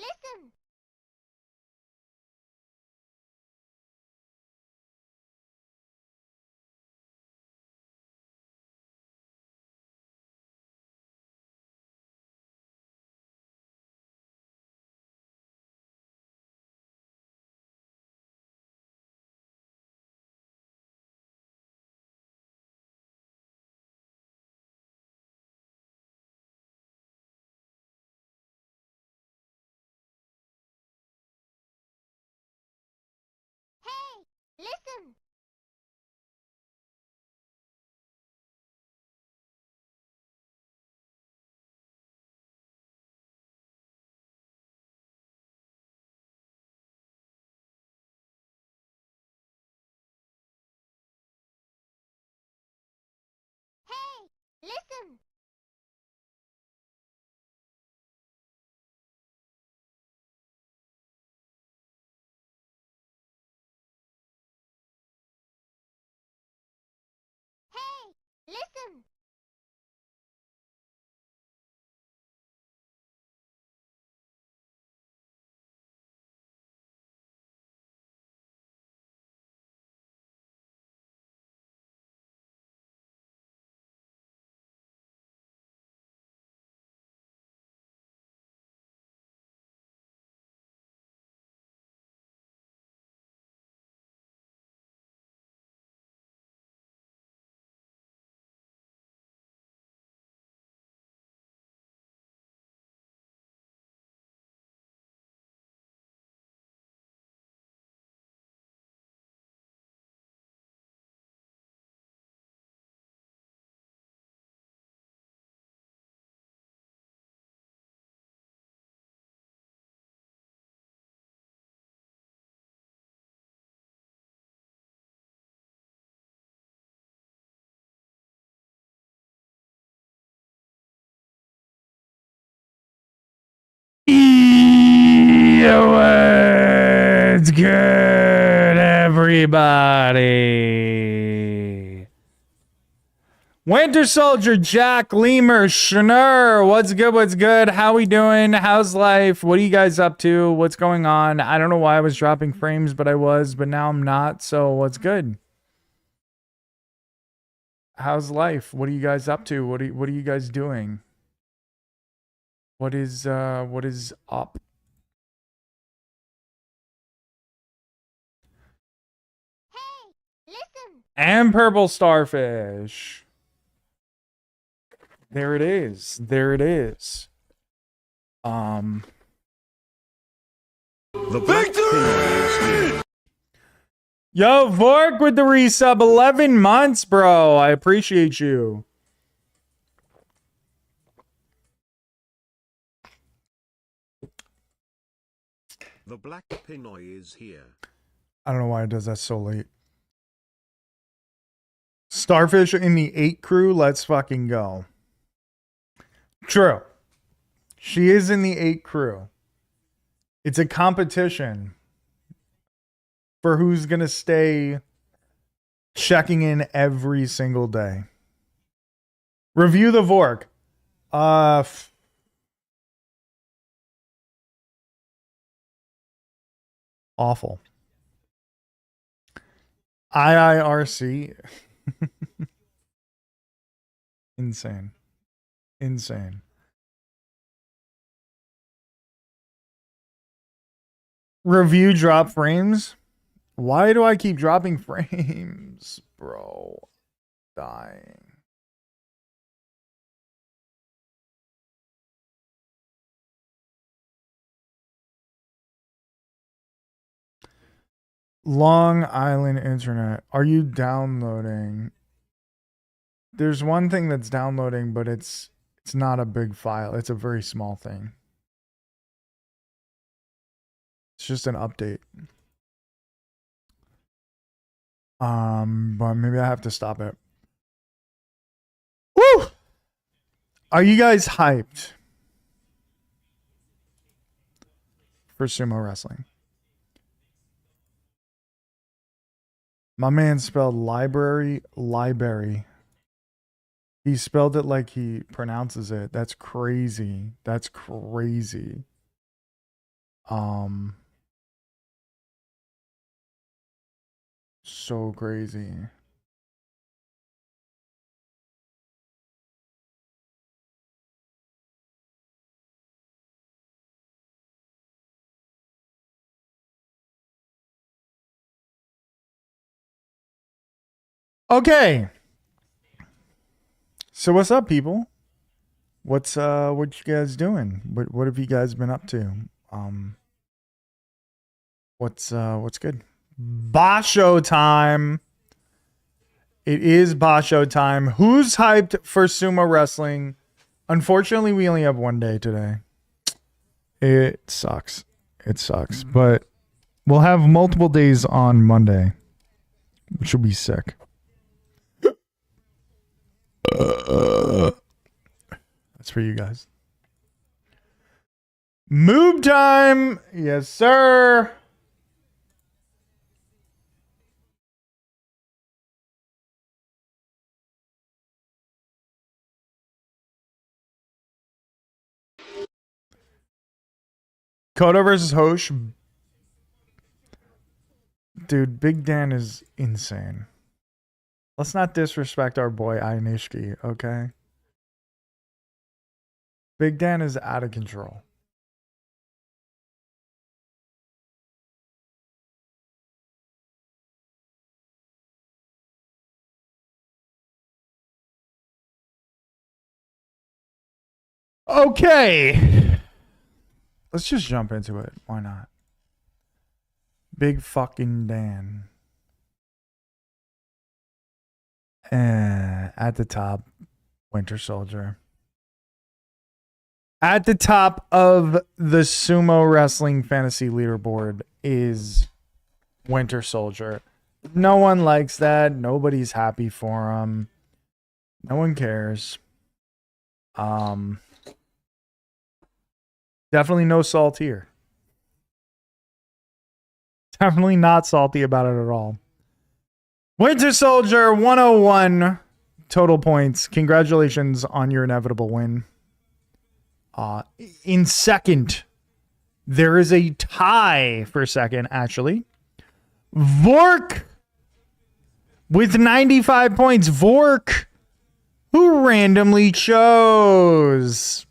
listen. Hey, listen. Hey, listen. Hey, listen. Yo, what's good, everybody? Winter Soldier, Jack, Lemur, Schnur, what's good, what's good? How we doing? How's life? What are you guys up to? What's going on? I don't know why I was dropping frames, but I was, but now I'm not, so what's good? How's life? What are you guys up to? What are you guys doing? What is up? Hey, listen. And purple starfish. There it is. There it is. The victory! Yo, Vork with the resub, 11 months, bro. I appreciate you. The black Pinoy is here. I don't know why it does that so late. Starfish in the 8 crew, let's fucking go. True. She is in the 8 crew. It's a competition for who's gonna stay checking in every single day. Review the Vork. Awful. IIRC. Insane. Insane. Review drop frames. Why do I keep dropping frames, bro? Dying. Long Island Internet. Are you downloading? There's one thing that's downloading, but it's not a big file. It's a very small thing. It's just an update. But maybe I have to stop it. Woo! Are you guys hyped for sumo wrestling? My man spelled library. He spelled it like he pronounces it. That's crazy. That's crazy. So crazy. Okay. So what's up, people? What you guys doing? What have you guys been up to? What's good? Basho time. It is Basho time. Who's hyped for sumo wrestling? Unfortunately, we only have one day today. It sucks. It sucks. But we'll have multiple days on Monday, which will be sick. That's for you guys. Moob time. Yes, sir. Kodo versus Hosh. Dude, Big Dan is insane. Let's not disrespect our boy Ainishki, okay? Big Dan is out of control. Okay. Let's just jump into it. Why not? Big fucking Dan. At the top, Winter Soldier. At the top of the sumo wrestling fantasy leaderboard is Winter Soldier. No one likes that. Nobody's happy for him. No one cares. Definitely no salt here. Definitely not salty about it at all. Winter Soldier 101 total points. Congratulations on your inevitable win. In second, there is a tie for second, actually. Vork with 95 points. Vork, who randomly chose.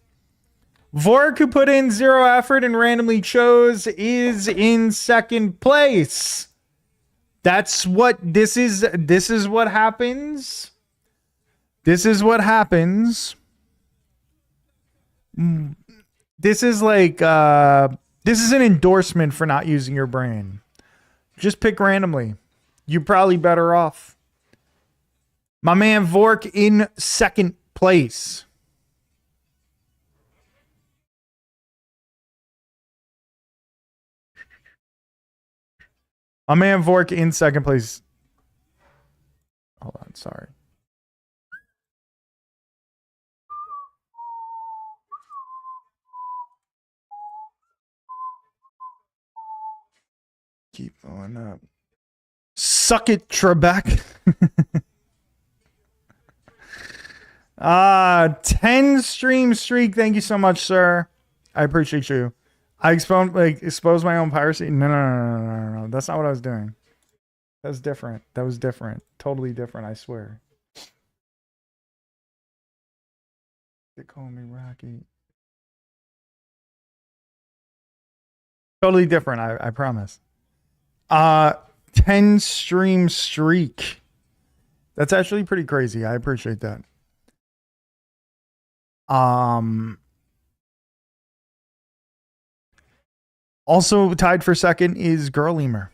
Vork, who put in 0 effort and randomly chose, is in second place. That's what this is. This is what happens. This is what happens. This is like this is an endorsement for not using your brain. Just pick randomly. You're probably better off. My man Vork in second place. My man Vork in second place. Hold on, sorry. Keep going up. Suck it, Trebek. 10 stream streak. Thank you so much, sir. I appreciate you. I exposed my own piracy. No. That's not what I was doing. That was different. That was different. Totally different, I swear. They call me Rocky. Totally different, I promise. 10 stream streak. That's actually pretty crazy. I appreciate that. Also tied for second is Girl Lemur.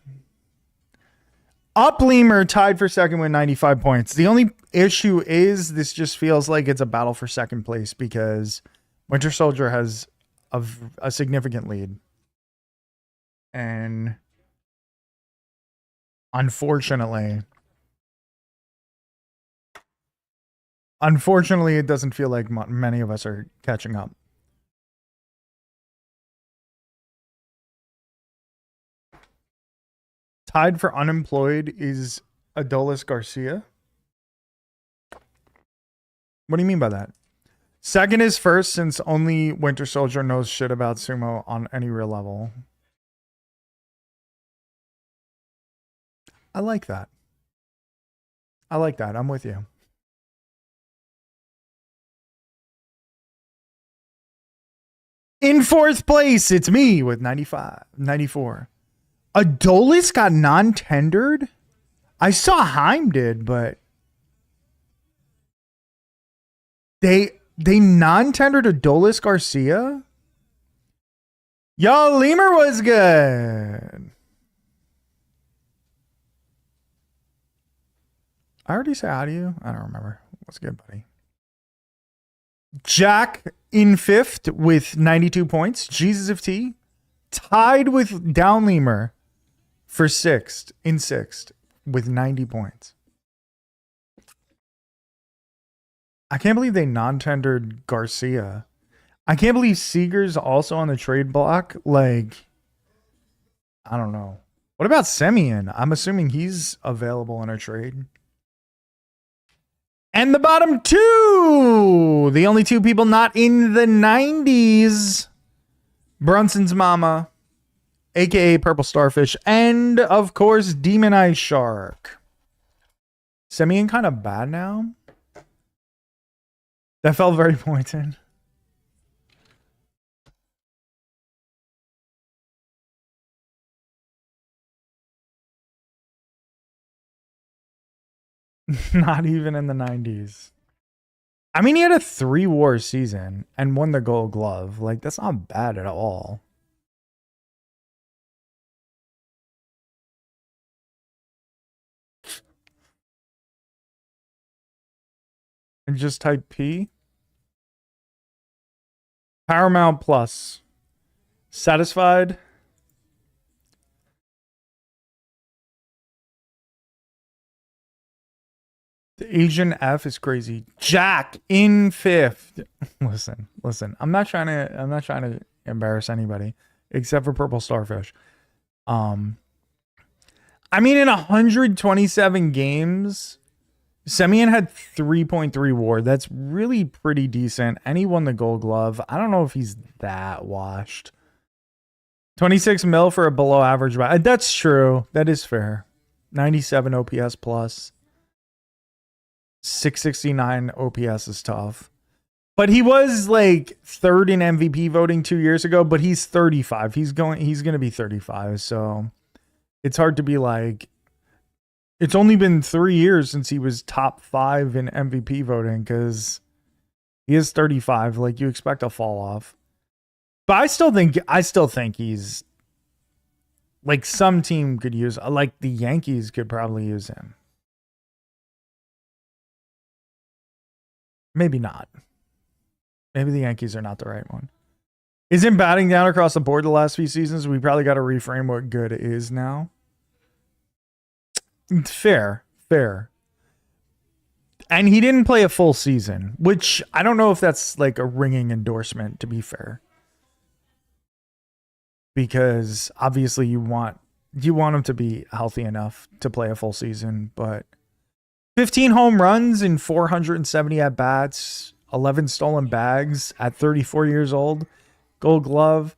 Up Lemur tied for second with 95 points. The only issue is this just feels like it's a battle for second place because Winter Soldier has a significant lead. And unfortunately, it doesn't feel like many of us are catching up. Tied for unemployed is Adolis Garcia. What do you mean by that? Second is first, since only Winter Soldier knows shit about sumo on any real level. I like that. I like that. I'm with you. In fourth place, it's me with 94. Adolis got non-tendered? I saw Heim did, but they non-tendered Adolis Garcia? Yo, Lemur was good. I already said hi to you. I don't remember. What's good, buddy? Jack in fifth with 92 points. Jesus of T tied with Down Lemur for sixth with 90 points. I can't believe they non-tendered Garcia. I can't believe Seager's also on the trade block. Like, I don't know. What about Semyon? I'm assuming he's available in a trade. And the bottom two, the only two people not in the 90s, Brunson's mama, aka Purple Starfish, and of course Demon Eye Shark. Semyon kind of bad now. That felt very pointed. Not even in the 90s. I mean, he had a 3-war season and won the Gold Glove. Like, that's not bad at all. And just type P. Paramount Plus. Satisfied? The Asian F is crazy. Jack in fifth. Listen. I'm not trying to embarrass anybody except for Purple Starfish. I mean, in 127 games, Semyon had 3.3 WAR. That's really pretty decent. And he won the Gold Glove. I don't know if he's that washed. 26 mil for a below average. That's true. That is fair. 97 OPS plus. 669 OPS is tough. But he was like third in MVP voting 2 years ago, but he's 35. He's going to be 35. So it's hard to be like, it's only been 3 years since he was top 5 in MVP voting because he is 35. Like, you expect a fall off. But I still think he's like, some team could use, like the Yankees could probably use him. Maybe not. Maybe the Yankees are not the right one. Isn't batting down across the board the last few seasons? We probably got to reframe what good is now. Fair. And he didn't play a full season, which I don't know if that's like a ringing endorsement, to be fair. Because obviously you want him to be healthy enough to play a full season, but 15 home runs in 470 at bats, 11 stolen bags at 34 years old, Gold Glove.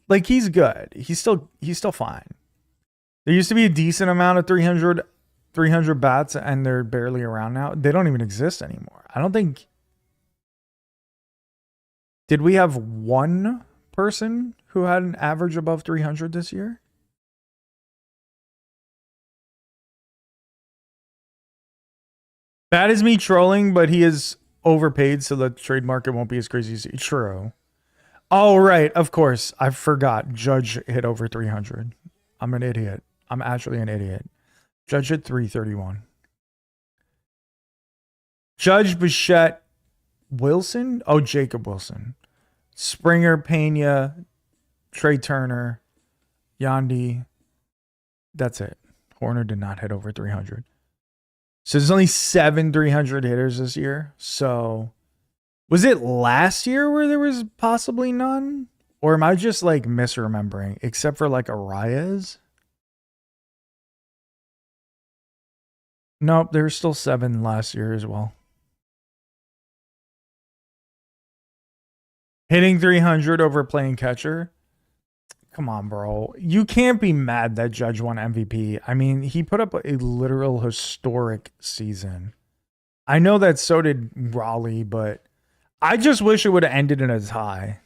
Like, he's good. He's still fine. There used to be a decent amount of 300 bats, and they're barely around now. They don't even exist anymore. I don't think. Did we have one person who had an average above 300 this year? That is me trolling, but he is overpaid, so the trade market won't be as crazy as true. Oh, right. Of course. I forgot. Judge hit over 300. I'm an idiot. I'm actually an idiot. Judge hit 331. Judge, Bichette, Wilson? Oh, Jacob Wilson. Springer, Pena, Trey Turner, Yandy. That's it. Horner did not hit over 300. So there's only 7 300 hitters this year. So was it last year where there was possibly none? Or am I just like misremembering? Except for like Arias? Nope, there were still 7 last year as well. Hitting 300 over playing catcher. Come on, bro. You can't be mad that Judge won MVP. I mean, he put up a literal historic season. I know that so did Raleigh, but I just wish it would have ended in a tie.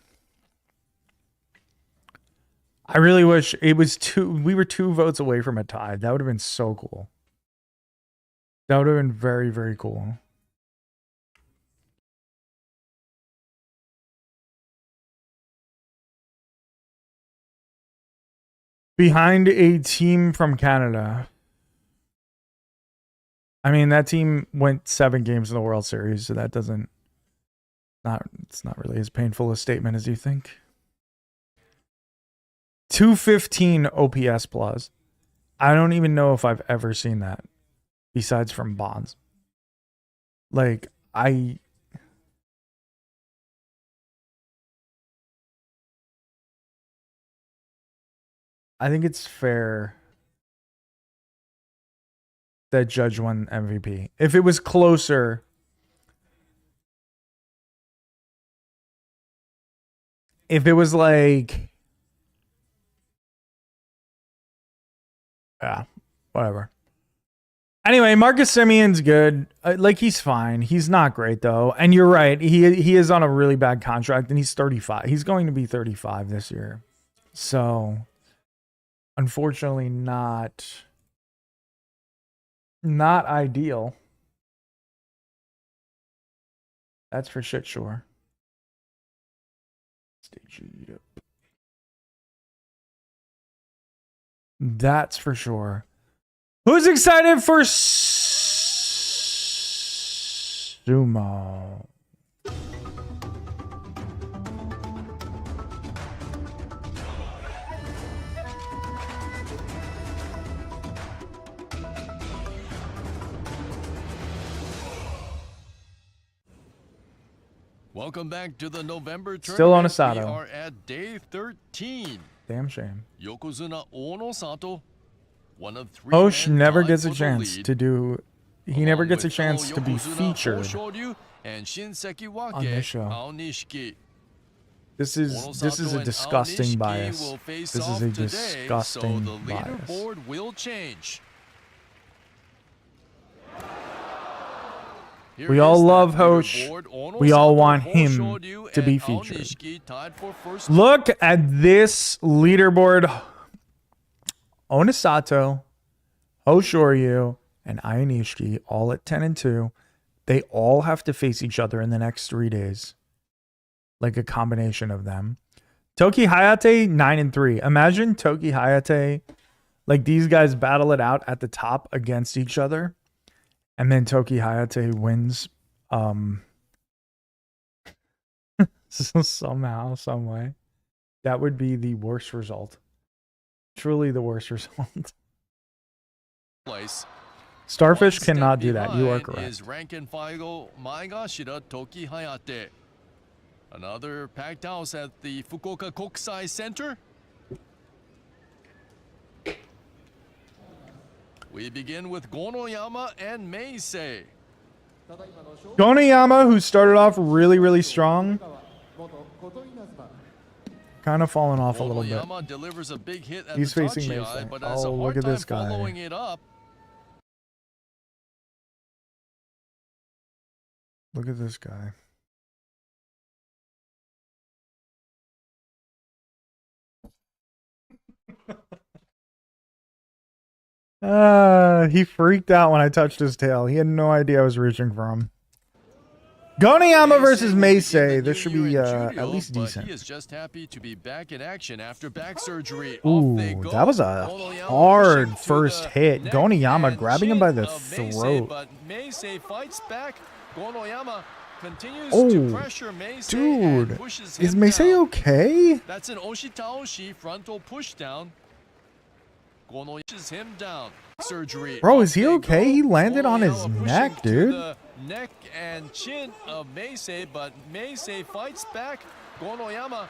I really wish it was we were 2 votes away from a tie. That would have been so cool. That would have been very, very cool. Behind a team from Canada. I mean, that team went 7 games in the World Series, so that doesn't it's not really as painful a statement as you think. 215 OPS plus. I don't even know if I've ever seen that besides from Bonds. Like, I think it's fair that Judge won MVP. If it was closer, if it was like, yeah, whatever. Anyway, Marcus Simeon's good. Like, he's fine. He's not great though. And you're right. He is on a really bad contract, and he's 35. He's going to be 35 this year. So, unfortunately, not ideal. That's for shit sure. That's for sure. Who's excited for Sumo? Welcome back to the November tournament. Still on Osato. We are at day 13. Damn shame. Yokozuna Ono Sato, one of 3 Hosh men never tied gets a for the chance lead, to do. He never along gets a with chance fellow to be Yokozuna featured Hoshoryu and Shinseki Wake on this show. Aonishiki. This is Onosato a and disgusting Aonishiki bias. will face This off is a today, disgusting so the bias. leaderboard will change. Here We all is that love Hosh. leaderboard. We all Onosato, want him Hoshoryu, to be and featured. Aonishiki tied for first. Look at this leaderboard. Onosato, Hoshoryu, and Ionishiki all at 10 and 2. They all have to face each other in the next 3 days. Like a combination of them. Toki Hayate 9 and 3. Imagine Toki Hayate, like these guys battle it out at the top against each other, and then Toki Hayate wins somehow, some way. That would be the worst result. Truly the worst result. Place. Starfish One cannot step do that. You are behind correct. Is rank and file Maegashira Toki Hayate. Another packed house at the Fukuoka Kokusai Center. We begin with Gonoyama and Meisei. Goneyama, who started off really, really strong, kind of fallen off a little bit. Gonoyama delivers a big hit at He's the facing Tachi Meisei. but has a Oh, hard look at time this guy. following it up. Look at this guy. He freaked out when I touched his tail. He had no idea I was reaching for him. Goneyama versus Meisei. This should be at least decent. He is just happy to be back in action after back surgery. Ooh, Off they go. that was a Gonoyama hard pushing to first the hit. neck Goneyama and grabbing him chin by the of Meisei, throat. but Meisei fights back. Gonoyama continues Oh, to pressure Meisei dude, and pushes is him Meisei down. okay? That's an Oshitaoshi frontal push down. Gonoyama pushes him down. Surgery. Bro, Off is he they okay? go. He landed on his Gonoyama neck, pushing to dude. the neck and chin of Meisei, but Meisei fights back. Gonoyama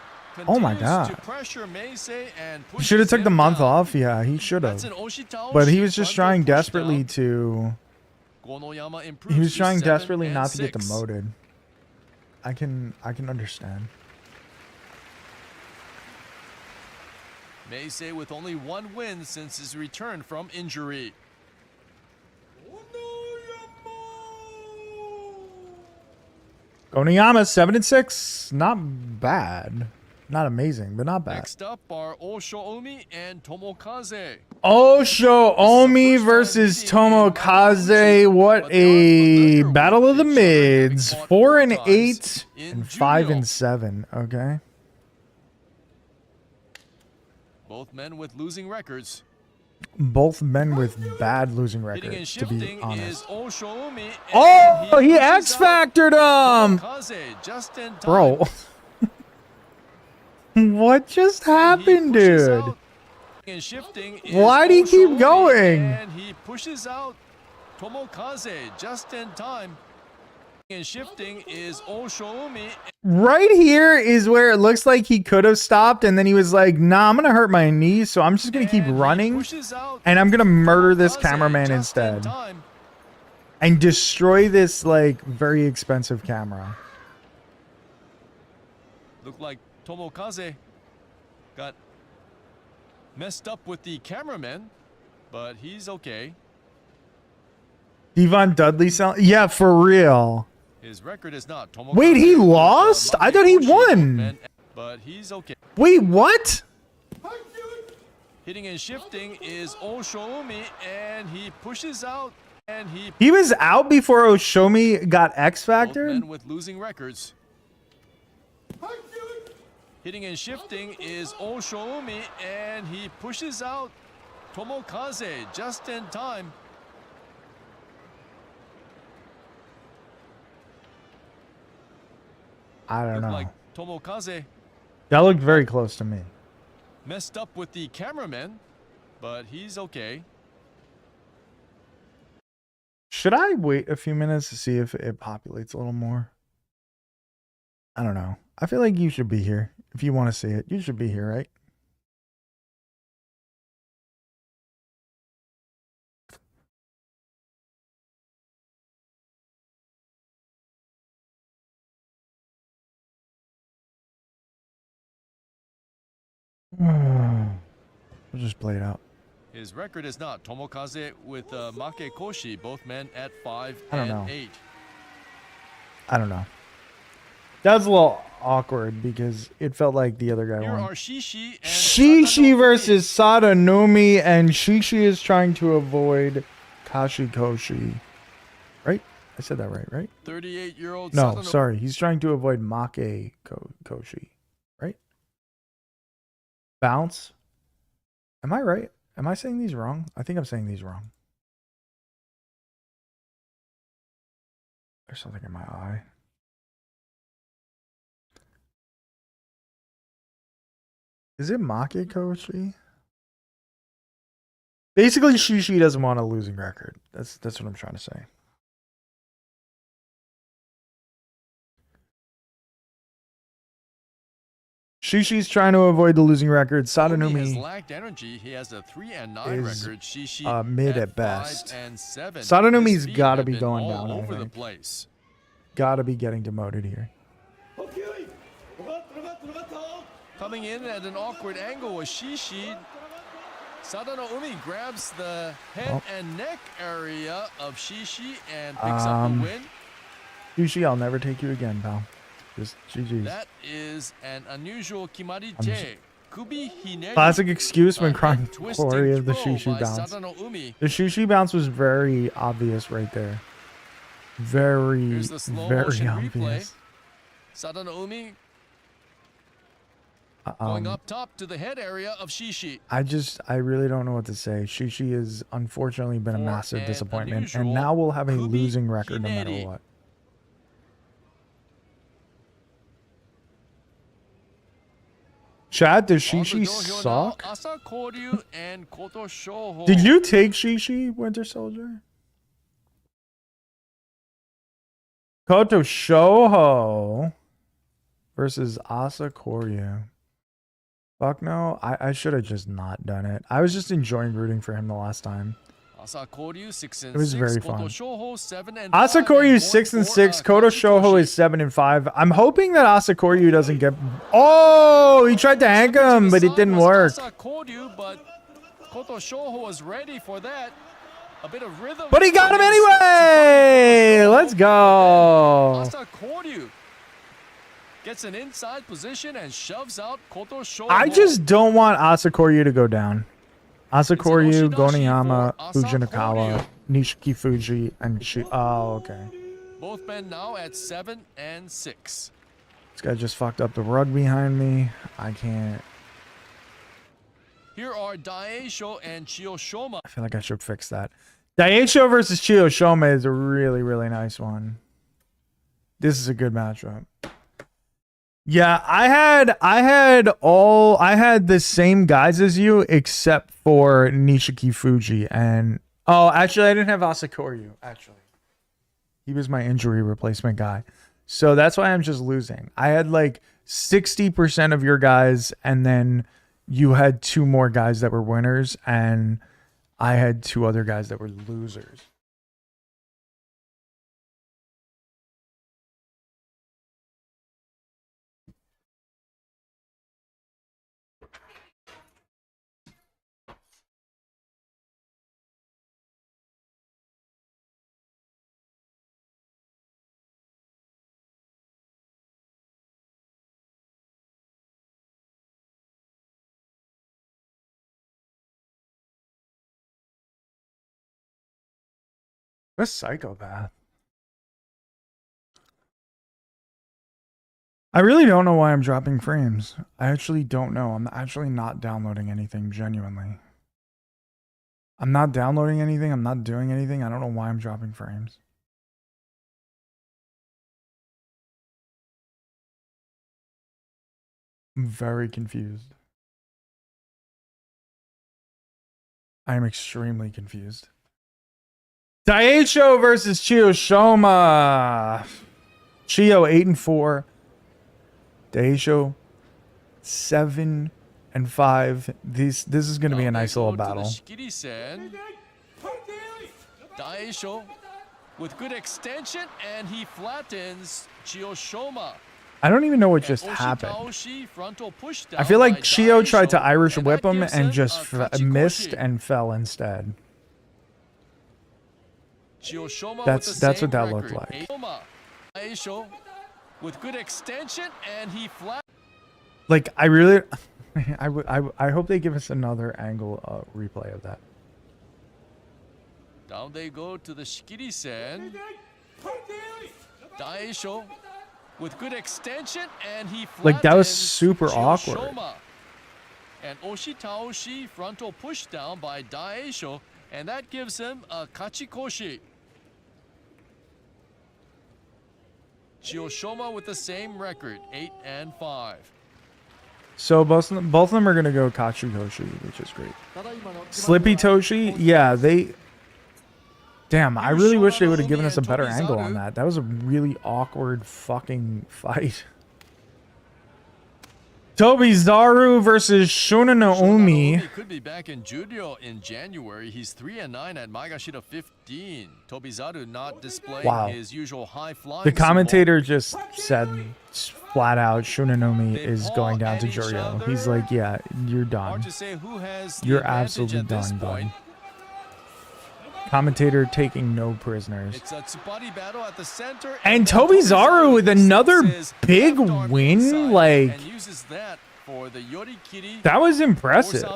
Oh my continues to God. pressure Meisei and He should have pushes took the him month down. off. Yeah, he should That's have. an Oshitaoshi But he was just frontal trying push desperately down. to. Gonoyama improves He was to trying 7 desperately and not to 6. get demoted. I can understand. Meisei with only one win since his return from injury. Oniyama 7-6. Not bad. Not amazing, but not bad. Next up are Osho-Omi and Tomokaze. Osho Omi versus Tomokaze. What a battle of the mids. 4-8 and 5-7. Okay. Both men with losing records. Both men with bad losing Hitting and records, to be shifting honest. is Osho-Omi. Oh, he pushes X out factored him. Tomokaze just in time. Bro. What just happened, dude? And shifting is Why'd he keep Osho-Omi, going? And he pushes out Tomokaze just in time. And shifting is Osho-Omi. Right here is where it looks like he could have stopped, and then he was like, nah, I'm going to hurt my knee, so I'm just going to keep And he running, pushes out and I'm going to murder this Tomokaze cameraman just in instead time. and destroy this, like, very expensive camera. Looked like Tomokaze got messed up with the cameraman, but he's okay. Devon Dudley sound? Yeah, for real. His record is not Tomokaze. Wait, he with, lost? I thought he Makekoshi, won. men, but he's okay. Wait, what? Hitting and shifting is Osho-Omi, and he pushes out, and He was out before Oshomi got X both Factor? men with losing records. Hitting and shifting is Osho-Omi, and he pushes out Tomokaze just in time. I don't Looked know. like Tomokaze That looked very close to me. messed up with the cameraman, but he's okay. Should I wait a few minutes to see if it populates a little more? I don't know. I feel like you should be here. If you want to see it, you should be here, right? We'll just play it out. His record is not Tomokaze with Makekoshi, both men at 5 I don't and know. 8. I don't know. That was a little awkward because it felt like the other guy Here won. are Shishi and Shishi Sadanoumi. versus Sadanoumi, and Shishi is trying to avoid Kashikoshi. Right? I said that right? 38-year-old No, Sadanoumi. sorry. He's trying to avoid Koshi. Right? Bounce. Am I right? Am I saying these wrong? I think I'm saying these wrong. There's something in my eye. Is it Koshi? Basically, Shishi doesn't want a losing record. That's what I'm trying to say. Shishi's trying to avoid the losing record. He has Sadanoumi lacked energy. He has a 3-9 is, record. Shishi mid at 5 best. and 7. Sadanoumi's His feet gotta have be been going all down, I over the think. place. gotta be getting demoted here. Coming in at an awkward angle was Shishi. Sadanoumi grabs the head and neck area of Shishi and picks up the win. Sushi, I'll never take you again, pal. Just GG's. That is an unusual kimarite. Kubi hineri. Classic excuse when A crying head twisting glory of the throw Shishi by bounce. Sadanoumi. The Shishi bounce was very obvious right there. Very, Here's the slow very motion obvious. Sadanoumi going up top to the head area of Shishi. I really don't know what to say. Shishi has unfortunately been a For massive an disappointment, and unusual now we'll have a Kubi losing record no matter hineri. what. Chad, does On the Shishi dojo suck? now, Asa Koryu and Koto Shoho. Did you take Shishi, Winter Soldier? Koto Shoho versus Asa Koryu. Fuck no. I should have just not done it. I was just enjoying rooting for him the last time. Asakoryu 6 and It was 6. very Koto fun. Shoho 7 and 5. Asakoryu and 6 and point 6. for, Koto Shoho Kachikoshi. is 7 and 5. I'm hoping that Asakoryu doesn't get. Oh, he tried to hang Stepping to him, the but it side didn't was work. Asakoryu, but Koto Shoho was ready for that. A bit of rhythm. But he got him against anyway. Koto Shoho, Let's but go. then Asakoryu gets an inside position and shoves out Koto Shoho. I just don't want Asakoryu to go down. Asakoryu, Oshidashi Goniyama, for Fujinakawa, Asakoryu. Nishiki Fuji, and Shi. Oh, okay. Both men now at 7 and 6. This guy just fucked up the rug behind me. I can't. Here are Daisho and Chiyoshoma. I feel like I should fix that. Daisho versus Chiyoshoma is a really, really nice one. This is a good matchup. Yeah, I had the same guys as you except for Nishiki Fuji and actually I didn't have Asakoryu, actually. He was my injury replacement guy. So that's why I'm just losing. I had like 60% of your guys and then you had 2 more guys that were winners and I had 2 other guys that were losers. What a psychopath. I really don't know why I'm dropping frames. I actually don't know. I'm actually not downloading anything, genuinely. I'm not downloading anything. I'm not doing anything. I don't know why I'm dropping frames. I'm very confused. I am extremely confused. Daisho versus Chiyoshoma. Chiyo 8 and 4. Daisho 7 and 5. This is going to be a nice little battle. Daisho with good extension and he flattens Chiyoshoma. I don't even know what just happened. I feel like Chiyo tried to Irish whip him and just missed and fell instead. That's what that looked like. Daisho with good extension and he Like I really, I hope they give us another angle replay of that. Down they go to the Shikiri-sen. Daisho with good extension and he like that was super awkward. And Oshi-taoshi frontal push down by Daisho and that gives him a kachikoshi. Chiyoshoma with the same record, 8 and 5. So both of them are gonna go Kachikoshi, which is great. Slippy Toshi, yeah, they. Damn, I really wish they would have given us a better angle on that. That was a really awkward fucking fight. Tobizaru versus Shunanoumi. Could be back in judo in January. He's 3 and 9 at Maegashira 15. Tobizaru not displaying his usual high flying. The commentator just said flat out Shunanoumi is going down to Juryo. He's like, yeah, you're done. You're absolutely done, bud. Commentator taking no prisoners. It's a Tsubari battle at the center, and Tobizaru with another big win, like that was impressive.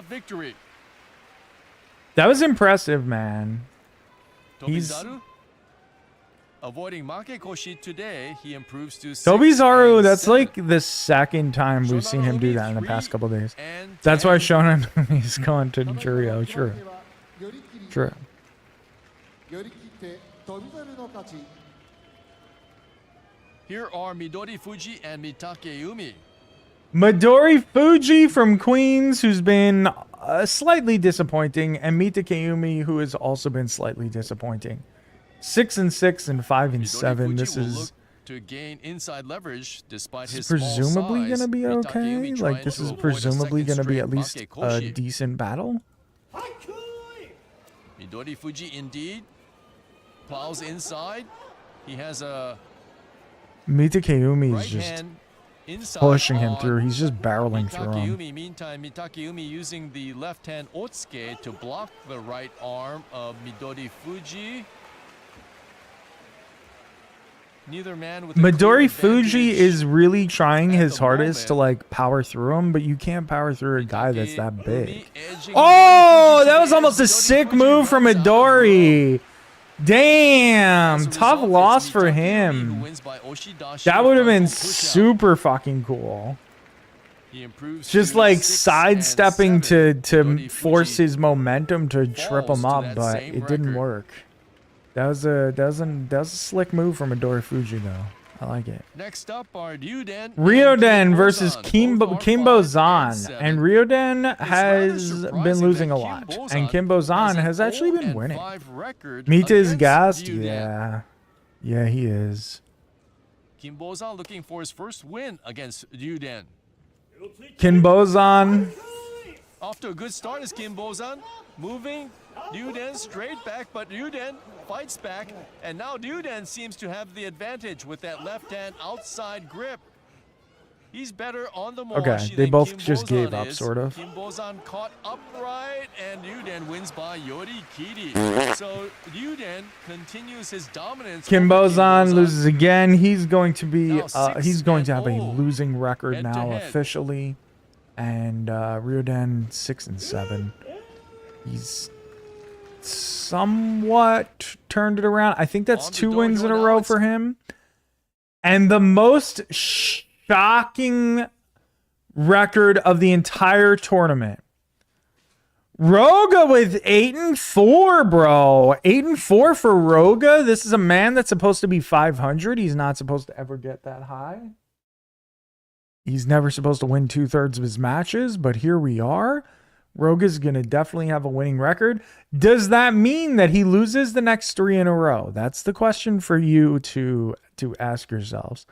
That was impressive, man. He's avoiding Makekoshi today. He improves to Tobizaru. That's like the second time we've seen him do that in the past couple days. That's why Shonanoumi's gone to Juryo. True. True. Here are Midori Fuji and Mitake Umi. Midori Fuji from Queens, who's been slightly disappointing, and Mitake Umi, who has also been slightly disappointing. 6 and 6 and 5 and 7. This is to gain inside leverage despite his presumably gonna be okay. Like this is presumably gonna be at least a decent battle. Midori Fuji indeed plows inside. He has a Mitakeyumi is right just hand inside pushing him on through. He's just barreling through him. Mitakeyumi. Meantime, Mitakeyumi using the left hand Otsuke to block the right arm of Midori Fuji. Neither man with a clear Midori Fuji advantage. is really trying at his the hardest to moment. like power through him, but you can't power through a guy that's that big. Mitakeyumi edging Oh, Midori Fuji that to was the almost a edge. Midori sick Fuji move from runs out of room. Midori. As Damn, a tough result, loss it's for Mitakeyumi who him. wins by Oshidashi That would have been frontal push-out. super fucking cool. He improves Just to like 6 and sidestepping 7. to Midori force Fuji his momentum to trip falls him to up, that but same it didn't record. work. That was a slick move from Midori Fuji though. I like it. Next up are Ryuden Ryoden versus Kimbo Kimbo Zan, and Ryoden has been losing a lot, and Kimbo Zan has actually been winning. Mita's gassed, yeah, he is. Kimbo Zan looking for his first win against Ryuden. Kimbo Zan, Off to a good start is Kimbo Zan, moving Ryuden straight back, but Ryuden fights back, and now Ryuden seems to have the advantage with that left hand outside grip. He's better on the Moashi Okay, they than both Kimbo just gave Zan up, is. sort of. Kimbo Zan caught upright, and Ryuden wins by Yorikiri. So Ryuden continues his dominance. Kimbo over Zan loses again. He's going to be Now he's going to have a 6-0 losing record head to now head. officially, and Ryoden 6-7. He's somewhat turned it around. I think that's On the 2 wins in a dojo row now, for him. And the most shocking record of the entire tournament. Roga with 8-4, bro. 8-4 for Roga. This is a man that's supposed to be 500. He's not supposed to ever get that high. He's never supposed to win 2/3 of his matches, but here we are. Roga's going to definitely have a winning record. Does that mean that he loses the next 3 in a row? That's the question for you to ask yourselves.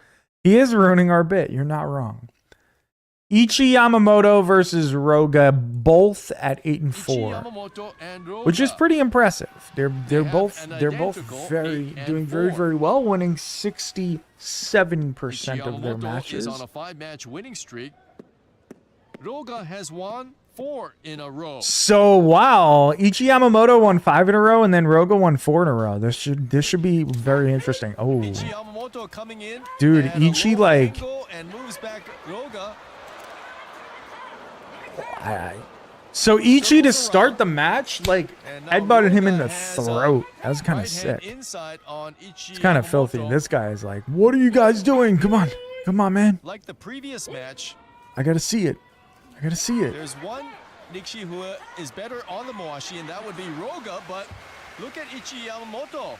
He is ruining our bit. You're not wrong. Ichi Yamamoto versus Roga, both at 8-4, which is pretty impressive. They're both doing very well, winning 67% of their matches. Is on a 5-match winning streak. Roga has won 4 in a row. So wow, Ichi Yamamoto won 5 in a row, and then Roga won 4 in a row. This should be very interesting. Oh, Ichi Yamamoto coming in, dude, and a Ichi low like. angle and moves back Roga. So Ichi to start the match, like, And now headbutted him in Roga the has a throat. That was kind of right hand sick. inside on Ichi It's kind of filthy. Yamamoto. This guy is like, what are you guys doing? Come on, man. Like the previous match, I gotta see it. there's one Nishi who is better on the Moashi, and that would be Roga, but look at Ichi Yamamoto.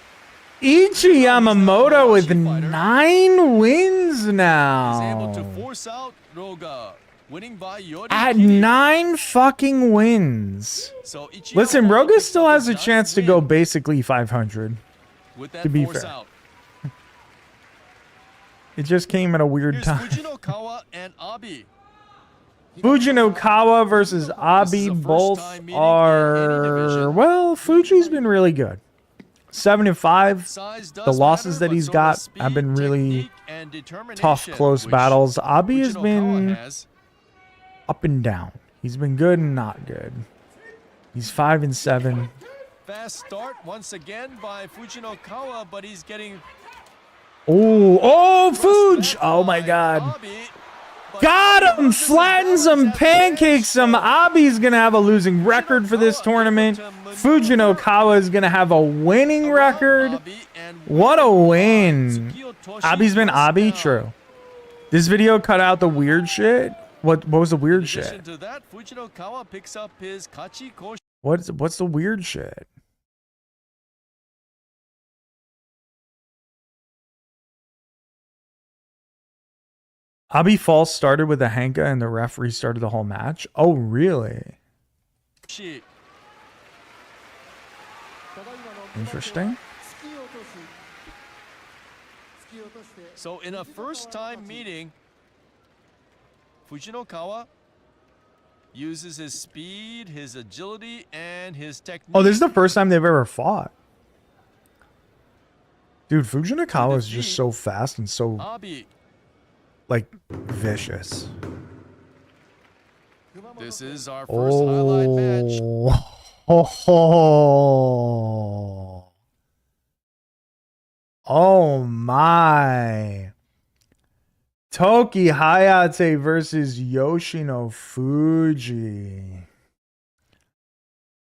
Ichi Yamamoto with 9 wins He's able now. to force out Roga, winning by Yori At Kiri. 9 fucking wins. So Ichi Listen, Yamamoto Roga picks still up has his a chance to ninth go win basically 500. with that to be force fair. out. It just came at a weird Here's time. Fujinokawa and Abi. Fujinokawa versus Abi, the first both time meeting in any are, division. well, Fuji's been really good. 7-5. Size does The losses matter, that he's but so got does speed, have been really technique, and determination, tough, close which battles. Abi has Fujinokawa been has. up and down. He's been good and not good. He's 5-7. Fast start once again by Fujinokawa, but he's getting Oh, thrust Fuj! back Oh my by God. Abi, but Got Abi him! loses Flattens balance him! at the Pancakes edge, him! so Abi's gonna have a losing record for this tournament. Fujinokawa is gonna have a winning around record. Abi and What a win by win! Tsukiyotoshi Abi's been once Abi, now. true. This video cut out the weird shit. What was the In weird addition shit? to that, Fujinokawa picks up his Kachi Koshi. What's the weird shit? Abi false started with a Hanka and the referee started the whole match. Oh really? Interesting. So in a first-time meeting, Fujinokawa uses his speed, his agility, and his technique. Oh, this is the first time they've ever fought. Dude, Fujinakawa is just so fast and so, Abi. like, vicious. This is our first highlight match. Oh, oh my. Toki Hayate versus Yoshino Fuji.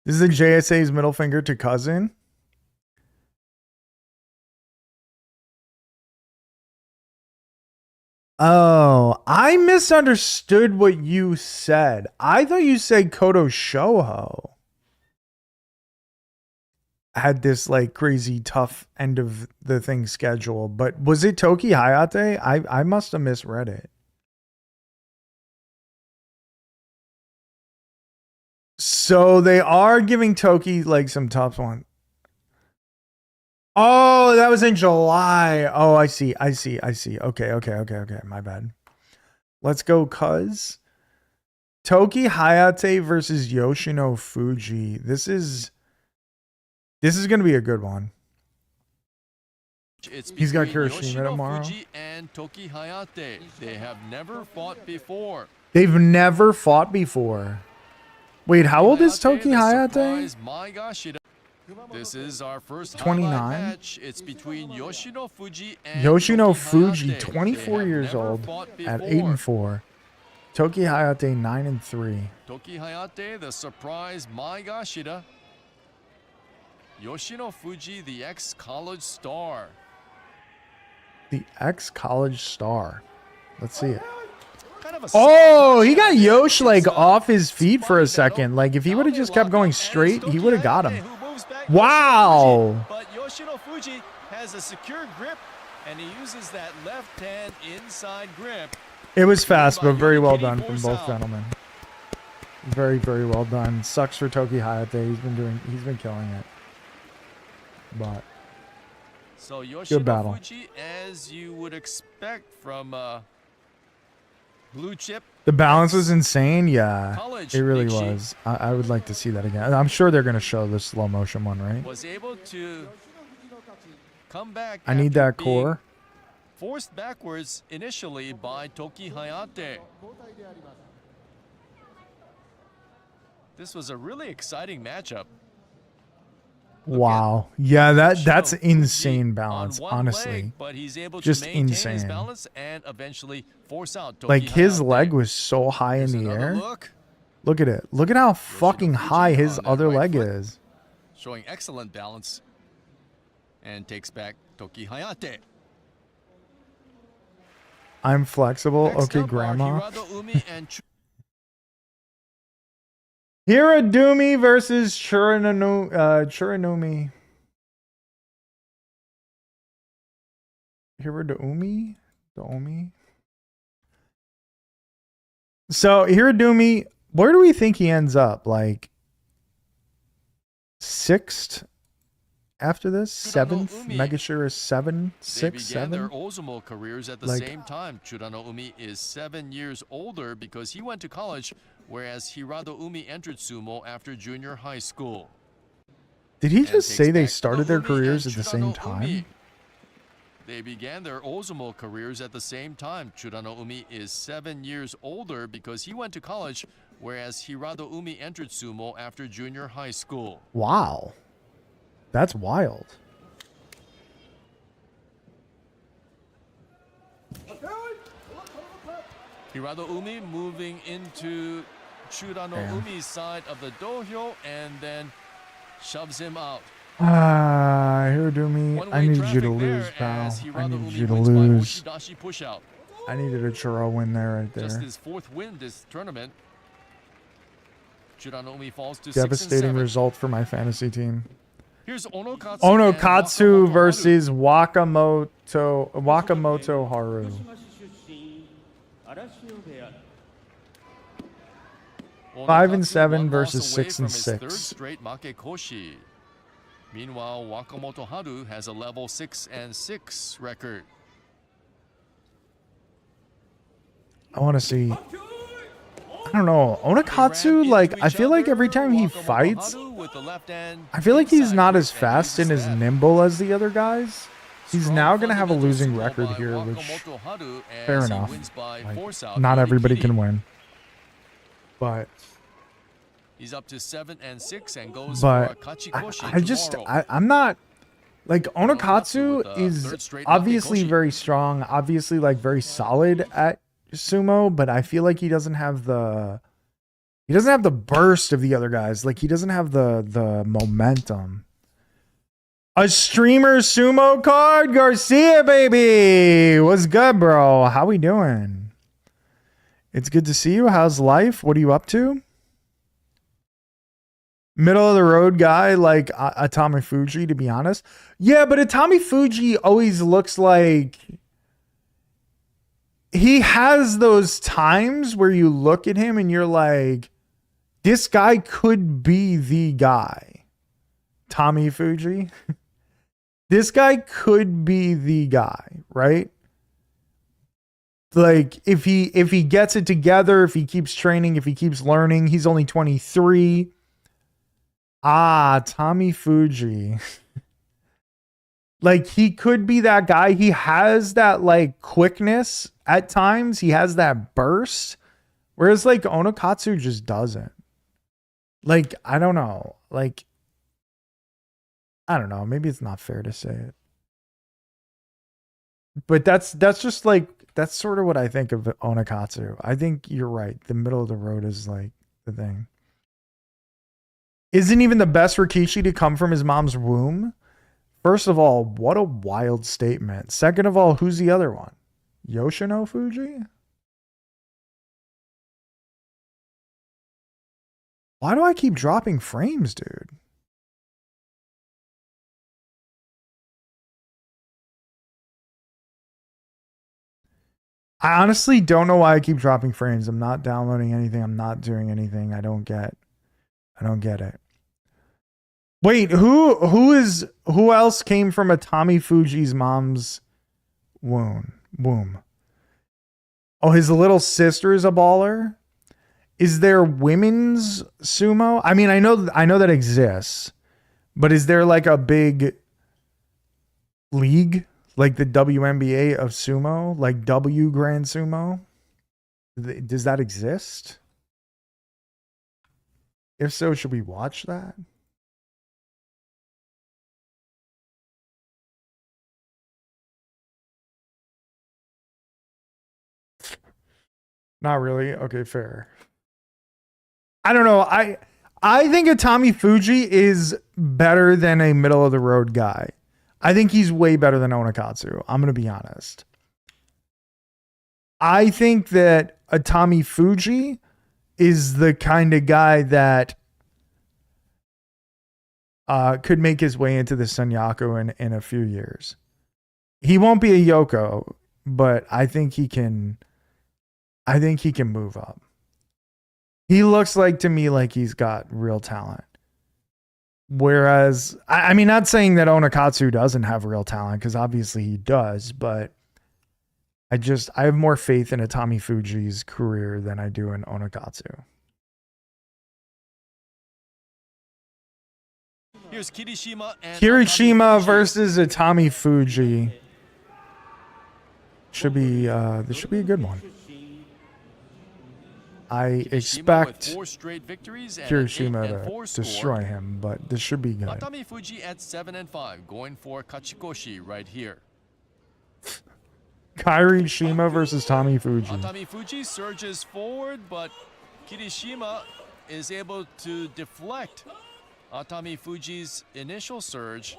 This is the JSA's middle finger to cousin. Oh, I misunderstood what you said. I thought you said Koto Shoho had this like crazy tough end of the thing schedule, but was it Toki Hayate? I must have misread it. So they are giving Toki like some tough one. Oh, that was in July. Oh, I see. Okay. My bad. Let's go, cuz. Toki Hayate versus Yoshino Fuji. This is going to be a good one. He's got Kirishima tomorrow. Fuji and Toki Hayate. They have never fought before. They've never fought before. Wait, how old is Toki Hayate? This is our first 29. match. It's between Yoshino Fuji and Yoshino Toki Fuji, Hayate. 24 years old at 8-4. Toki Hayate 9-3. Toki Hayate, the surprise Maegashira. Yoshino Fuji, the ex-college star. The ex-college star. Let's see it. Kind of a Oh, he got Yosh like off his feet for a second. Like if he would have just kept going straight, he would have got him. Wow. But Yoshino Fuji has a secure grip, and he uses that left hand inside grip. It was fast, but very well done from both gentlemen. Very, very well done. Sucks for Toki Hayate. He's been killing it. But so Yoshino battle. Fuji, as you would expect from blue chip. The balance was insane. Yeah, College, it really Big was. I would like to see that again. I'm sure they're going to show the slow motion one, right? Was able to come back. I need after that being core. Forced backwards initially by Toki Hayate. This was a really exciting matchup. Wow. Yeah, that's Yoshino insane Fuji balance, on one honestly. leg, but he's able Just to maintain his insane. balance and eventually force out Toki Like his Hayate. leg was so high in Here's the another air. look, Look at it. Look at how fucking Fuji high his on that other right leg foot. is. showing excellent balance, and takes back Toki Hayate. I'm flexible. Next Okay, up are grandma. Hirado Umi and Hiradumi versus Churinumi. Hiradumi? The Omi? So, Hiradumi, where do we think he ends up? Like, 6th after this? 7th? Umi. Megashira is 7? They 6, began their 7? Ozumo careers at the Like- same time. Churano Umi is 7 years older because he went to college, whereas Hirado Umi entered sumo after junior high school. Did he And just takes say they back started Hirado their Umi careers and at the same Churano Umi. time? They began their Ozumo careers at the same time. Churano Umi is 7 years older because he went to college, whereas Hirado Umi entered sumo after junior high school. Wow. That's wild. Hirado Umi moving into Churano Damn. Umi's side of the dohyo and then shoves him out. Hiradumi, I One-way needed you traffic to lose, there pal. as I Hirado needed Umi you to wins by lose. Oshidashi push-out. I needed a churro win there, right Just there. his 4th win this tournament. Churano Umi falls to 6 Devastating and 7. result for my fantasy team. Here's Onokatsu. Onokatsu and versus Wakamoto Haru. 5 and 7 one versus loss away 6 from and his 6. 3rd straight Makekoshi. Meanwhile, Wakamoto Haru has a level 6 and 6 record. I want to see. I don't know. Onakatsu, like, I feel like every time he fights, I feel like he's not as fast and as nimble as the other guys. He's now going to have a losing record here, which, fair enough. Like, not everybody can win. But he's up to 7-6 and goes but for a Kachikoshi I just, tomorrow. I'm not, like, Onakatsu is obviously very strong, obviously, like, very solid at sumo, but I feel like he doesn't have the burst of the other guys. Like, he doesn't have the momentum. A streamer sumo card, Garcia, baby. What's good, bro? How we doing? It's good to see you. How's life? What are you up to? Middle of the road guy like Atami Fuji, to be honest. Yeah, but Atami Fuji always looks like he has those times where you look at him and you're like, this guy could be the guy. Tommy Fuji. This guy could be the guy, right? Like, if he gets it together, if he keeps training, if he keeps learning, he's only 23. Tommy Fuji. Like, he could be that guy. He has that, like, quickness at times. He has that burst. Whereas, like, Onakatsu just doesn't. Like, I don't know. Like, I don't know. Maybe it's not fair to say it. But that's just, like, that's sort of what I think of Onakatsu. I think you're right. The middle of the road is, like, the thing. Isn't even the best Rikishi to come from his mom's womb? First of all, what a wild statement. Second of all, who's the other one? Yoshino Fuji? Why do I keep dropping frames, dude? I honestly don't know why I keep dropping frames. I'm not downloading anything. I'm not doing anything. I don't get it. Wait, who else came from Atami Fuji's mom's womb? Oh, his little sister is a baller? Is there women's sumo? I mean, I know that exists, but is there like a big league like the WNBA of sumo, like W Grand Sumo? Does that exist? If so, should we watch that? Not really. Okay, fair. I don't know. I think Atami Fuji is better than a middle of the road guy. I think he's way better than Onakatsu. I'm going to be honest. I think that Atami Fuji is the kind of guy that could make his way into the Senyaku in a few years. He won't be a Yoko, but I think he can move up. He looks like to me like he's got real talent. Whereas, I mean, not saying that Onakatsu doesn't have real talent, because obviously he does, but I have more faith in Atami Fuji's career than I do in Onakatsu. Here's Kirishima and Kirishima versus Atami Fuji. This should be a good one. I expect Kirishima to destroy him, but this should be good. Atami Fuji at 7-5, going for Kachikoshi right here. Kirishima versus Atami Fuji. Atami Fuji surges forward, but Kirishima is able to deflect Atami Fuji's initial surge.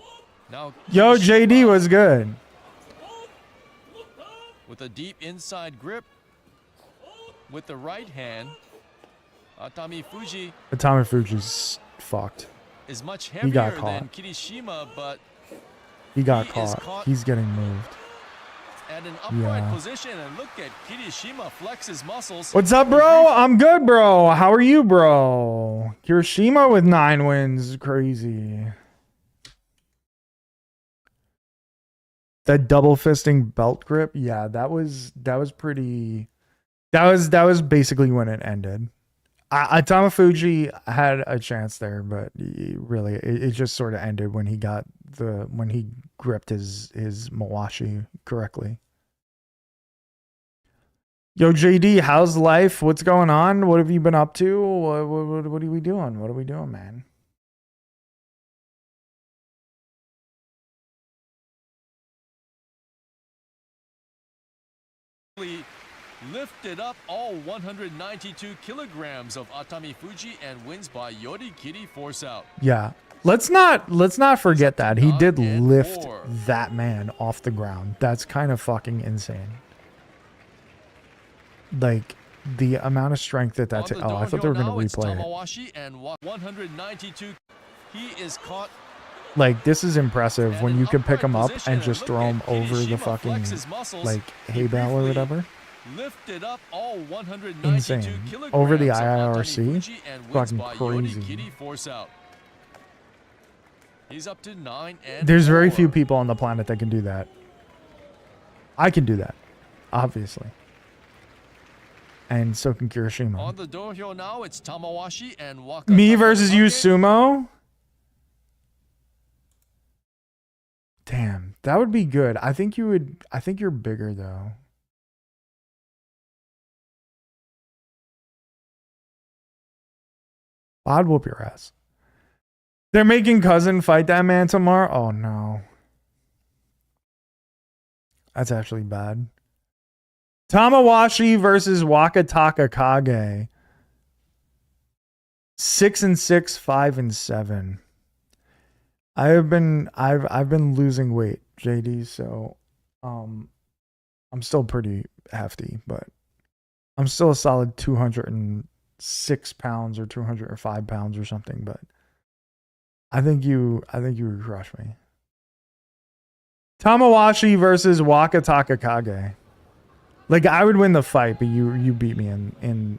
Now, yo, JD was good. With a deep inside grip with the right hand, Atami Fuji's fucked. Is much heavier than Kirishima, but he got caught. He's getting moved. At an upright position, and look at Kirishima flex his muscles. What's up, bro? I'm good, bro. How are you, bro? Kirishima with 9 wins. Crazy. That double fisting belt grip. Yeah, that was pretty. That was basically when it ended. Tamafuji had a chance there, but really, it just sort of ended when he gripped his Mawashi correctly. Yo, JD, how's life? What's going on? What have you been up to? What are we doing? What are we doing, man? Lifted up all 192 kilograms of Atami Fuji and wins by Yorikiri force out. Yeah. Let's not forget that. He did lift that man off the ground. That's kind of fucking insane. Like, the amount of strength that that's... Oh, I thought they were going to replay it. And 192. He is caught. Like, this is impressive when you can pick him up and just throw him over the fucking, like, hay bale or whatever. Lifted up all 192 insane. kilograms Over the of IIRC. Fuji and wins Fucking by crazy. Yorikiri force out. He's up to 9 and There's very 4. few people on the planet that can do that. I can do that, obviously. And so can Kirishima. On the dojo now, it's Tamawashi and Waka. Me versus you, Sumo? Damn, that would be good. I think you would... I think you're bigger, though. I'd whoop your ass. They're making Cousin fight that man tomorrow? Oh, no. That's actually bad. Tamawashi versus Wakataka Kage. 6-6, 5-7. I've been losing weight, JD, so I'm still pretty hefty, but I'm still a solid 206 pounds or 205 pounds or something, but I think you would crush me. Tamawashi versus Wakataka Kage. Like, I would win the fight, but you beat me in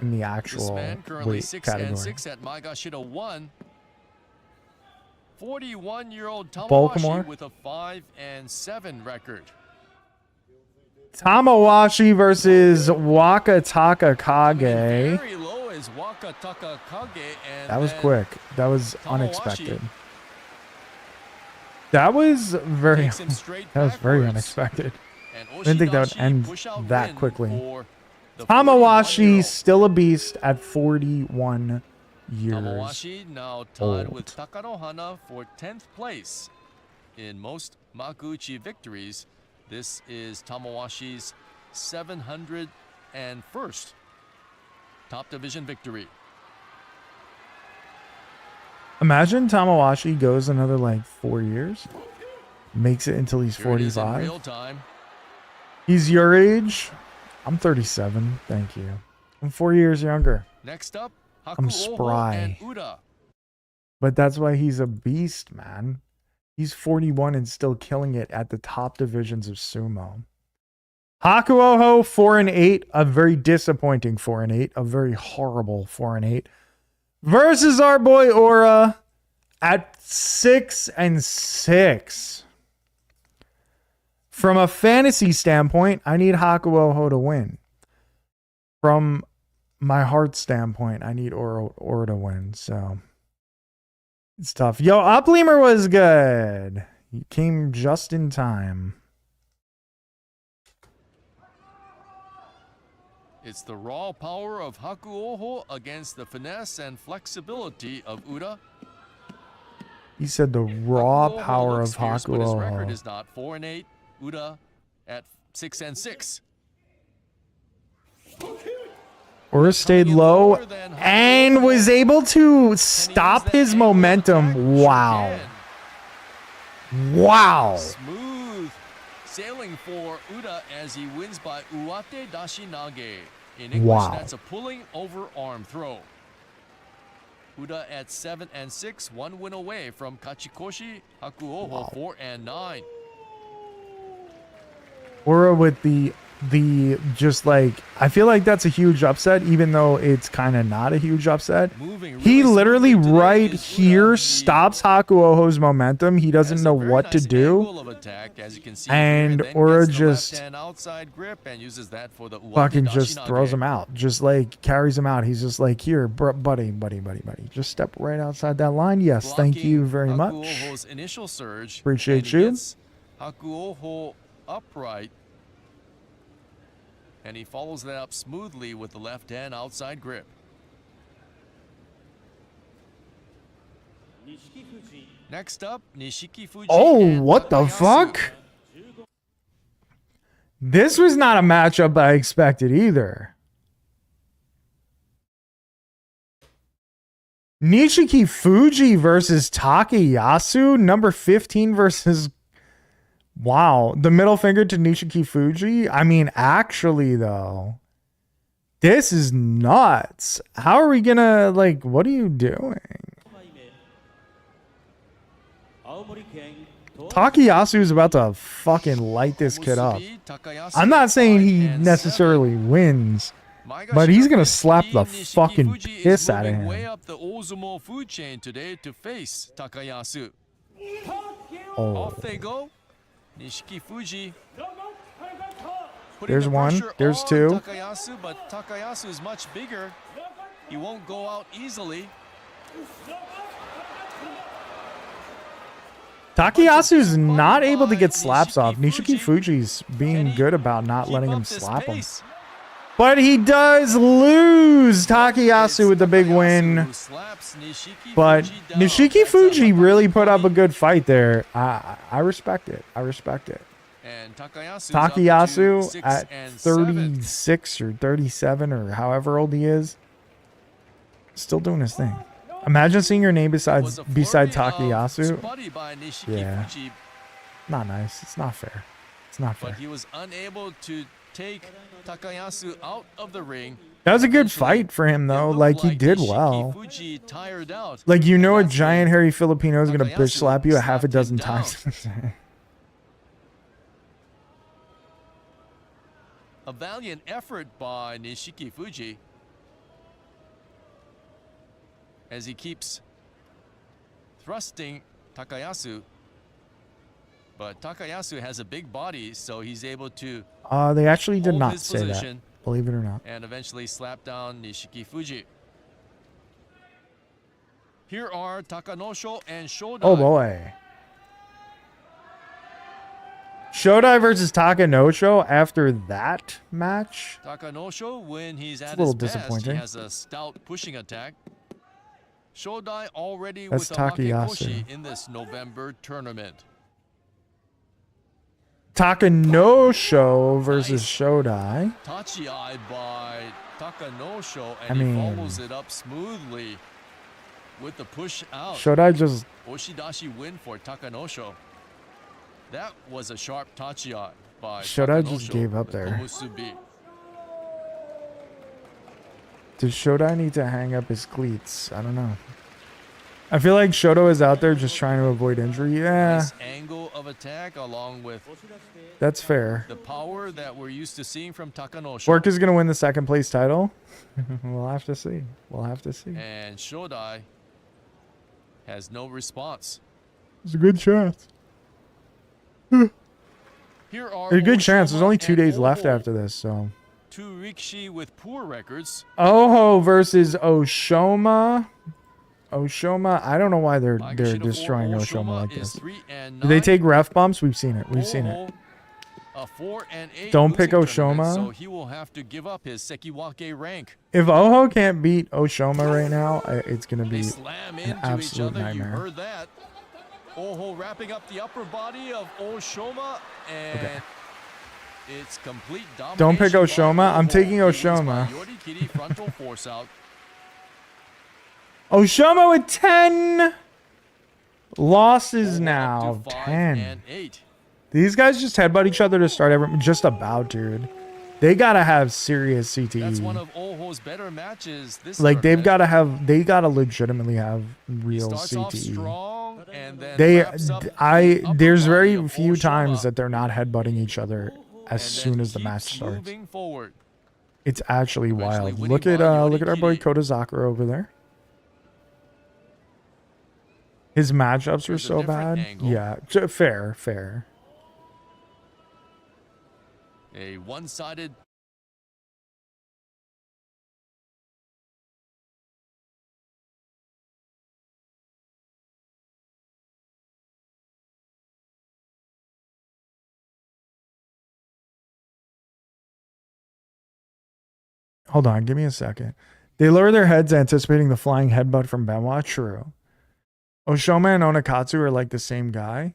the actual this man currently weight 6 category. and 6 at Maegashira 1. 41-year-old Baltimore? Tamawashi with a 5-7 record. Tamawashi versus Wakataka Kage. Very low is Wakataka Kage, and That was then quick. That was Tamawashi unexpected. That was very takes him straight that was very backwards. unexpected. And I didn't think that would Oshidashi end push-out that win quickly. for the Tamawashi 41-year-old. still a beast at 41 years. Tamawashi now tied old. with Takanohana for 10th place in most Makuuchi victories. This is Tamawashi's 701st top division victory. Imagine Tamawashi goes another like 4 years, makes it until he's Here it is in 45. real time. He's your age. I'm 37. Thank you. I'm 4 years younger. Next up, I'm Hakuoho spry. and Uda. But that's why he's a beast, man. He's 41 and still killing it at the top divisions of sumo. Hakuoho 4-8, a very disappointing 4-8, a very horrible 4-8, versus our boy Aura at 6-6. From a fantasy standpoint, I need Hakuoho to win. From my heart standpoint, I need Aura to win. So it's tough. Yo, Upleamer was good. He came just in time. It's the raw power of Hakuoho against the finesse and flexibility of Uda. He said the raw Hakuoho power looks of fierce, but his record Hakuoho. is not 4-8. Uda at 6-6. Aura stayed low and was able to stop his momentum. Wow. Wow. Smooth sailing for Uda as he wins by Uwate Dashinage. In English, Wow. that's a pulling over arm throw. Uda at 7-6, 1 win away from Kachikoshi. Hakuoho 4-9. Aura with the just like, I feel like that's a huge upset, even though it's kind of not a huge upset. Moving He really literally smoothly today right is here Suda. He stops Hakuoho's momentum. He doesn't has know a very what to nice do. angle of attack, as you can see And here, then Ura gets the just left-hand outside grip and uses that for the Fucking uwate just dashinage. throws him out. Just like carries him out. He's just like, here, buddy. Just step right outside that line. Yes, thank you very much. Hakuoho's initial surge. Appreciate and he you. gets Hakuoho upright. And he follows that up smoothly with the left hand outside grip. Next up, Nishiki Fuji. Oh, and what the Takayasu. fuck? This was not a matchup I expected either. Nishiki Fuji versus Takayasu, number 15 versus... Wow, the middle finger to Nishiki Fuji? I mean, actually, though, this is nuts. How are we gonna, like, what are you doing? Takayasu is about to fucking light this kid up. I'm not saying he necessarily wins, but he's gonna slap the fucking piss out of him. Way up the Ozumo food chain today to face Takayasu. Off Oh, they go. Nishiki Fuji. There's one. There's two. Takayasu, but Takayasu is much bigger. He won't go out easily. Takayasu's not able to get slaps off. Nishiki Fuji's being good about not letting him slap him. But he does lose. Takayasu with the big win. But Nishiki Fuji really put up a good fight there. I respect it. I respect it. And Takayasu at 36 or 37 or however old he is, still doing his thing. Imagine seeing your name beside Takayasu. Yeah. Not nice. It's not fair. It's not fair. But he was unable to take Takayasu out of the ring. That was a good fight for him, though. Like, he did well. Fuji tired out. Like, you know, a giant hairy Filipino is going to bitch slap you a half a dozen times. A valiant effort by Nishiki Fuji as he keeps thrusting Takayasu. But Takayasu has a big body, so he's able to They actually did hold not his say that, position believe it or not. and eventually slap down Nishiki Fuji. Here are Takanosho and Shodai. Oh, boy. Shodai versus Takanosho after that match? Takanosho, when he's at a little his best, he disappointing. has a stout pushing attack. Shodai already That's with a Takayasu. Wakekoshi in this November tournament. Takanosho versus Nice. Shodai. Tachi-eye by Takanosho, I and he mean- follows it up smoothly with the push out. Shodai just... Oshidashi win for Takanosho. That was a sharp Tachi-eye by Shodai Takanosho, just gave up the there. Komusubi. Does Shodai need to hang up his cleats? I don't know. I feel like Shoto is out there just trying to avoid injury. Yeah, Nice angle of attack along with that's fair. the power that we're used to seeing from Takanosho. Work is going to win the second place title. We'll have to see. We'll have to see. And Shodai has no response. It's a good chance. Here are A good chance. There's Oshima only 2 and days left Oho, after this, so. two Rikishi with poor records. Oho versus Oshoma. Oshoma. I don't know why they're Magashita for destroying Oshoma like is this. 3-9. Do they take ref bumps? We've seen it. We've seen it. Oho, a 4-8 Don't pick losing tournament, Oshoma. So he will have to give up his Sekiwake rank. If Oho can't beat Oshoma right now, it's going to They be slam into each absolute other. nightmare. You heard that. Oho wrapping up the upper body of Oshoma, and Okay. it's complete domination. Don't pick by Oshoma. I'm Oho. taking He wins by Oshoma. Yorikiri frontal force out. Oshoma with 10 losses Oho now. up to 5 10. and 8. These guys just headbutt each other to start every. Just about, dude. They gotta have serious CTE. That's one of Oho's better matches this Like they've tournament. gotta have. They gotta legitimately have He real starts off CTE. strong and then They, wraps up I. the upper There's body very of few Oshoma. times that they're not headbutting each other as and soon then as the match keeps starts. moving forward. It's actually Eventually wild. winning Look at by look at our boy Yorikiri. Kota Zakura over there. His matchups were Here's a so different bad. angle. Yeah, fair. A one-sided. Hold on, give me a second. They lower their heads anticipating the flying headbutt from Benoit. True. Oshoma and Onakatsu are like the same guy.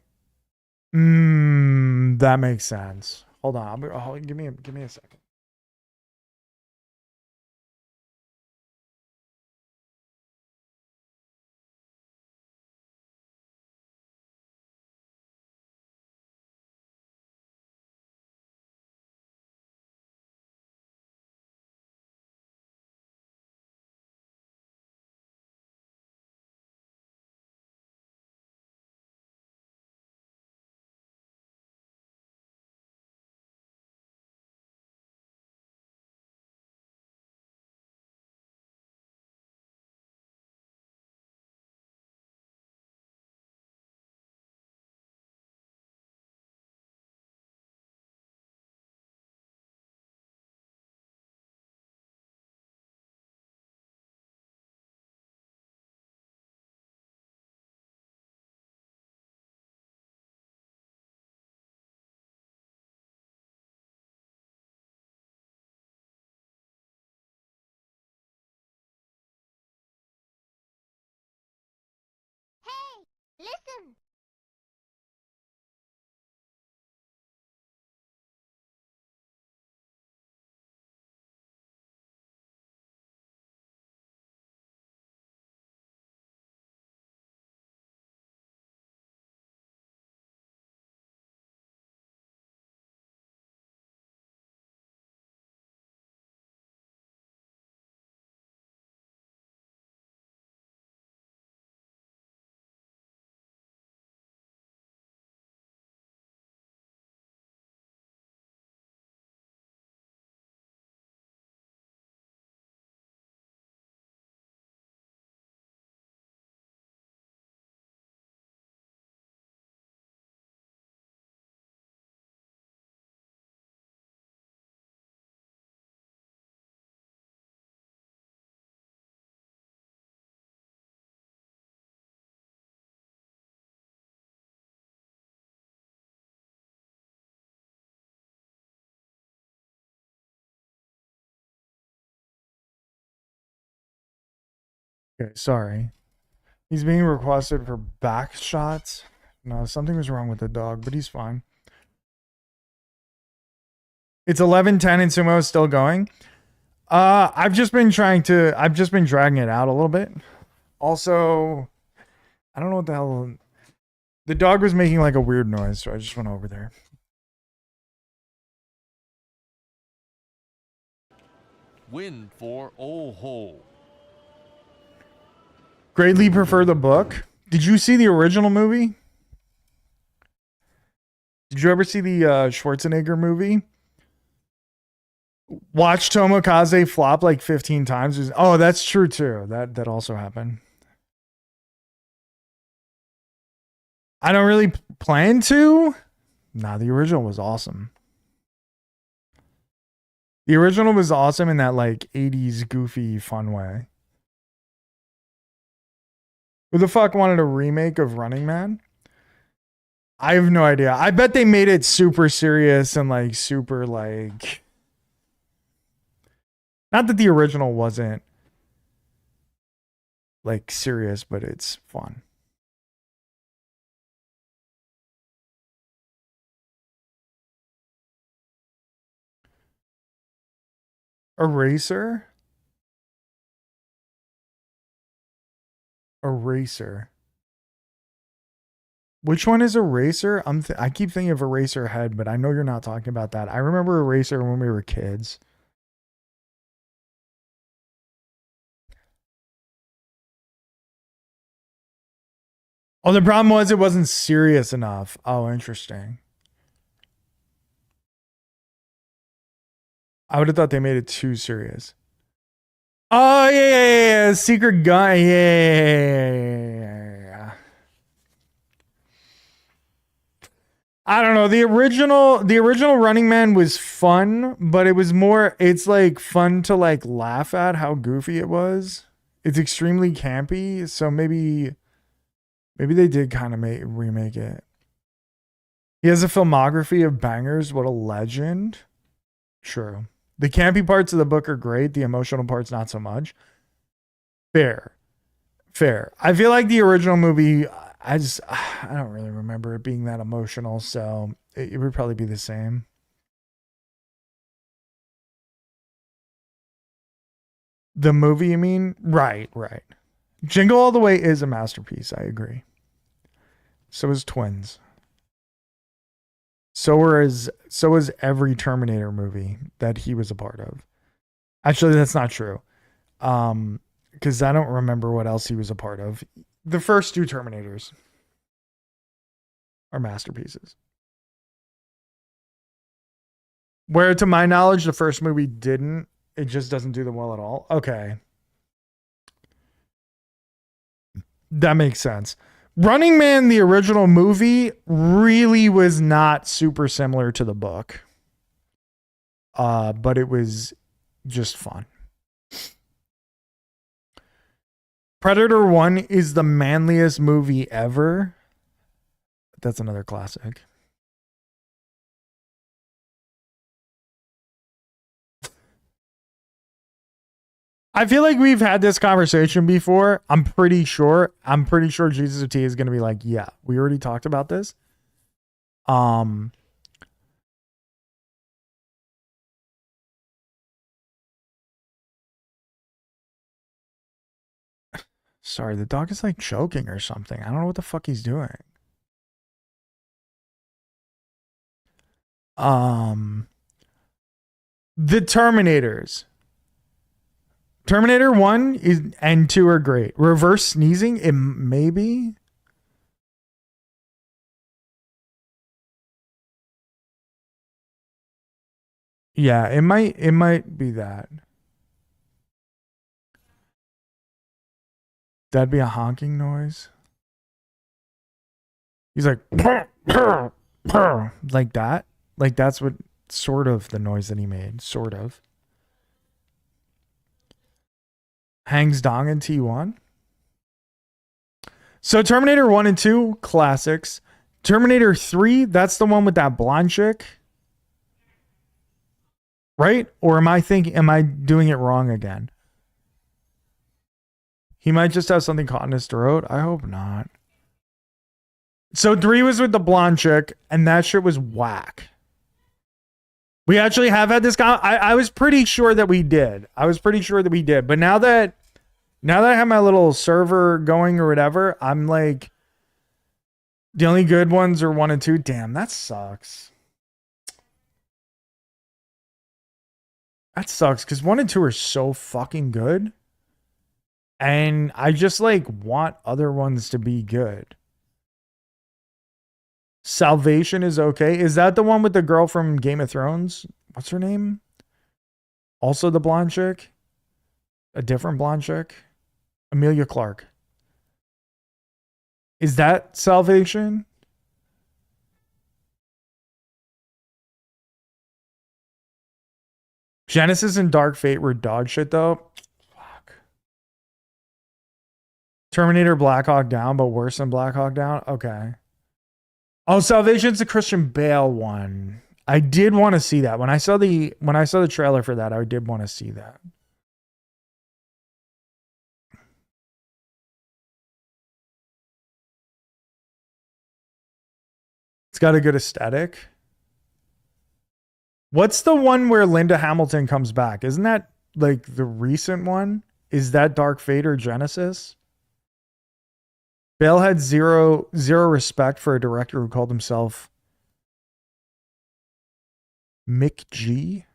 That makes sense. Hold on, give me a second. Hey, listen. Okay, sorry. He's being requested for back shots. No, something was wrong with the dog, but he's fine. It's 11:10 and Sumo is still going. I've just been dragging it out a little bit. Also, I don't know what the hell. The dog was making like a weird noise, so I just went over there. Win for Oho. Greatly prefer the book. Did you see the original movie? Did you ever see the Schwarzenegger movie? Watch Tomokaze flop like 15 times. Oh, that's true too. That also happened. I don't really plan to. Nah, the original was awesome. The original was awesome in that like 80s goofy fun way. Who the fuck wanted a remake of Running Man? I have no idea. I bet they made it super serious and like super like. Not that the original wasn't like serious, but it's fun. Eraser? Eraser. Which one is Eraser? I keep thinking of Eraser Head, but I know you're not talking about that. I remember Eraser when we were kids. Oh, the problem was it wasn't serious enough. Oh, interesting. I would have thought they made it too serious. Oh yeah. Secret gun. Yeah. I don't know. The original Running Man was fun, but it's like fun to like laugh at how goofy it was. It's extremely campy, so maybe they did kind of remake it. He has a filmography of bangers. What a legend. True. The campy parts of the book are great. The emotional parts, not so much. Fair. I feel like the original movie, I don't really remember it being that emotional, so it would probably be the same. The movie, you mean? Right. Jingle All the Way is a masterpiece. I agree. So is Twins. So is every Terminator movie that he was a part of. Actually, that's not true. Because I don't remember what else he was a part of. The first two Terminators are masterpieces. Where, to my knowledge, the first movie didn't. It just doesn't do them well at all. Okay. That makes sense. Running Man, the original movie, really was not super similar to the book. But it was just fun. Predator 1 is the manliest movie ever. That's another classic. I feel like we've had this conversation before. I'm pretty sure Jesus of T is going to be like, yeah, we already talked about this. Sorry, the dog is like choking or something. I don't know what the fuck he's doing. The Terminators. Terminator 1 and 2 are great. Reverse sneezing, it maybe. Yeah, it might be that. That'd be a honking noise. He's like like that. Like that's what sort of the noise that he made, sort of. Hangs Dong in T1. So Terminator 1 and 2, classics. Terminator 3, that's the one with that blonde chick. Right? Or am I doing it wrong again? He might just have something caught in his throat. I hope not. So 3 was with the blonde chick, and that shit was whack. We actually have had this guy. I was pretty sure that we did. But now that I have my little server going or whatever, I'm like, the only good ones are 1 and 2. Damn, that sucks. That sucks because 1 and 2 are so fucking good. And I just like want other ones to be good. Salvation is okay. Is that the one with the girl from Game of Thrones? What's her name? Also the blonde chick? A different blonde chick? Emilia Clarke. Is that Salvation? Genesis and Dark Fate were dog shit though. Fuck. Terminator Black Hawk Down, but worse than Black Hawk Down? Okay. Oh, Salvation's the Christian Bale one. I did want to see that. When I saw the trailer for that, I did want to see that. It's got a good aesthetic. What's the one where Linda Hamilton comes back? Isn't that like the recent one? Is that Dark Fate or Genesis? Bale had zero respect for a director who called himself Mick G.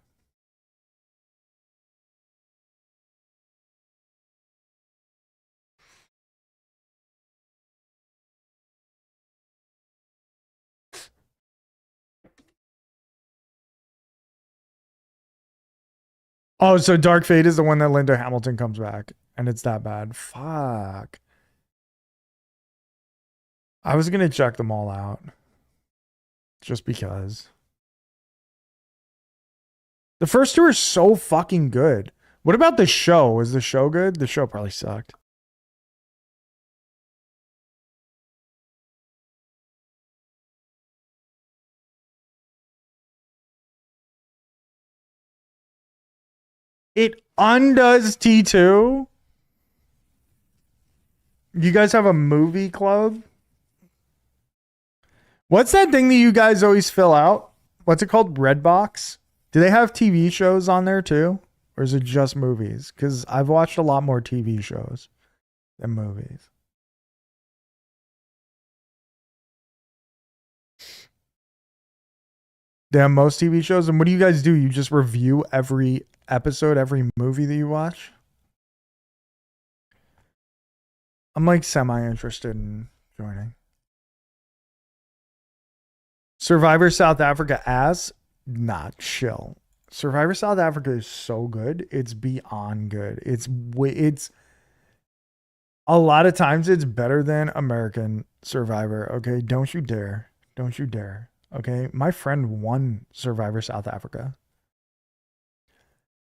Oh, so Dark Fate is the one that Linda Hamilton comes back, and it's that bad. Fuck. I was gonna check them all out, just because. The first two are so fucking good. What about the show? Is the show good? The show probably sucked. It undoes T2. You guys have a movie club? What's that thing that you guys always fill out? What's it called? Redbox? Do they have TV shows on there too? Or is it just movies? Because I've watched a lot more TV shows than movies. They have most TV shows. And what do you guys do? You just review every episode, every movie that you watch? I'm like semi-interested in joining. Survivor South Africa as not chill. Survivor South Africa is so good. It's beyond good. It's a lot of times it's better than American Survivor. Okay, don't you dare. Don't you dare. Okay, my friend won Survivor South Africa.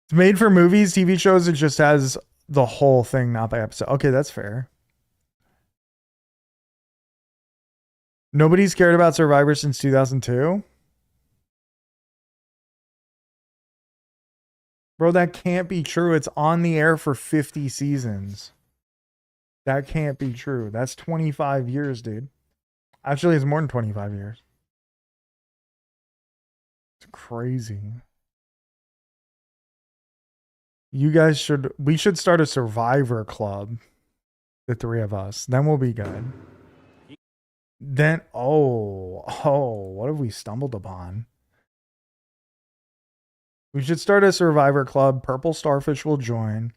It's made for movies, TV shows. It just has the whole thing, not by episode. Okay, that's fair. Nobody's cared about Survivor since 2002. Bro, that can't be true. It's on the air for 50 seasons. That can't be true. That's 25 years, dude. Actually, it's more than 25 years. It's crazy. We should start a Survivor club. The three of us. Then we'll be good. Then, what have we stumbled upon? We should start a Survivor club. Purple Starfish will join.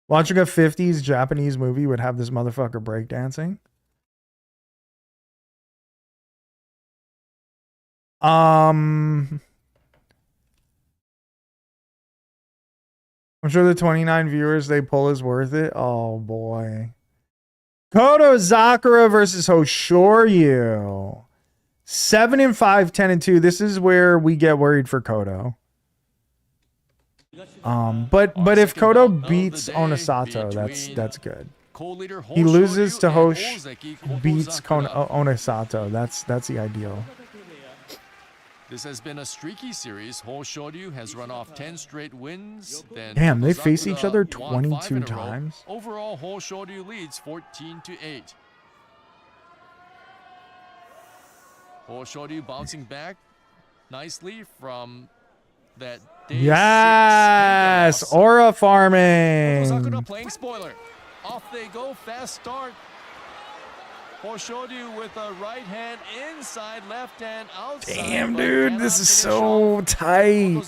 Watching a 50s Japanese movie would have this motherfucker breakdancing. I'm sure the 29 viewers they pull is worth it. Oh boy. Koto Zakura versus Hoshoryu. 7-5, 10-2. This is where we get worried for Koto. But if Koto beats Onosato, that's good. He loses to Hosh, beats Onosato. That's the ideal. This has been a streaky series. Hoshoryu has run off 10 straight wins. Damn, they face each other 22 times. Overall, Hoshoryu leads 14-8. Hoshoryu bouncing back nicely from that day. Yes, aura farming. Sakura playing spoiler. Off they go, fast start. Hoshoryu with a right hand inside, left hand outside. Damn, dude, this is so tight.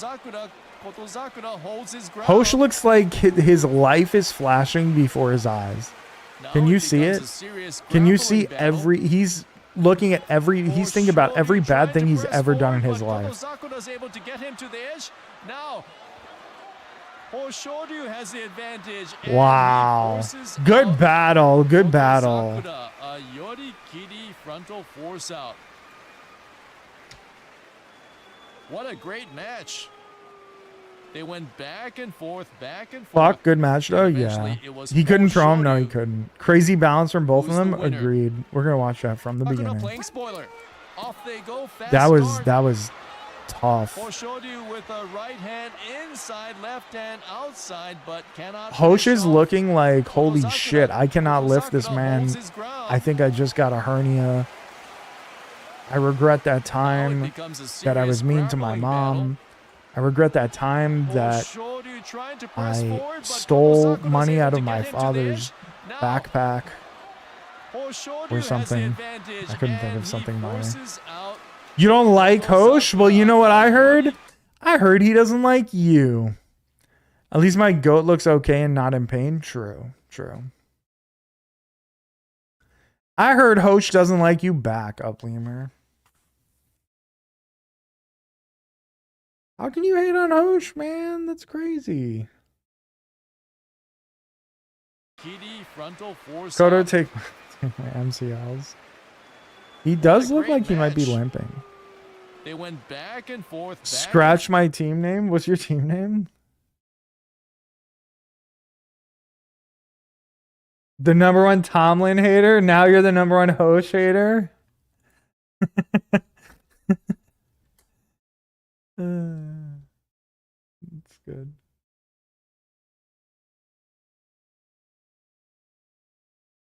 Kotozakura holds his ground. Hosh looks like his life is flashing before his eyes. Can you see it? Can you see he's looking at he's thinking about every bad thing he's ever done in his life. Kotozakura's able to get him to the edge. Now, Hoshoryu has the advantage. Wow. Good battle. Good battle. A Yorikiri frontal force out. What a great match. They went back and forth, back and forth. Fuck, good match though. Yeah. He couldn't throw him. No, he couldn't. Crazy balance from both of them. Agreed. We're gonna watch that from the beginning. Playing spoiler. Off they go, fast that was tough. Hoshoryu with a right hand inside, left hand outside, but cannot. Hosh is looking like, holy shit, I cannot lift this man. I think I just got a hernia. I regret that time that I was mean to my mom. I regret that time that I stole money out of my father's backpack or something. I couldn't think of something minor. You don't like Hosh? Well, you know what I heard? I heard he doesn't like you. At least my goat looks okay and not in pain. True. I heard Hosh doesn't like you back, Upleamer. How can you hate on Hosh, man? That's crazy. Kitty frontal force. Kodo, take my MCLs. He does look like he might be match. limping. They went back and forth. Scratch my team name? What's your team name? The #1 Tomlin hater? Now you're the #1 Hosh hater? That's good.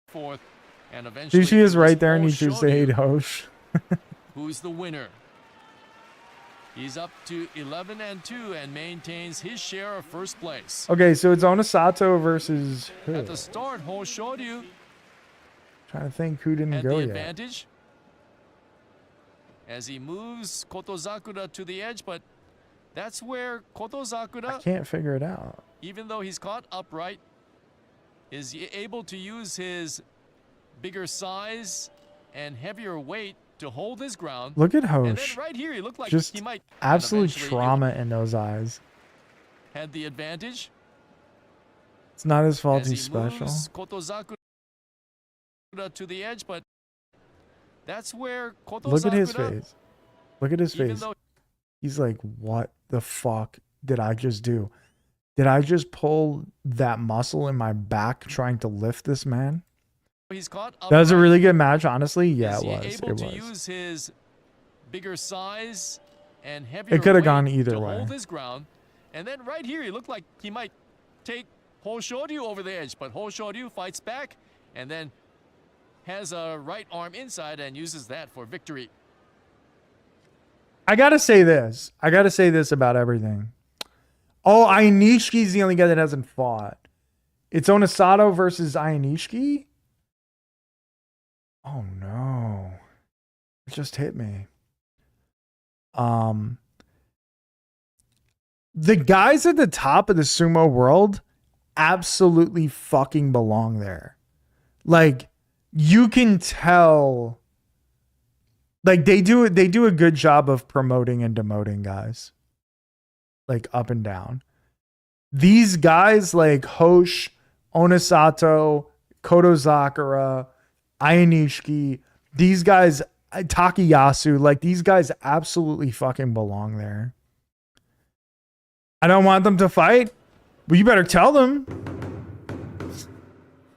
Forth, and eventually She is it was right there and you choose to hate Hoshoryu Hosh. who's the winner. He's up to 11-2 and maintains his share of first place. Okay, so it's Onosato versus who? At the start, Hoshoryu Trying to think who didn't had go the yet. advantage as he moves Kotozakura to the edge, but that's where I Kotozakura, can't figure it out. even though he's caught upright, is able to use his bigger size and heavier weight to hold his ground. Look at And then Hosh. right here, he looked like Just he might absolute eventually trauma in those eyes. had the advantage. It's not his fault As he he's special. moves Kotozakura to the edge, but that's where Kotozakura, Look at his face. Look at his even face. though He's like, what the fuck did I just do? Did I just pull that muscle in my back trying to lift this man? he's caught That was a upright, really good match, honestly. Yeah, is it he was. able It to was. use his bigger size and heavier coulda weight gone either to way. hold his ground. And then right here, he looked like he might take Hoshoryu over the edge, but Hoshoryu fights back and then has a right arm inside and uses that for victory. I gotta say this. I gotta say this about everything. Oh, Ainishki's the only guy that hasn't fought. It's Onosato versus Ainishki? Oh no. It just hit me. The guys at the top of the sumo world absolutely fucking belong there. Like, you can tell, like, they do a good job of promoting and demoting guys, like, up and down. These guys like Hosh, Onosato, Kotozakura, Ainishki, these guys, Takayasu, like, these guys absolutely fucking belong there. I don't want them to fight, but you better tell them.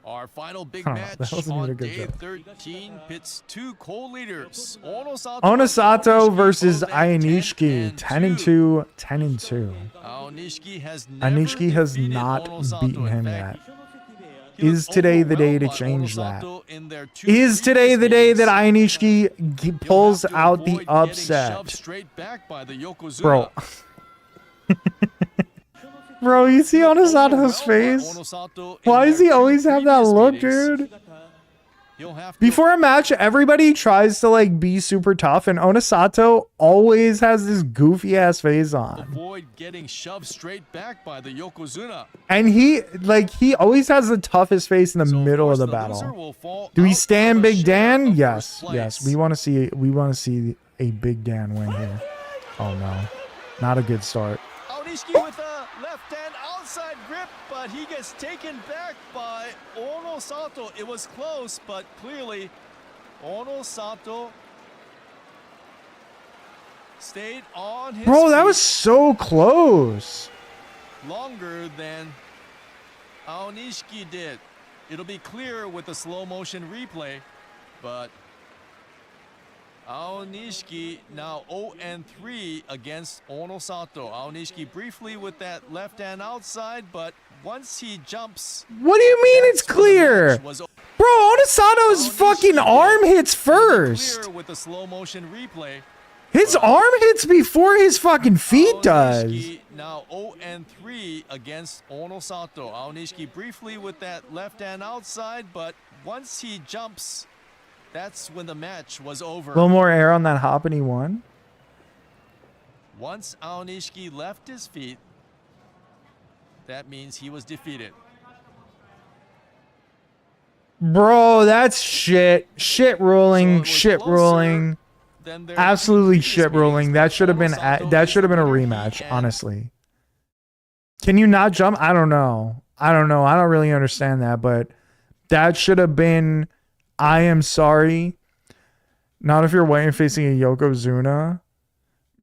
Our final big Huh, match that wasn't even on a good day joke. 13 pits two co-leaders. Onosato Onosato versus both at Ainishki, 10-2, 10-2. Ainishki has Ainishki has defeated not Onosato. beaten In him fact, yet. he Is looked today the day to overwhelmed by change that? Onosato in their two Is today the day that previous Ainishki meetings. pulls He'll have to out the avoid getting shoved upset? straight back by the Yokozuna. Bro. Bro, you see Onosato's face? Onosato in Why does their he two always have that previous look, meetings. dude? He'll have to Before a match, everybody tries to like be super tough, and Onosato always has this goofy ass face on. avoid getting shoved straight back by the Yokozuna. And he always has the toughest face in the So, of middle of course, the loser battle. will fall Do we out stand of a Big share Dan? of Yes, first yes. place. We want to see a Big Dan win here. Oh no, not a good start. Aonishiki with a left hand outside grip, but he gets taken back by Onosato. It was close, but clearly Onosato stayed on his Bro, that feet was so close. longer than Aonishiki did. It'll be clear with the slow motion replay, but Aonishiki now 0-3 against Onosato. Aonishiki briefly with that left hand outside, but once he jumps, What do you mean it's that's when the clear? match was over. Bro, Onosato's Aonishiki fucking did. arm hits It'll be first. clear with the slow motion replay. His arm hits before his fucking feet does. Aonishiki now 0-3 against Onosato. Aonishiki briefly with that left hand outside, but once he jumps, that's when the match was over. A little more air on that hop and he won. Once Aonishiki left his feet, that means he was defeated. Bro, that's shit. Shit So ruling. it was Shit closer ruling. than their Absolutely two shit previous ruling. meetings, That but should have been Ono Sato that is should have the been a winner. He rematch, and honestly. Can you not jump? I don't know. I don't know. I don't really understand that, but that should have been I am sorry. Not if you're waiting facing a Yokozuna.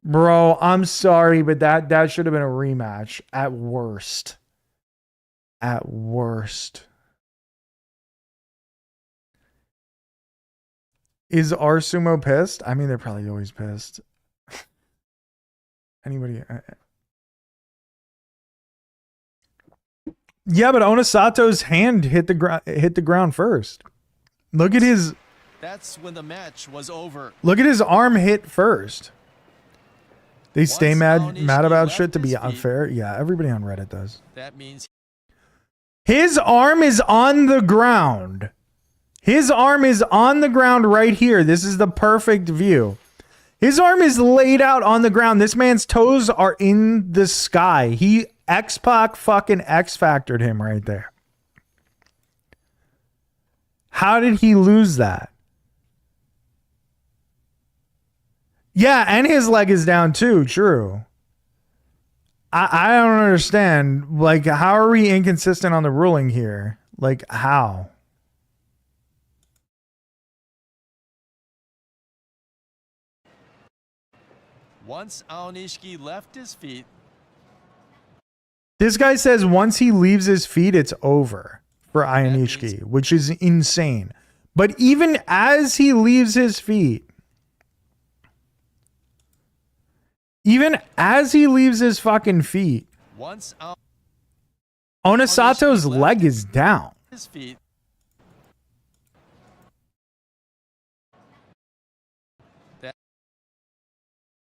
Bro, I'm sorry, but that should have been a rematch at worst. At worst. Is our sumo pissed? I mean, they're probably always pissed. Anybody? Yeah, but Onosato's hand hit the ground first. Look at his that's when the match was over. look at his arm hit first. They stay Once mad Aonishiki about left shit to be his feet, unfair. Yeah, everybody on Reddit does. that means His arm is on the ground. His arm is on the ground right here. This is the perfect view. His arm is laid out on the ground. This man's toes are in the sky. He X-Pac fucking X-Factored him right there. How did he lose that? Yeah, and his leg is down too. True. I don't understand. Like, how are we inconsistent on the ruling here? Like, how? once Aonishiki left his feet, This guy says once he leaves his feet, it's over for means- Ionishiki, which is insane. But even as he leaves his feet, even as he leaves his fucking feet, once Onosato's left leg is down. his feet,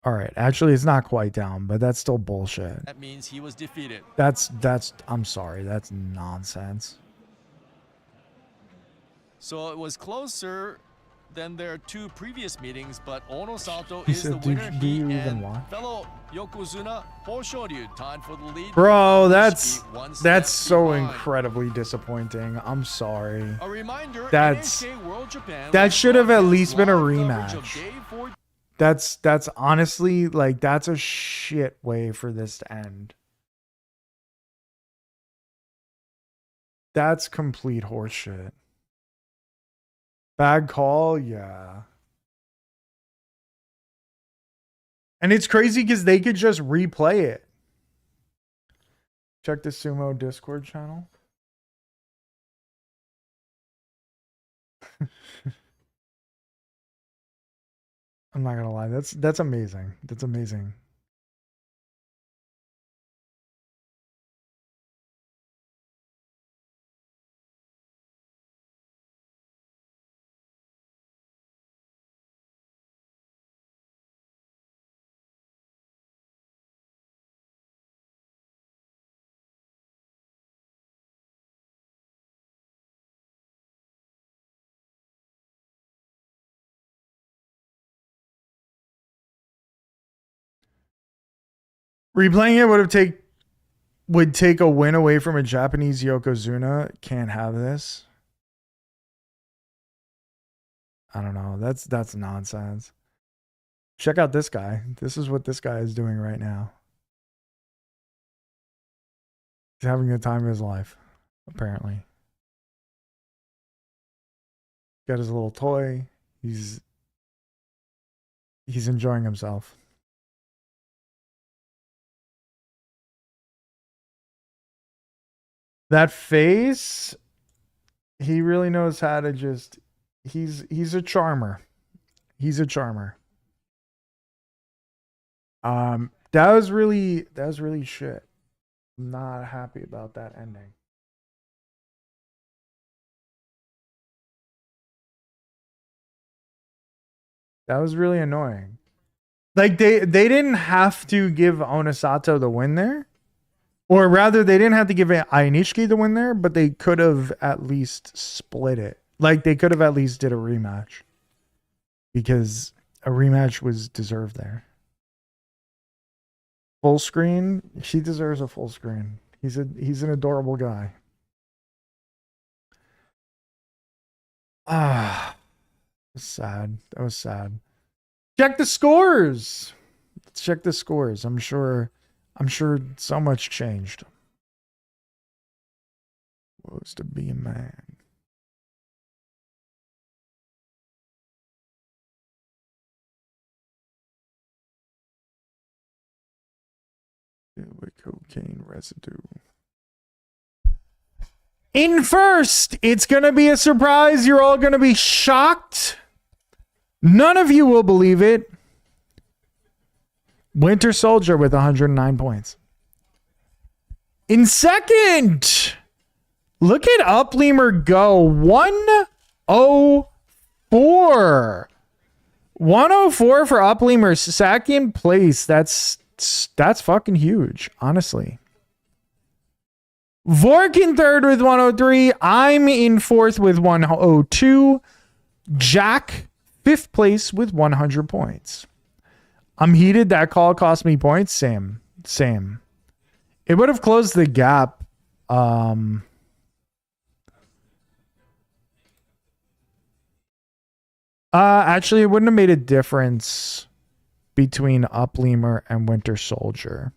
All right, actually, it's not quite down, but that's still bullshit. that means he was defeated. That's. I'm sorry, that's nonsense. So it was closer than their two previous meetings, but Ono Sato He is said, the "Do- winner. do He you even and watch?" fellow Yokozuna Hoshoryu tied for the lead. Bro, Aonishiki one step that's so behind. incredibly disappointing. I'm sorry. A reminder, That's- NHK World Japan that will should have at broadcast least been a live coverage of rematch. Day 14 That's honestly like that's a shit way for this to end. That's complete horseshit. Bad call, yeah. And it's crazy because they could just replay it. Check the Sumo Discord channel. I'm not gonna lie, that's amazing. That's amazing. Replaying it would take a win away from a Japanese Yokozuna. Can't have this. I don't know. That's nonsense. Check out this guy. This is what this guy is doing right now. He's having the time of his life, apparently. Got his little toy. He's enjoying himself. That face, he really knows how to just he's a charmer. He's a charmer. That was really shit. I'm not happy about that ending. That was really annoying. Like they didn't have to give Onosato the win there. Or rather, they didn't have to give Ainishiki the win there, but they could have at least split it. Like they could have at least did a rematch. Because a rematch was deserved there. Full screen, she deserves a full screen. He's an adorable guy. Ah, sad. That was sad. check the scores. Let's check the scores. I'm sure so much changed. Woes to be a man. With cocaine residue. In first, it's going to be a surprise. You're all going to be shocked. None of you will believe it. Winter Soldier with 109 points. In second, look at Upleamer go. 104. 104 for Upleamer. Second place. That's fucking huge, honestly. Vork in third with 103. I'm in fourth with 102. Jack, fifth place with 100 points. I'm heated. That call cost me points. Same. It would have closed the gap. Actually, it wouldn't have made a difference between Upleamer and Winter Soldier.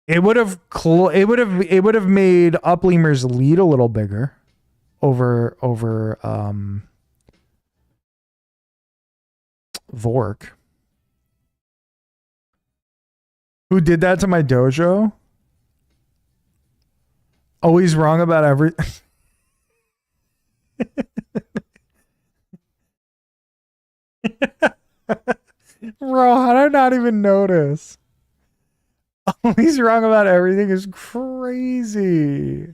It would have made Upleamer's lead a little bigger over Vork. Who did that to my dojo? Always wrong about everything. Bro, how did I not even notice? Always wrong about everything is crazy.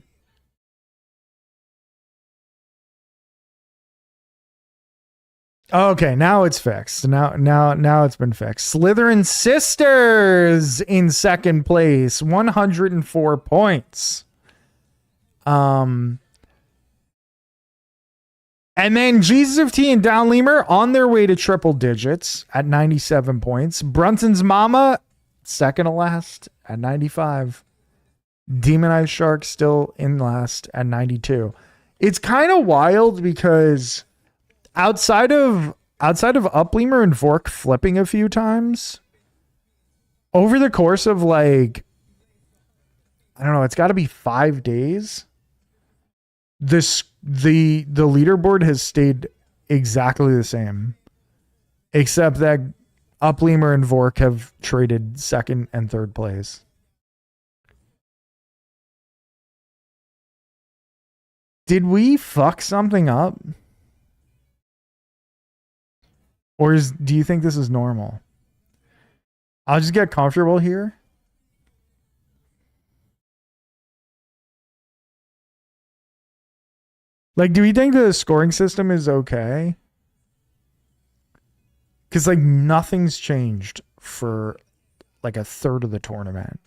Okay, now it's fixed. Now it's been fixed. Slytherin Sisters in second place, 104 points. And then Jesus of T and Downleamer on their way to triple digits at 97 points. Brunson's Mama, second to last at 95. Demonized Shark still in last at 92. It's kind of wild because outside of Upleamer and Vork flipping a few times, over the course of like, I don't know, it's got to be 5 days. The leaderboard has stayed exactly the same, except that Upleamer and Vork have traded second and third place. Did we fuck something up? Or do you think this is normal? I'll just get comfortable here. Like, do we think the scoring system is okay? Because, like, nothing's changed for, like, a third of the tournament.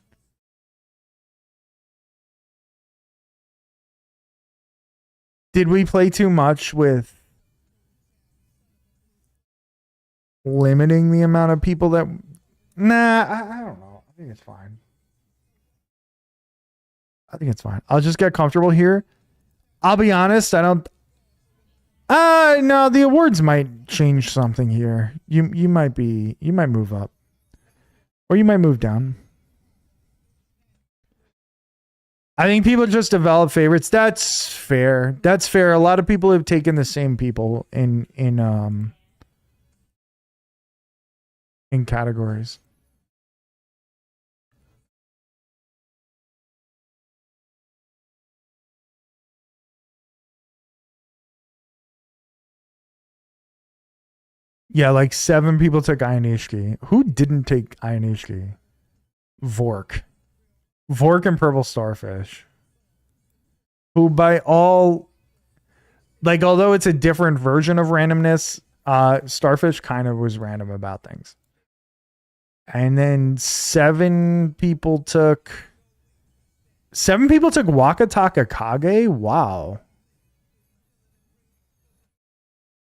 Did we play too much with limiting the amount of people that... Nah, I don't know. I think it's fine. I'll just get comfortable here. I'll be honest, I don't... no, the awards might change something here. You might move up. Or you might move down. I think people just develop favorites. That's fair. A lot of people have taken the same people in categories. Yeah, like 7 people took Ionishki. Who didn't take Ionishki? Vork and Purple Starfish. Who by all... Like, although it's a different version of randomness, Starfish kind of was random about things. And then 7 people took Wakataka Kage? Wow.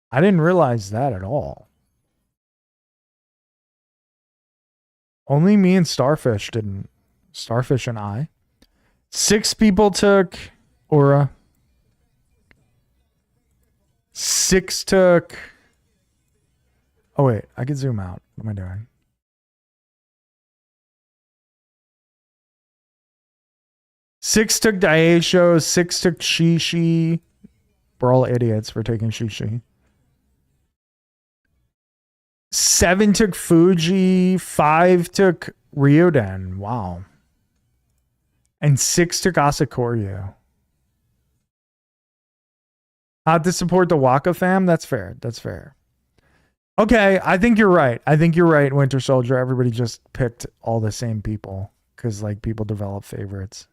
I didn't realize that at all. Only me and Starfish didn't. Starfish and I. 6 people took Aura. 6 took. Oh, wait. I could zoom out. What am I doing? Six took Daisho. 6 took Shishi. We're all idiots for taking Shishi. 7 took Fuji. 5 took Ryoden. Wow. And 6 took Asakoryu. To support the Waka fam? That's fair. That's fair. Okay, I think you're right. I think you're right, Winter Soldier. Everybody just picked all the same people because, like, people develop favorites.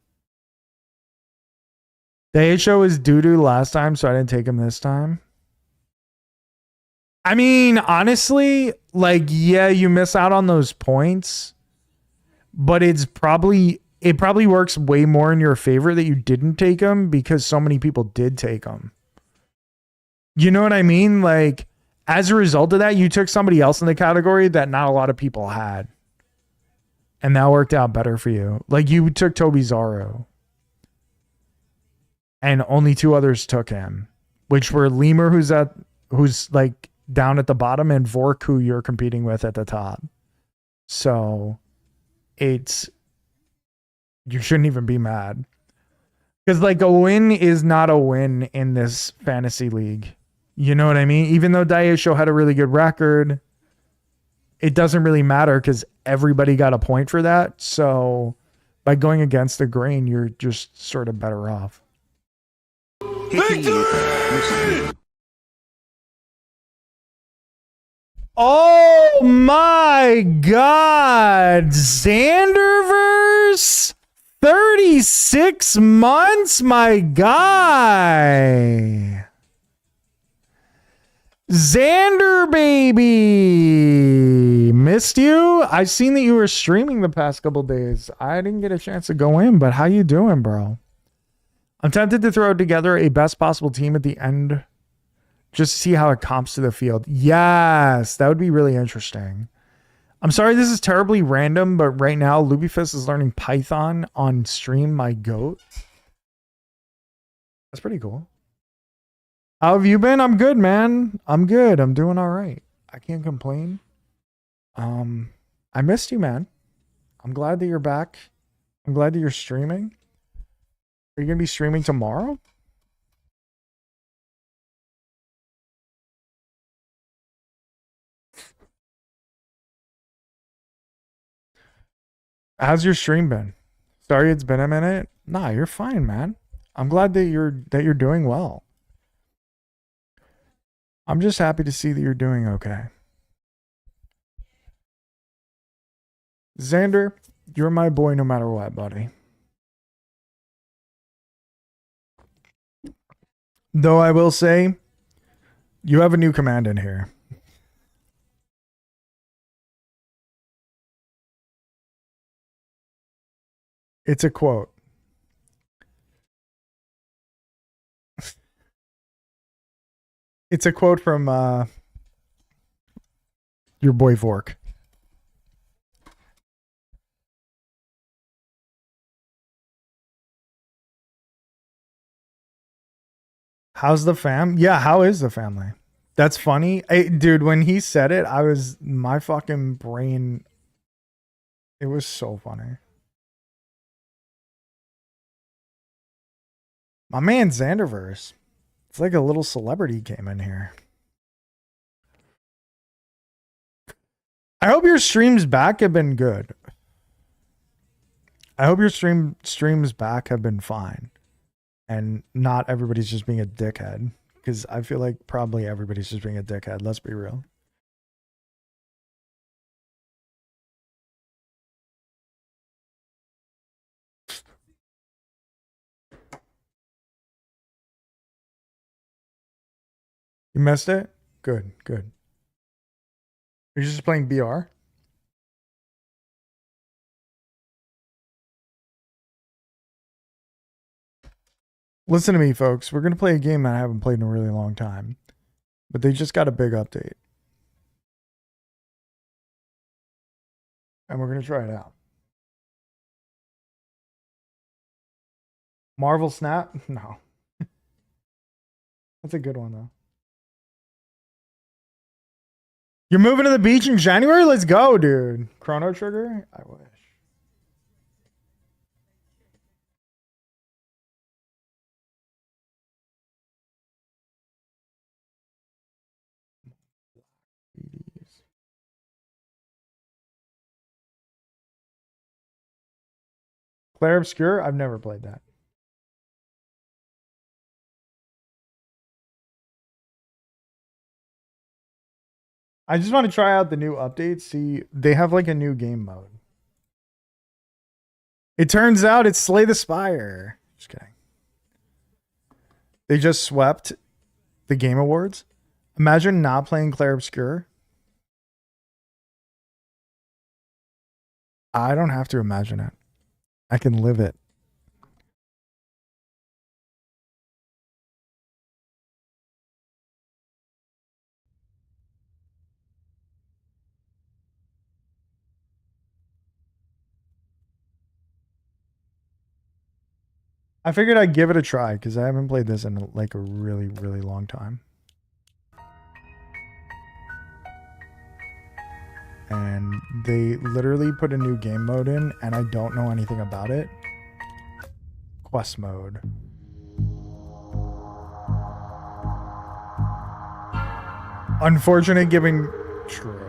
The H-Show was doo-doo last time, so I didn't take him this time. I mean, honestly, like, yeah, you miss out on those points, but it probably works way more in your favor that you didn't take him because so many people did take him. You know what I mean? Like, as a result of that, you took somebody else in the category that not a lot of people had. And that worked out better for you. Like, you took Toby Zaro. And only 2 others took him. Which were Lemur, who's like down at the bottom, and Vork, who you're competing with at the top. So you shouldn't even be mad. Because, like, a win is not a win in this fantasy league. You know what I mean? Even though Daisho had a really good record, it doesn't really matter because everybody got a point for that. So by going against the grain, you're just sort of better off. Oh my God. Xanderverse? 36 months, my guy. Xander, baby. Missed you. I seen that you were streaming the past couple days. I didn't get a chance to go in, but how you doing, bro? I'm tempted to throw together a best possible team at the end just to see how it comps to the field. Yes, that would be really interesting. I'm sorry this is terribly random, but right now Lubyfist is learning Python on stream, my goat. That's pretty cool. How have you been? I'm good, man. I'm good. I'm doing all right. I can't complain. I missed you, man. I'm glad that you're back. I'm glad that you're streaming. Are you going to be streaming tomorrow? How's your stream been? Sorry it's been a minute. Nah, you're fine, man. I'm glad that you're doing well. I'm just happy to see that you're doing okay. Xander, you're my boy no matter what, buddy. Though I will say, you have a new command in here. It's a quote. It's a quote from your boy Vork. How's the fam? Yeah, how is the family? That's funny. Dude, when he said it, my fucking brain, it was so funny. My man Xanderverse. It's like a little celebrity came in here. I hope your streams back have been good. I hope your streams back have been fine. And not everybody's just being a dickhead. Because I feel like probably everybody's just being a dickhead. Let's be real. You missed it? Good, good. You're just playing BR? Listen to me, folks. We're going to play a game that I haven't played in a really long time. But they just got a big update. And we're going to try it out. Marvel Snap? No. That's a good one, though. You're moving to the beach in January? Let's go, dude. Chrono Trigger? I wish. Claire Obscure? I've never played that. I just want to try out the new updates. See, they have like a new game mode. It turns out it's Slay the Spire. Just kidding. They just swept the Game Awards. Imagine not playing Claire Obscure. I don't have to imagine it. I can live it. I figured I'd give it a try because I haven't played this in like a really, really long time. And they literally put a new game mode in and I don't know anything about it. Quest mode. Unfortunate giving... True.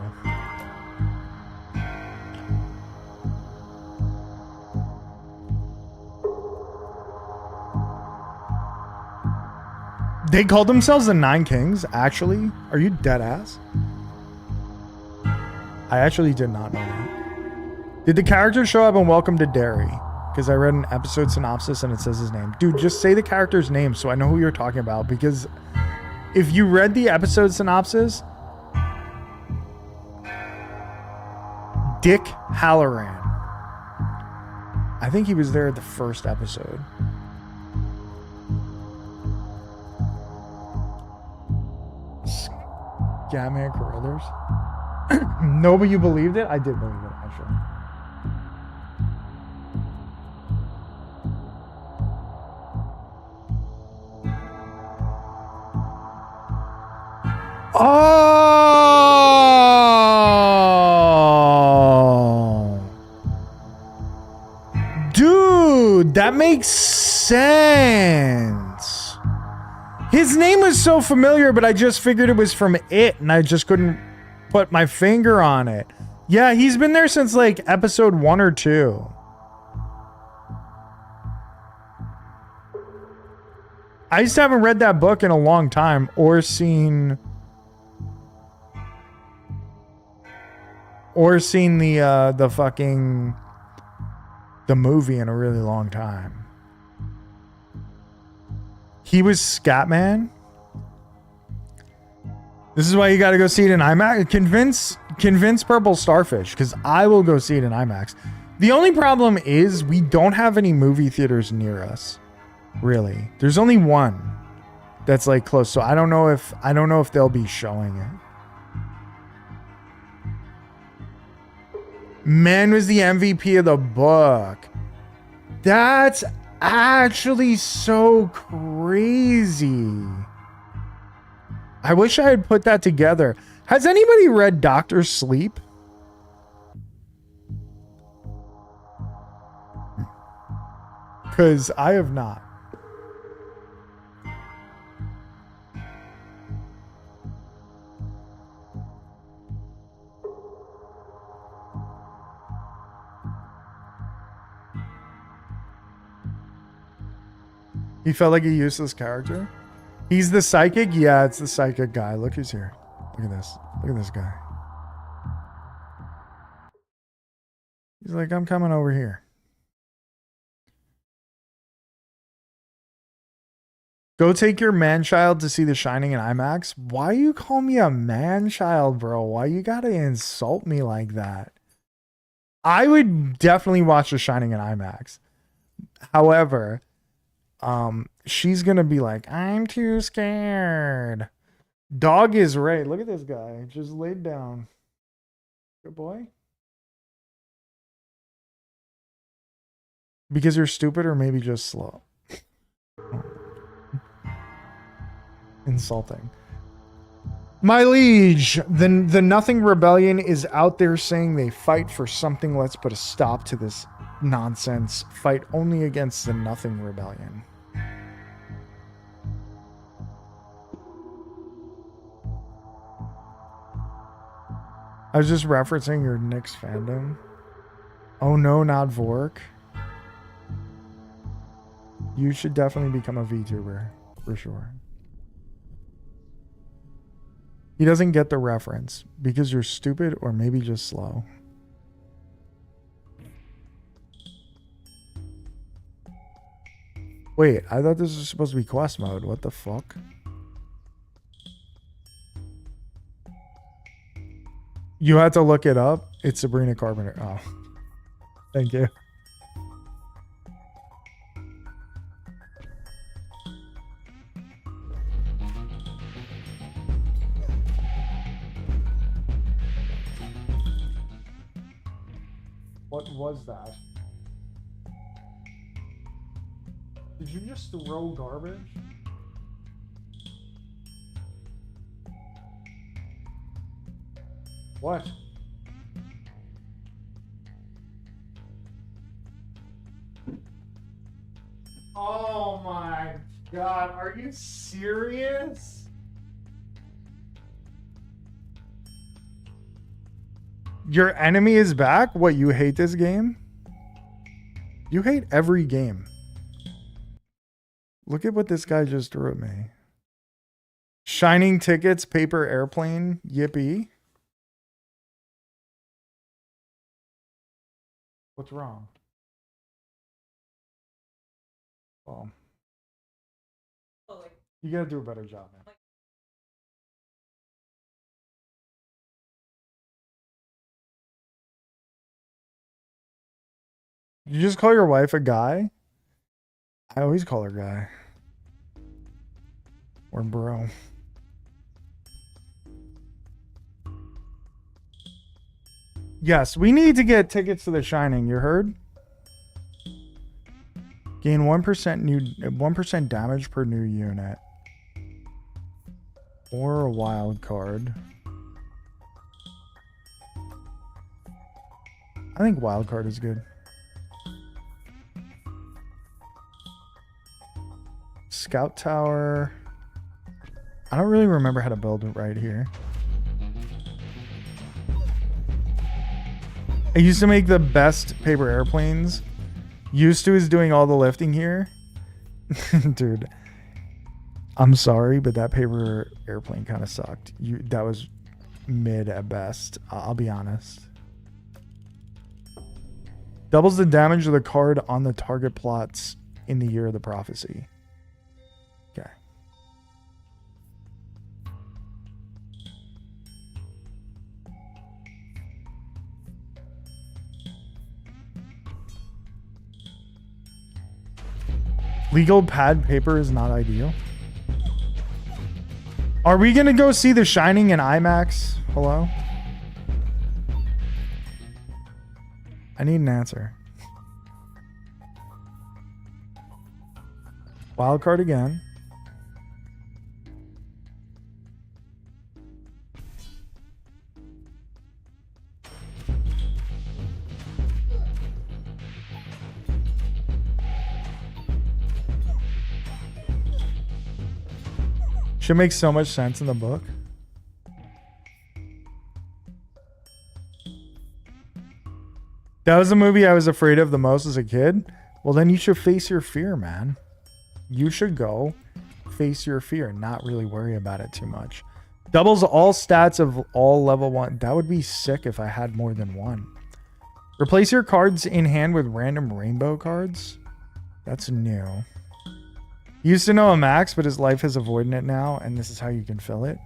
They called themselves the Nine Kings, actually? Are you dead ass? I actually did not know that. Did the character show up in Welcome to Derry? Because I read an episode synopsis and it says his name. Dude, just say the character's name so I know who you're talking about. Because if you read the episode synopsis... Dick Halloran. I think he was there at the first episode. Scatman Carruthers. No, but you believed it? I did believe it, actually. Oh! Dude, that makes sense. His name was so familiar, but I just figured it was from It, and I just couldn't put my finger on it. Yeah, he's been there since like episode 1 or 2. I just haven't read that book in a long time or seen the fucking the movie in a really long time. He was Scatman. This is why you got to go see it in IMAX. Convince Purple Starfish, because I will go see it in IMAX. The only problem is we don't have any movie theaters near us. Really, there's only one that's like close. So I don't know if they'll be showing it. Man was the MVP of the book. That's actually so crazy. I wish I had put that together. Has anybody read Doctor Sleep? Because I have not. He felt like a useless character. He's the psychic? Yeah, it's the psychic guy. Look who's here. Look at this. Look at this guy. He's like, I'm coming over here. Go take your man-child to see The Shining in IMAX. Why you call me a man-child, bro? Why you gotta insult me like that? I would definitely watch The Shining in IMAX. However, she's gonna be like, I'm too scared. Dog is right. Look at this guy. Just laid down. Good boy. Because you're stupid or maybe just slow. Insulting. My liege, the Nothing Rebellion is out there saying they fight for something. Let's put a stop to this nonsense. Fight only against the Nothing Rebellion. I was just referencing your Knicks fandom. Oh no, not Vork. You should definitely become a VTuber, for sure. He doesn't get the reference because you're stupid or maybe just slow. Wait, I thought this was supposed to be quest mode. What the fuck? You had to look it up? It's Sabrina Carpenter. Oh. Thank you. What was that? Did you just throw garbage? What? Oh my god, are you serious? Your enemy is back? What, you hate this game? You hate every game. Look at what this guy just threw at me. Shining tickets, paper airplane, yippee. What's wrong? Oh. You gotta do a better job, man. You just call your wife a guy? I always call her guy. Or bro. Yes, we need to get tickets to The Shining, you heard? Gain 1% damage per new unit. Or a wild card. I think wild card is good. Scout tower. I don't really remember how to build it right here. I used to make the best paper airplanes. Used to is doing all the lifting here. Dude, I'm sorry, but that paper airplane kind of sucked. That was mid at best. I'll be honest. Doubles the damage of the card on the target plots in the year of the prophecy. Okay. Legal pad paper is not ideal. Are we gonna go see The Shining in IMAX? Hello? I need an answer. Wild card again. Should make so much sense in the book. That was the movie I was afraid of the most as a kid. Well, then you should face your fear, man. You should go face your fear, not really worry about it too much. Doubles all stats of all level 1. That would be sick if I had more than one. Replace your cards in hand with random rainbow cards. That's new. He used to know a max, but his life is avoiding it now, and this is how you can fill it.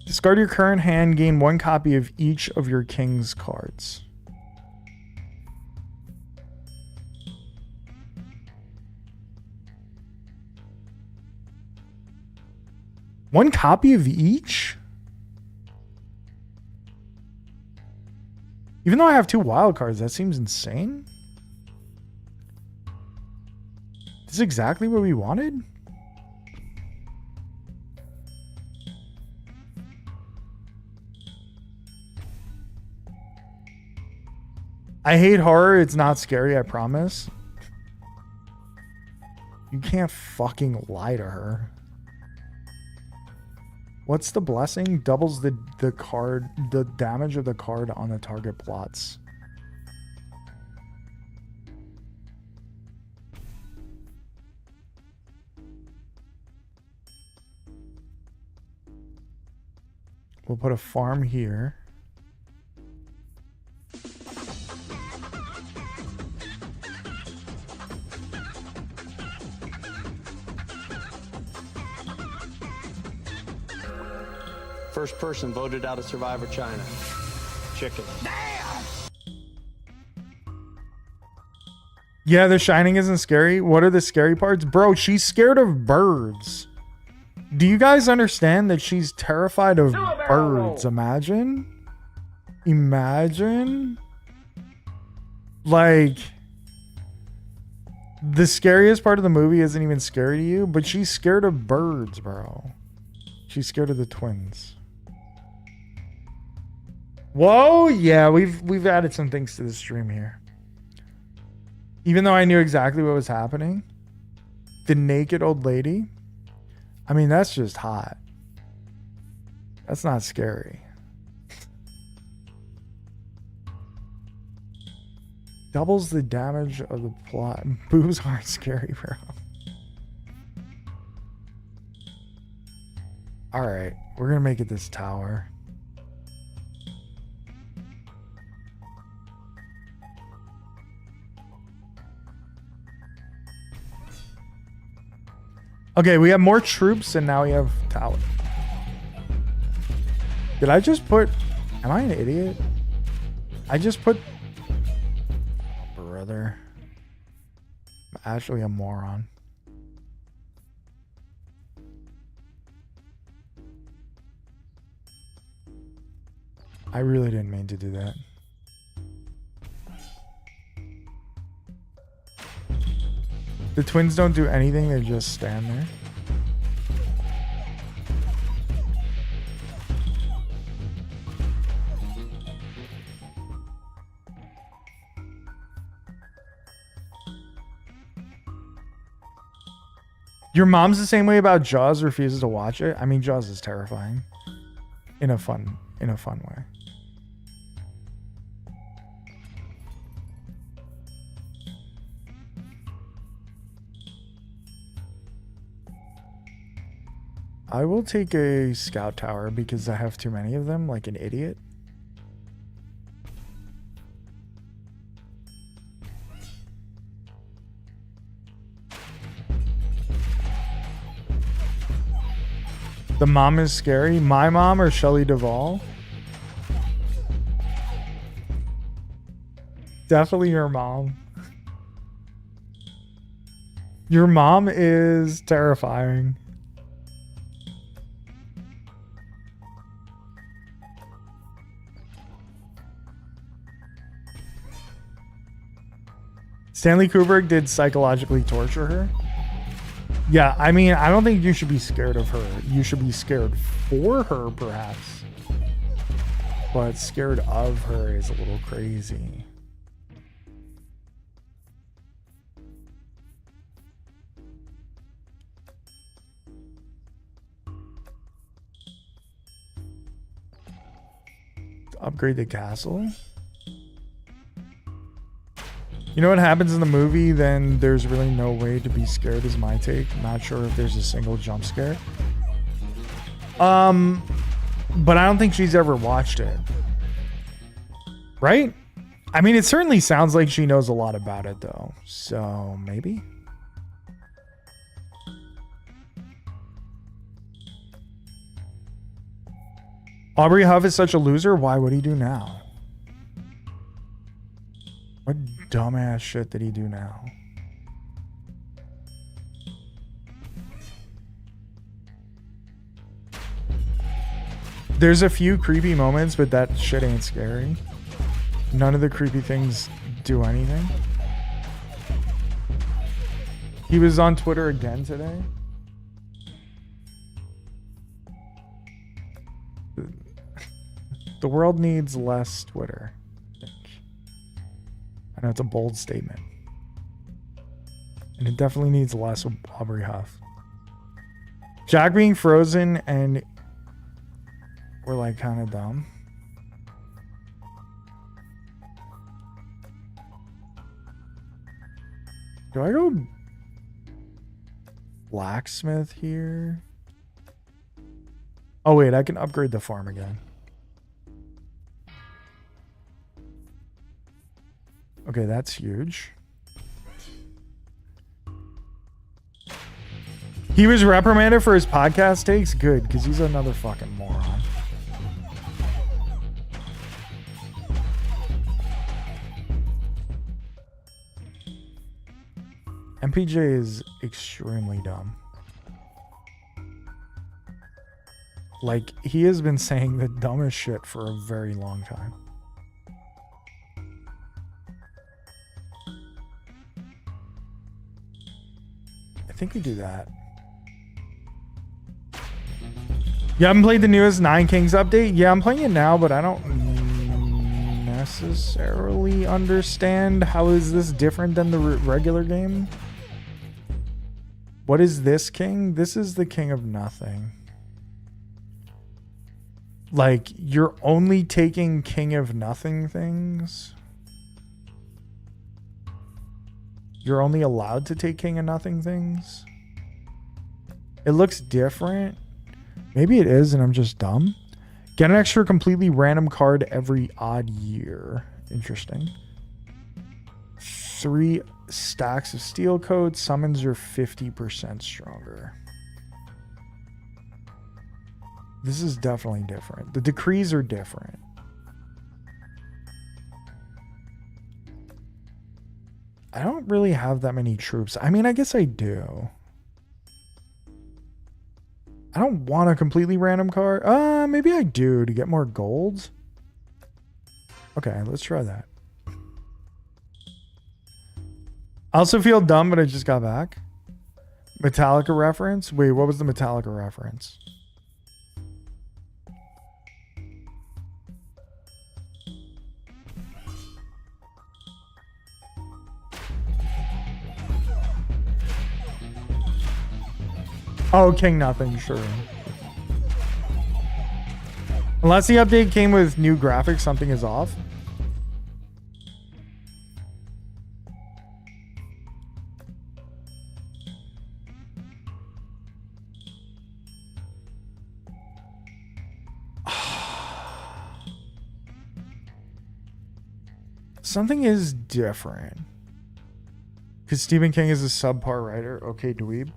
Discard your current hand, gain 1 copy of each of your king's cards. One copy of each? Even though I have 2 wild cards, that seems insane. This is exactly what we wanted? I hate horror. It's not scary, I promise. You can't fucking lie to her. What's the blessing? Doubles the damage of the card on the target plots. We'll put a farm here. First person voted out of Survivor China. Chicken. Yeah, The Shining isn't scary. What are the scary parts? Bro, she's scared of birds. Do you guys understand that she's terrified of birds? Imagine. Imagine. Like, the scariest part of the movie isn't even scary to you, but she's scared of birds, bro. She's scared of the twins. Whoa, yeah, we've added some things to the stream here. Even though I knew exactly what was happening. The naked old lady. I mean, that's just hot. That's not scary. Doubles the damage of the plot. Boobs aren't scary, bro. Alright, we're gonna make it this tower. Okay, we have more troops and now we have tower. Did I just put... Am I an idiot? I just put... Oh, brother. I'm actually a moron. I really didn't mean to do that. The twins don't do anything, they just stand there. Your mom's the same way about Jaws, refuses to watch it. I mean, Jaws is terrifying. In a fun way. I will take a scout tower because I have too many of them, like an idiot. The mom is scary. My mom or Shelley Duvall? Definitely your mom. Your mom is terrifying. Stanley Kubrick did psychologically torture her. Yeah, I mean, I don't think you should be scared of her. You should be scared for her, perhaps. But scared of her is a little crazy. To upgrade the castle? You know what happens in the movie, then there's really no way to be scared is my take. I'm not sure if there's a single jump scare. But I don't think she's ever watched it. Right? I mean, it certainly sounds like she knows a lot about it though. So maybe? Aubrey Huff is such a loser. Why would he do now? What dumbass shit did he do now? There's a few creepy moments, but that shit ain't scary. None of the creepy things do anything. He was on Twitter again today. The world needs less Twitter. I know it's a bold statement. And it definitely needs less of Aubrey Huff. Jack being frozen and we're like kind of dumb. Do I go blacksmith here? Oh wait, I can upgrade the farm again. Okay, that's huge. He was reprimanded for his podcast takes? Good, because he's another fucking moron. MPJ is extremely dumb. Like, he has been saying the dumbest shit for a very long time. I think we do that. You haven't played the newest Nine Kings update? Yeah, I'm playing it now, but I don't necessarily understand how is this different than the regular game. What is this king? This is the king of nothing. Like, you're only taking king of nothing things? You're only allowed to take king of nothing things? It looks different. Maybe it is and I'm just dumb. Get an extra completely random card every odd year. Interesting. 3 stacks of steel code. Summons are 50% stronger. This is definitely different. The decrees are different. I don't really have that many troops. I mean, I guess I do. I don't want a completely random card. Maybe I do to get more golds. Okay, let's try that. I also feel dumb, but I just got back. Metallica reference? Wait, what was the Metallica reference? Oh, King Nothing, sure. Unless the update came with new graphics, something is off. Something is different. Because Stephen King is a subpar writer. Okay, dweeb.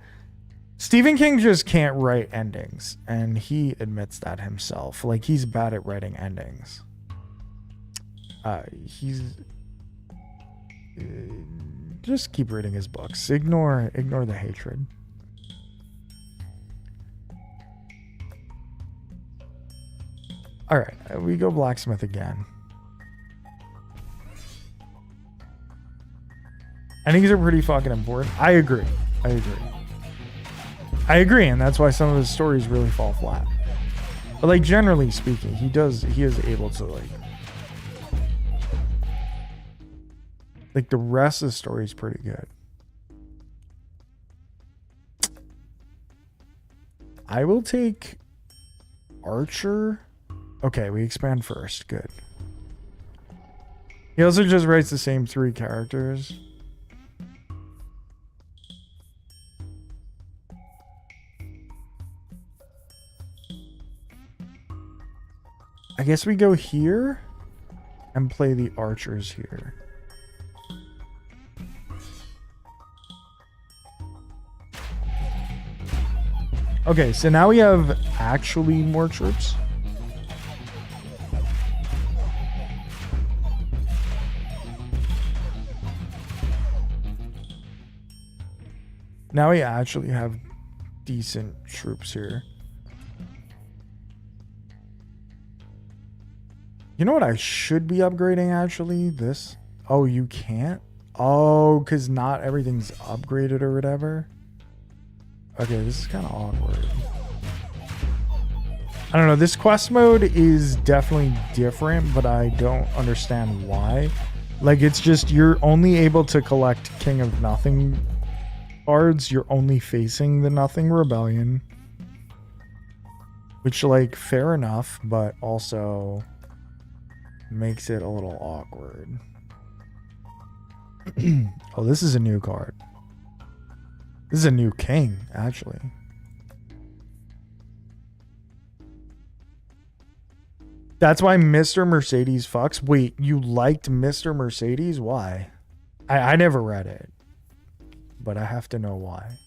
Stephen King just can't write endings, and he admits that himself. Like, he's bad at writing endings. Just keep reading his books. Ignore the hatred. All right, we go blacksmith again. Endings are pretty fucking important. I agree, and that's why some of his stories really fall flat. But like, generally speaking, he is able to like the rest of the story is pretty good. I will take Archer. Okay, we expand first. Good. He also just writes the same 3 characters. I guess we go here and play the archers here. Okay, so now we have actually more troops. Now we actually have decent troops here. You know what I should be upgrading actually? This. Oh, you can't? Oh, because not everything's upgraded or whatever. Okay, this is kind of awkward. I don't know. This quest mode is definitely different, but I don't understand why. Like, it's just you're only able to collect King of Nothing cards. You're only facing the Nothing Rebellion. Which, like, fair enough, but also makes it a little awkward. Oh, this is a new card. This is a new king, actually. That's why Mr. Mercedes fucks. Wait, you liked Mr. Mercedes? Why? I never read it, but I have to know why.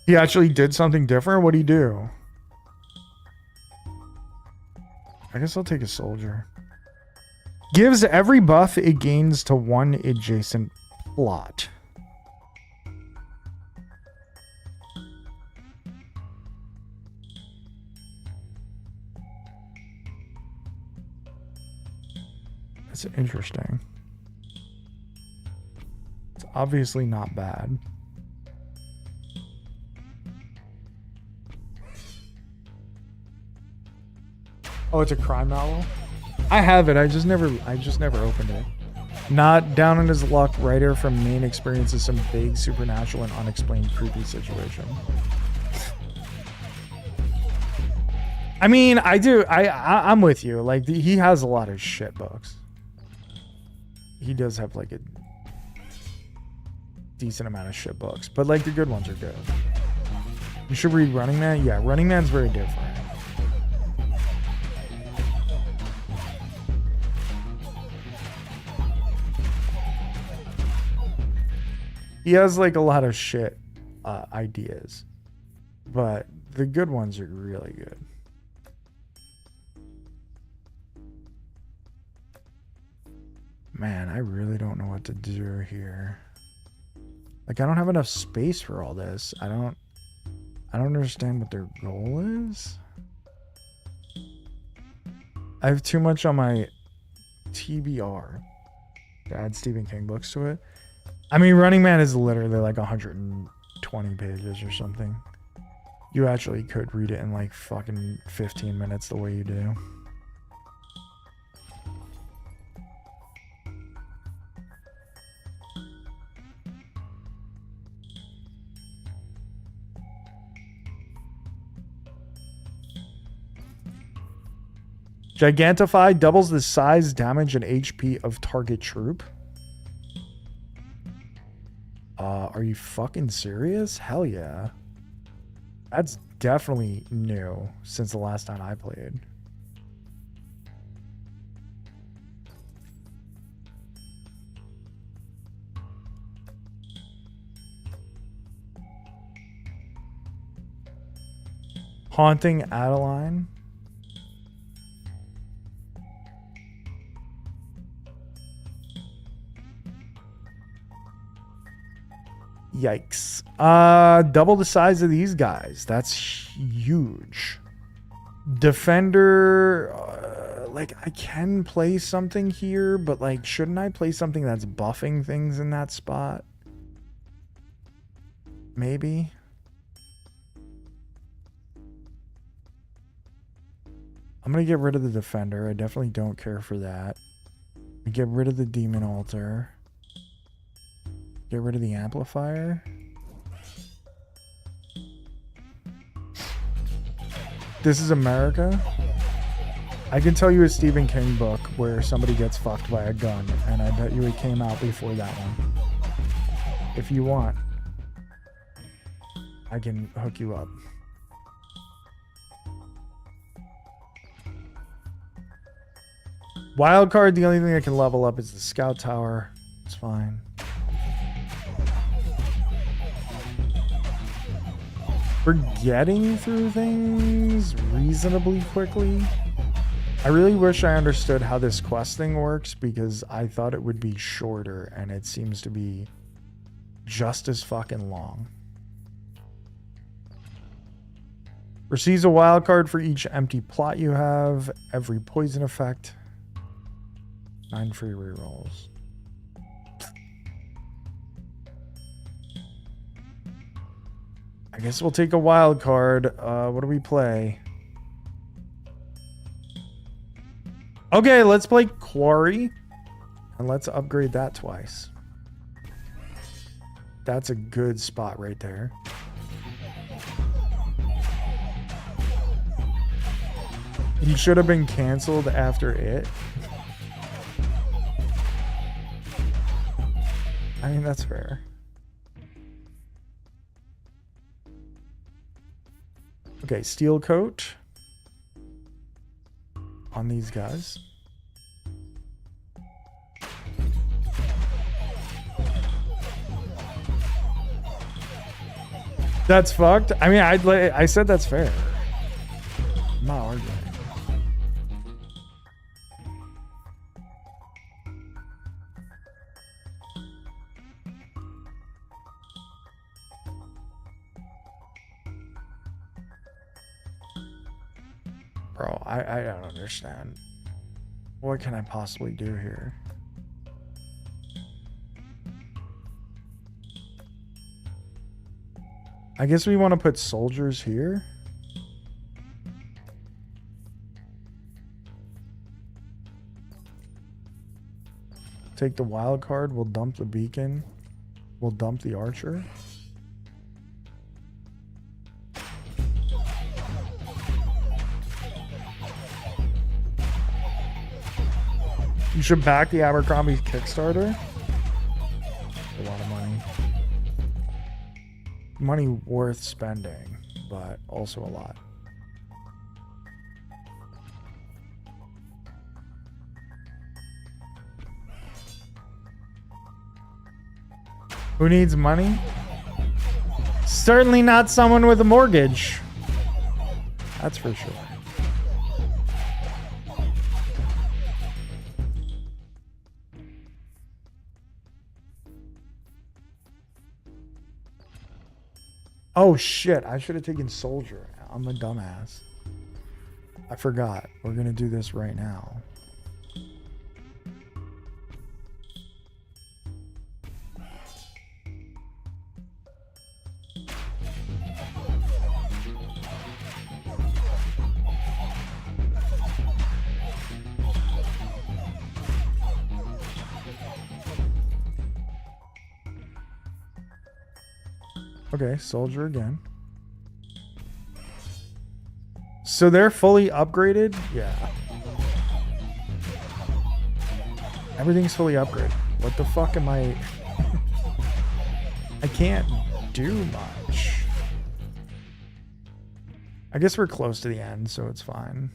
He actually did something different? What'd he do? I guess I'll take a soldier. Gives every buff it gains to one adjacent plot. That's interesting. It's obviously not bad. Oh, it's a crime novel? I have it. I just never opened it. Not down on his luck, writer from Maine experiences some vague supernatural and unexplained creepy situation. I mean, I'm with you. Like, he has a lot of shit books. He does have like a decent amount of shit books, but like the good ones are good. You should read Running Man. Yeah, Running Man's very different. He has like a lot of shit ideas, but the good ones are really good. Man, I really don't know what to do here. Like, I don't have enough space for all this. I don't understand what their goal is. I have too much on my TBR to add Stephen King books to it. I mean, Running Man is literally like 120 pages or something. You actually could read it in like fucking 15 minutes the way you do. Gigantify doubles the size, damage, and HP of target troop. Are you fucking serious? Hell yeah. That's definitely new since the last time I played. Haunting Adeline. Yikes. Double the size of these guys. That's huge. Defender, like, I can play something here, but like, shouldn't I play something that's buffing things in that spot? Maybe. I'm gonna get rid of the defender. I definitely don't care for that. Get rid of the demon altar. Get rid of the amplifier. This is America. I can tell you a Stephen King book where somebody gets fucked by a gun, and I bet you it came out before that one. If you want, I can hook you up. Wild card, the only thing I can level up is the scout tower. It's fine. For getting through things reasonably quickly. I really wish I understood how this quest thing works, because I thought it would be shorter and it seems to be just as fucking long. Receives a wild card for each empty plot you have. Every poison effect. 9 free rerolls. I guess we'll take a wild card. What do we play? Okay, let's play Quarry. And let's upgrade that twice. That's a good spot right there. He should have been canceled after it. I mean, that's fair. Okay, steel coat on these guys. That's fucked. I mean, I said that's fair. I'm not arguing. Bro, I don't understand. What can I possibly do here? I guess we want to put soldiers here. Take the wild card. We'll dump the beacon. We'll dump the archer. You should back the Abercrombie Kickstarter. A lot of money. Money worth spending, but also a lot. Who needs money? Certainly not someone with a mortgage. That's for sure. Oh shit, I should have taken soldier. I'm a dumbass. I forgot. We're gonna do this right now. Okay, soldier again. So they're fully upgraded? Yeah. Everything's fully upgraded. What the fuck am I... I can't do much. I guess we're close to the end, so it's fine.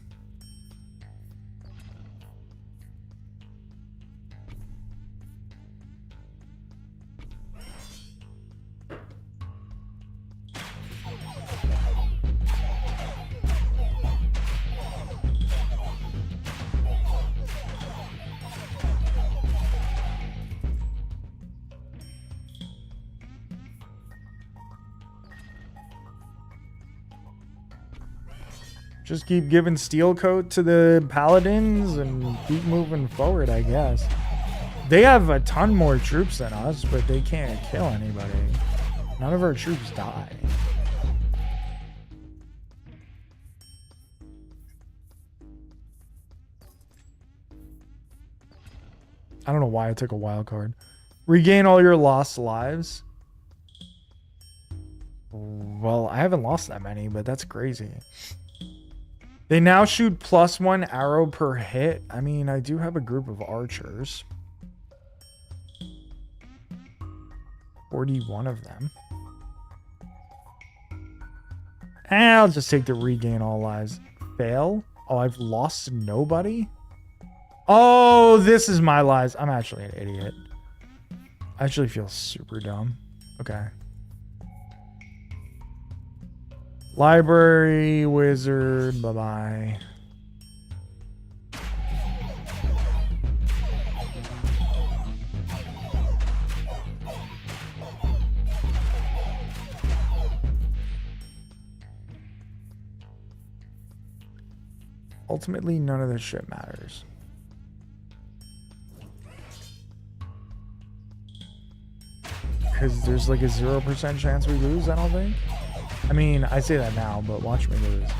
Just keep giving steel coat to the paladins and keep moving forward, I guess. They have a ton more troops than us, but they can't kill anybody. None of our troops die. I don't know why I took a wild card. Regain all your lost lives. Well, I haven't lost that many, but that's crazy. They now shoot +1 arrow per hit. I mean, I do have a group of archers. 41 of them. I'll just take the regain all lives. Fail? Oh, I've lost nobody? Oh, this is my lives. I'm actually an idiot. I actually feel super dumb. Okay. Library, wizard, bye-bye. Ultimately, none of this shit matters. Because there's like a 0% chance we lose, I don't think. I mean, I say that now, but watch me lose.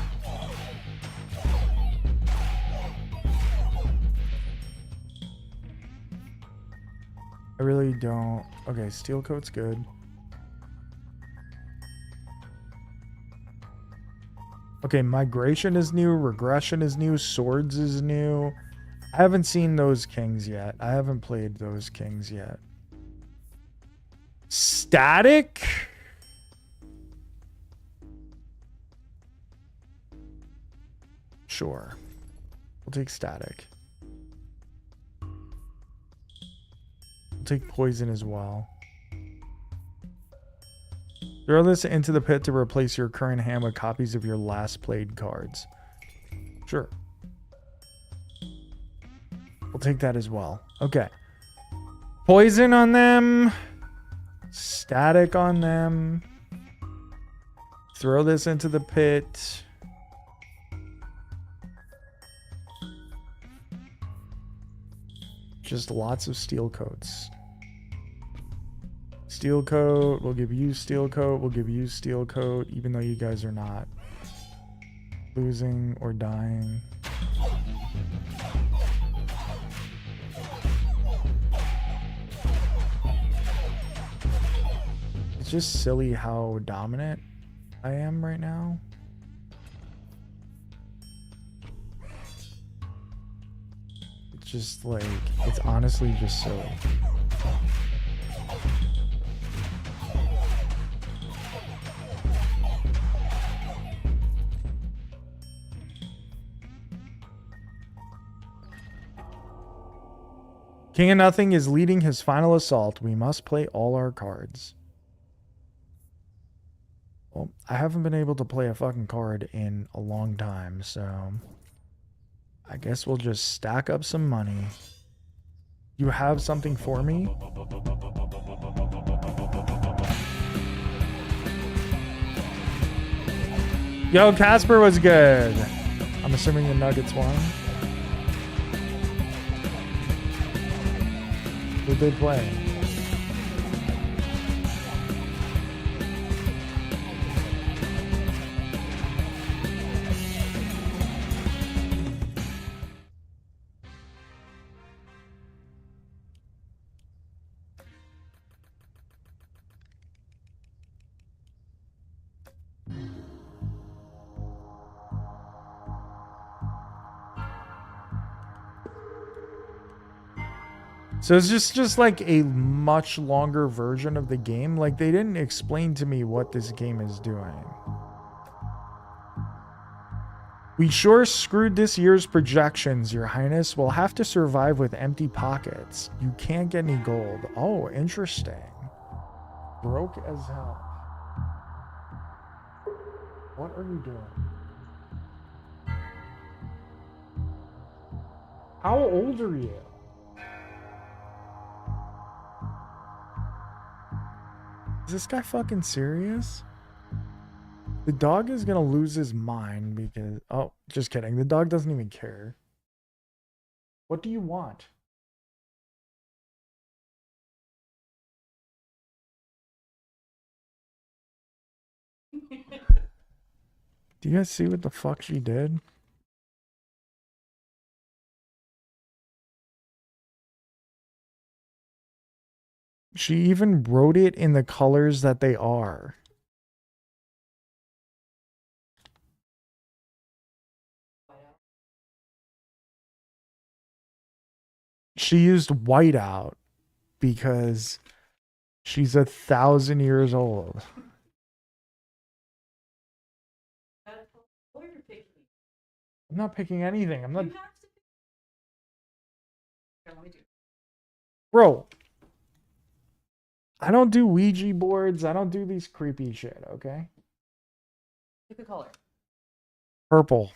I really don't. Okay, steel coat's good. Okay, migration is new, regression is new, swords is new. I haven't seen those kings yet. I haven't played those kings yet. Static? Sure. We'll take static. We'll take poison as well. Throw this into the pit to replace your current hand with copies of your last played cards. Sure. We'll take that as well. Okay. Poison on them. Static on them. Throw this into the pit. Just lots of steel coats. Steel coat, we'll give you steel coat, we'll give you steel coat, even though you guys are not losing or dying. It's just silly how dominant I am right now. It's just like, it's honestly just silly. King of Nothing is leading his final assault. We must play all our cards. Well, I haven't been able to play a fucking card in a long time, so I guess we'll just stack up some money. You have something for me? Yo, Casper was good. I'm assuming the Nuggets won. Who'd they play? So it's just like a much longer version of the game. Like, they didn't explain to me what this game is doing. We sure screwed this year's projections, Your Highness. We'll have to survive with empty pockets. You can't get any gold. Oh, interesting. Broke as hell. What are you doing? How old are you? Is this guy fucking serious? The dog is gonna lose his mind because... Oh, just kidding. The dog doesn't even care. What do you want? Do you guys see what the fuck she did? She even wrote it in the colors that they are. She used whiteout because she's 1,000 years old. I'm not picking anything. I'm not. Bro, I don't do Ouija boards. I don't do these creepy shit, okay? Pick a color. Purple.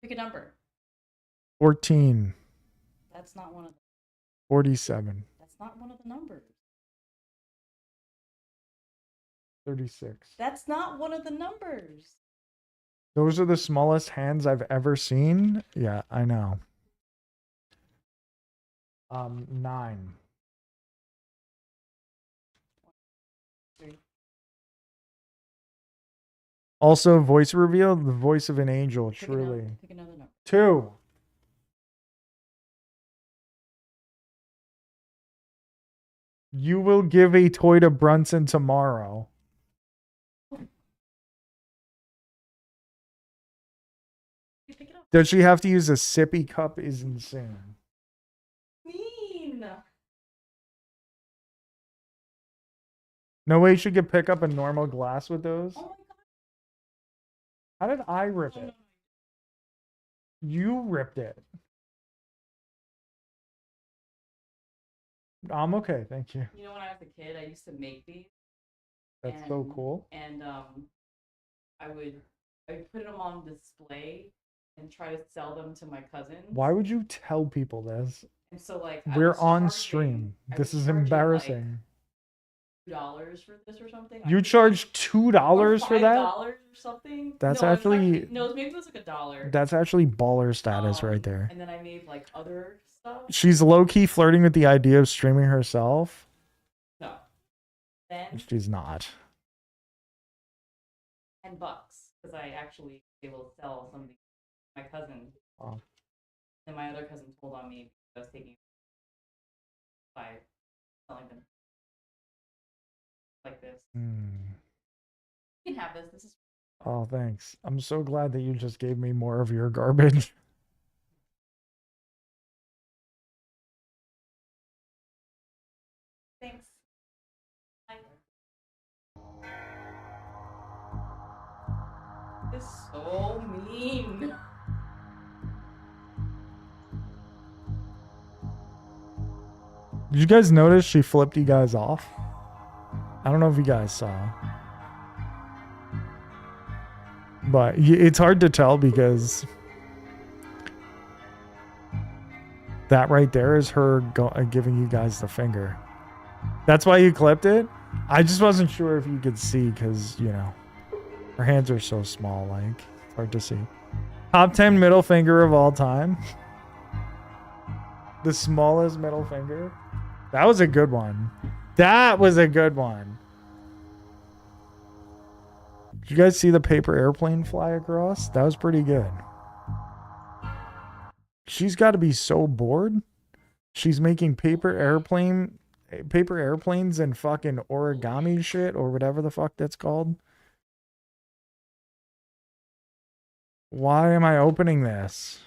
Pick a number. 14. That's not one of the, 47. that's not one of the numbers. 36. That's not one of the numbers. Those are the smallest hands I've ever seen. Yeah, I know. 9. Also, voice reveal, the voice of an angel, Pick truly. Pick another number. 2. You will give a toy to Brunson tomorrow. You pick it up. Does she have to use a sippy cup? Is insane. Mean. No way she could pick up a normal glass with those. Oh my god. How did I rip Oh, no, it? no. You ripped it. I'm okay, thank you. You know, when I was a kid, I used to make these. That's so cool. And I would put them on display and try to sell them to my cousins. Why would you tell people this? And so like We're on stream. This is embarrassing. Like $2 for this or something. You charged $2 for that? $5 or something. That's no, actually no, maybe it was like $1. that's actually baller status right there. And then I made like other stuff. She's low-key flirting with the idea of streaming herself. No. Then She's not. $10 because I actually was able to sell some of these to my cousin. Wow. Then my other cousin told on me because I was taking by selling them like this. You can have this. This is Oh, thanks. I'm so glad that you just gave me more of your garbage. thanks. Bye. This is so mean. Did you guys notice she flipped you guys off? I don't know if you guys saw. But it's hard to tell because that right there is her giving you guys the finger. That's why you clipped it? I just wasn't sure if you could see because, you know, her hands are so small, like, it's hard to see. Top 10 middle finger of all time. The smallest middle finger. That was a good one. That was a good one. Did you guys see the paper airplane fly across? That was pretty good. She's got to be so bored. She's making paper airplanes and fucking origami shit or whatever the fuck that's called. Why am I opening this?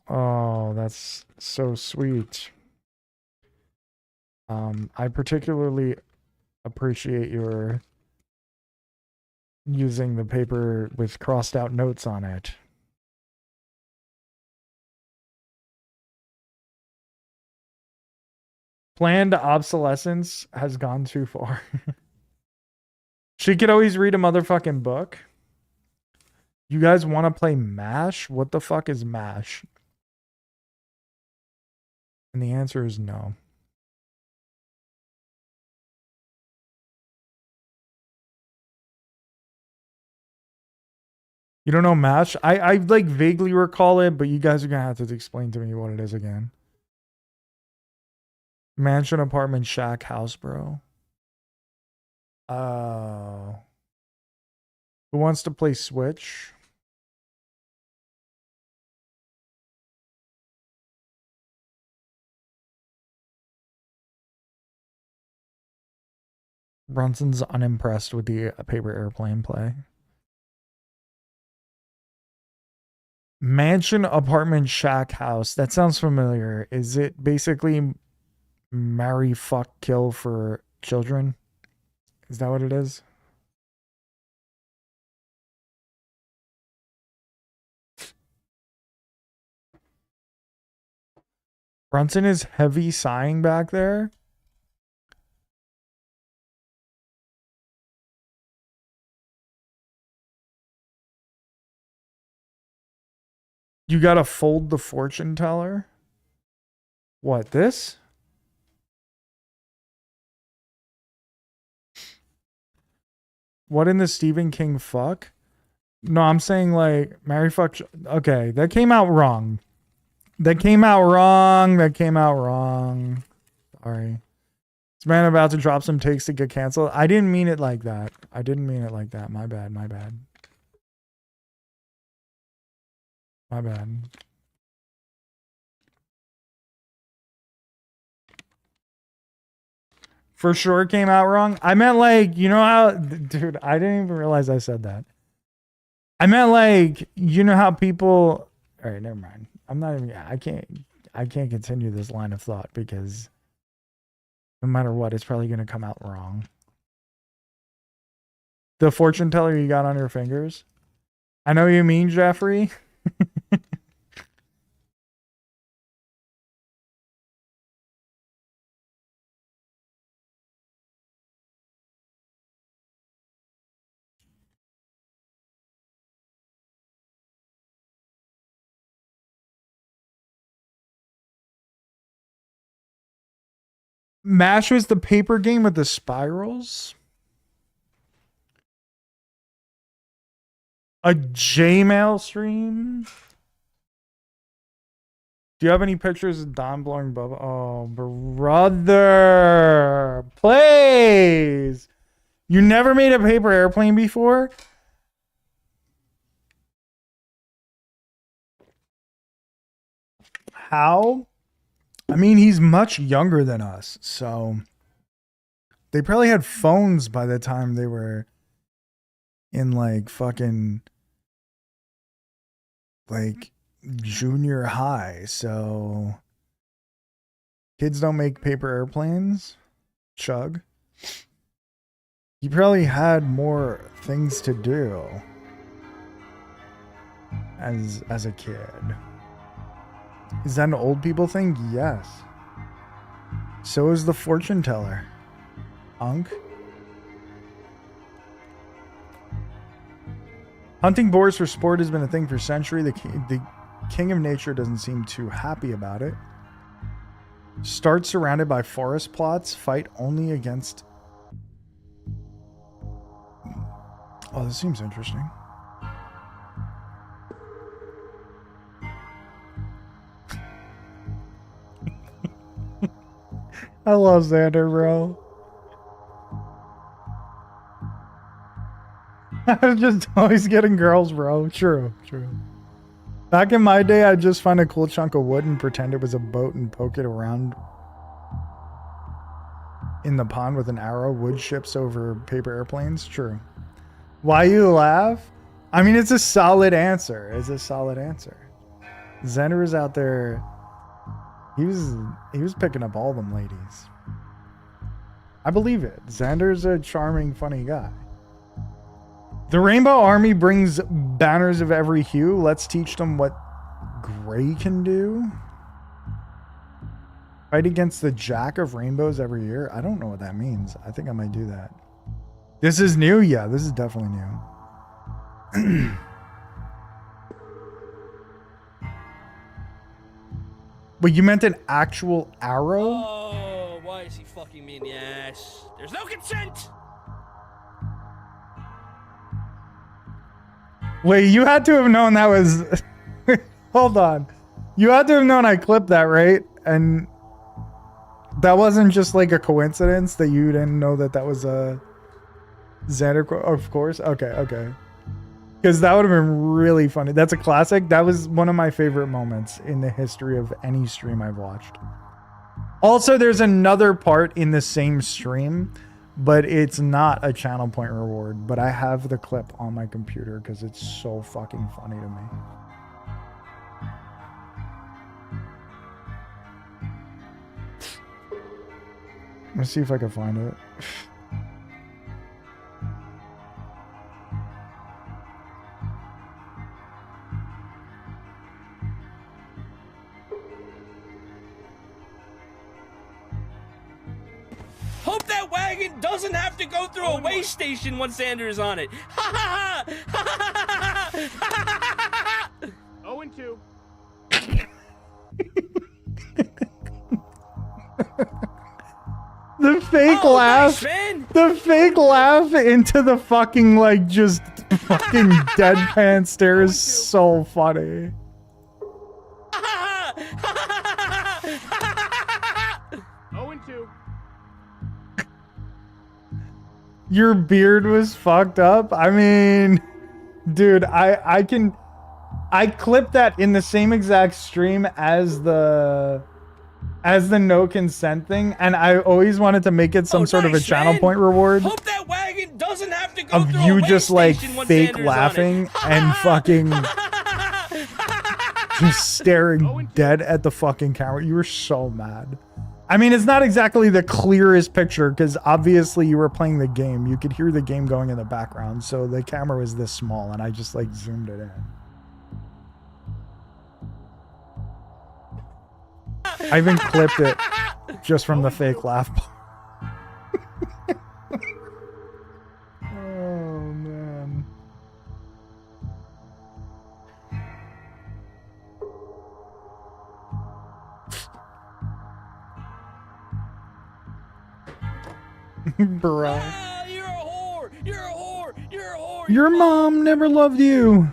Oh, that's so sweet. I particularly appreciate your using the paper with crossed out notes on it. Planned obsolescence has gone too far. She could always read a motherfucking book. You guys want to play MASH? What the fuck is MASH? And the answer is no. You don't know MASH? I like vaguely recall it, but you guys are gonna have to explain to me what it is again. Mansion, apartment, shack, house, bro. Oh. Who wants to play Switch? Brunson's unimpressed with the paper airplane play. Mansion, apartment, shack, house. That sounds familiar. Is it basically marry, fuck, kill for children? Is that what it is? Brunson is heavy sighing back there. You gotta fold the fortune teller? What, this? What in the Stephen King fuck? No, I'm saying like marry, fuck. Okay, that came out wrong. That came out wrong. That came out wrong. Sorry. This man about to drop some takes to get canceled. I didn't mean it like that. I didn't mean it like that. My bad. My bad. My bad. For sure came out wrong. I meant like, you know how, dude, I didn't even realize I said that. I meant like, you know how people, all right, never mind. I'm not even, I can't continue this line of thought because no matter what, it's probably going to come out wrong. The fortune teller you got on your fingers. I know you mean, Jeffrey. MASH was the paper game with the spirals. A J-mail stream. Do you have any pictures of Don blowing bubble? Oh, brother. Please. You never made a paper airplane before? How? I mean, he's much younger than us, so they probably had phones by the time they were in like fucking like junior high. So kids don't make paper airplanes. Chug. He probably had more things to do as a kid. Is that an old people thing? Yes. So is the fortune teller. Unk. Hunting boars for sport has been a thing for centuries. The king of nature doesn't seem too happy about it. Start surrounded by forest plots. Fight only against... Oh, this seems interesting. I love Xander, bro. I was just always getting girls, bro. True, true. Back in my day, I'd just find a cool chunk of wood and pretend it was a boat and poke it around in the pond with an arrow. Wood ships over paper airplanes. True. Why you laugh? I mean, it's a solid answer. It's a solid answer. Xander was out there. He was picking up all them ladies. I believe it. Xander's a charming, funny guy. The Rainbow Army brings banners of every hue. Let's teach them what gray can do. Fight against the Jack of Rainbows every year. I don't know what that means. I think I might do that. This is new? Yeah, this is definitely new. But you meant an actual arrow? Oh, why is he fucking me in the ass? There's no consent! Wait, you had to have known that was... Hold on. You had to have known I clipped that, right? And that wasn't just like a coincidence that you didn't know that that was a Xander quote? Of course. Okay, okay. Because that would have been really funny. That's a classic. That was one of my favorite moments in the history of any stream I've watched. Also, there's another part in the same stream, but it's not a channel point reward. But I have the clip on my computer because it's so fucking funny to me. Let's see if I can find it. Hope that wagon doesn't have to go through a way station once Xander is on it. Ha ha ha! 0-2. The fake laugh. Nice, man. The fake laugh into the fucking like just fucking deadpan stare is so funny. 0-2. Your beard was fucked up. I mean, dude, I clipped that in the same exact stream as the no consent thing, and I always wanted to make it some sort of a nice, channel man. point reward Hope that wagon doesn't have to go of through a you way just like station once fake Sanders on it. laughing and fucking just staring dead at the fucking camera. You were so mad. I mean, it's not exactly the clearest picture because obviously you were playing the game. You could hear the game going in the background, so the camera was this small, and I just like zoomed it in. I even clipped it just from the fake laugh. Oh man. Bro. Ah, you're a whore. You're a whore. You're a whore. Your mom never loved you.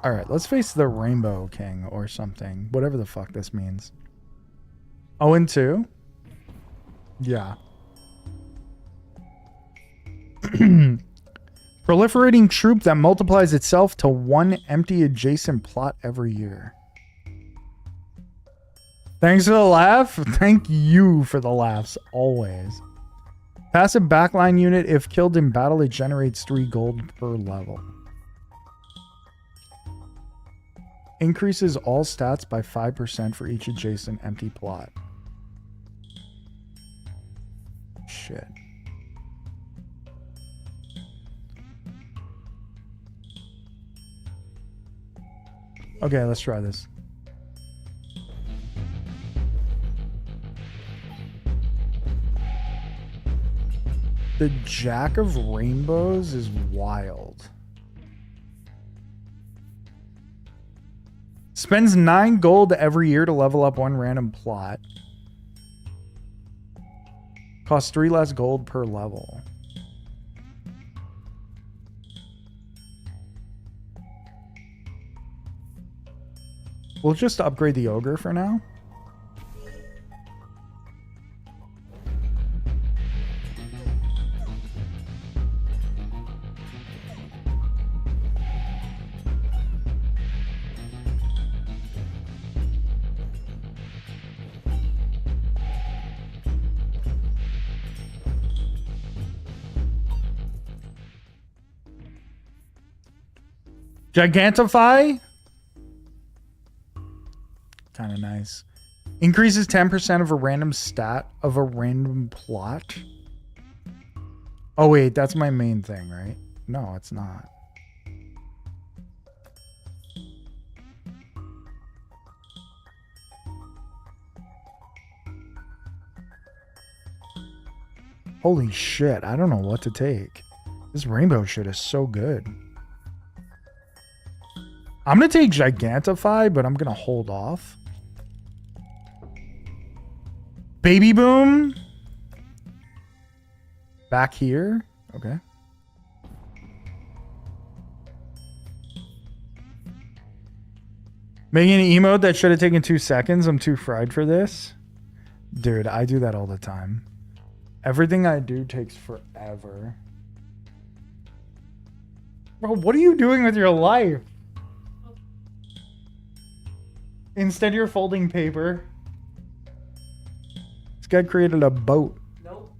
All right, let's face the Rainbow King or something. Whatever the fuck this means. 0-2? Yeah. Proliferating troop that multiplies itself to one empty adjacent plot every year. Thanks for the laugh. Thank you for the laughs, always. Passive backline unit. If killed in battle, it generates 3 gold per level. Increases all stats by 5% for each adjacent empty plot. Shit. Okay, let's try this. The Jack of Rainbows is wild. Spends 9 gold every year to level up 1 random plot. Costs 3 less gold per level. We'll just upgrade the ogre for now. Gigantify? Kind of nice. Increases 10% of a random stat of a random plot. Oh wait, that's my main thing, right? No, it's not. Holy shit, I don't know what to take. This rainbow shit is so good. I'm going to take Gigantify, but I'm going to hold off. Baby Boom. Back here. Okay. Making an emote that should have taken 2 seconds. I'm too fried for this. Dude, I do that all the time. Everything I do takes forever. Bro, what are you doing with your life? Instead, you're folding paper. This guy created a boat. Nope.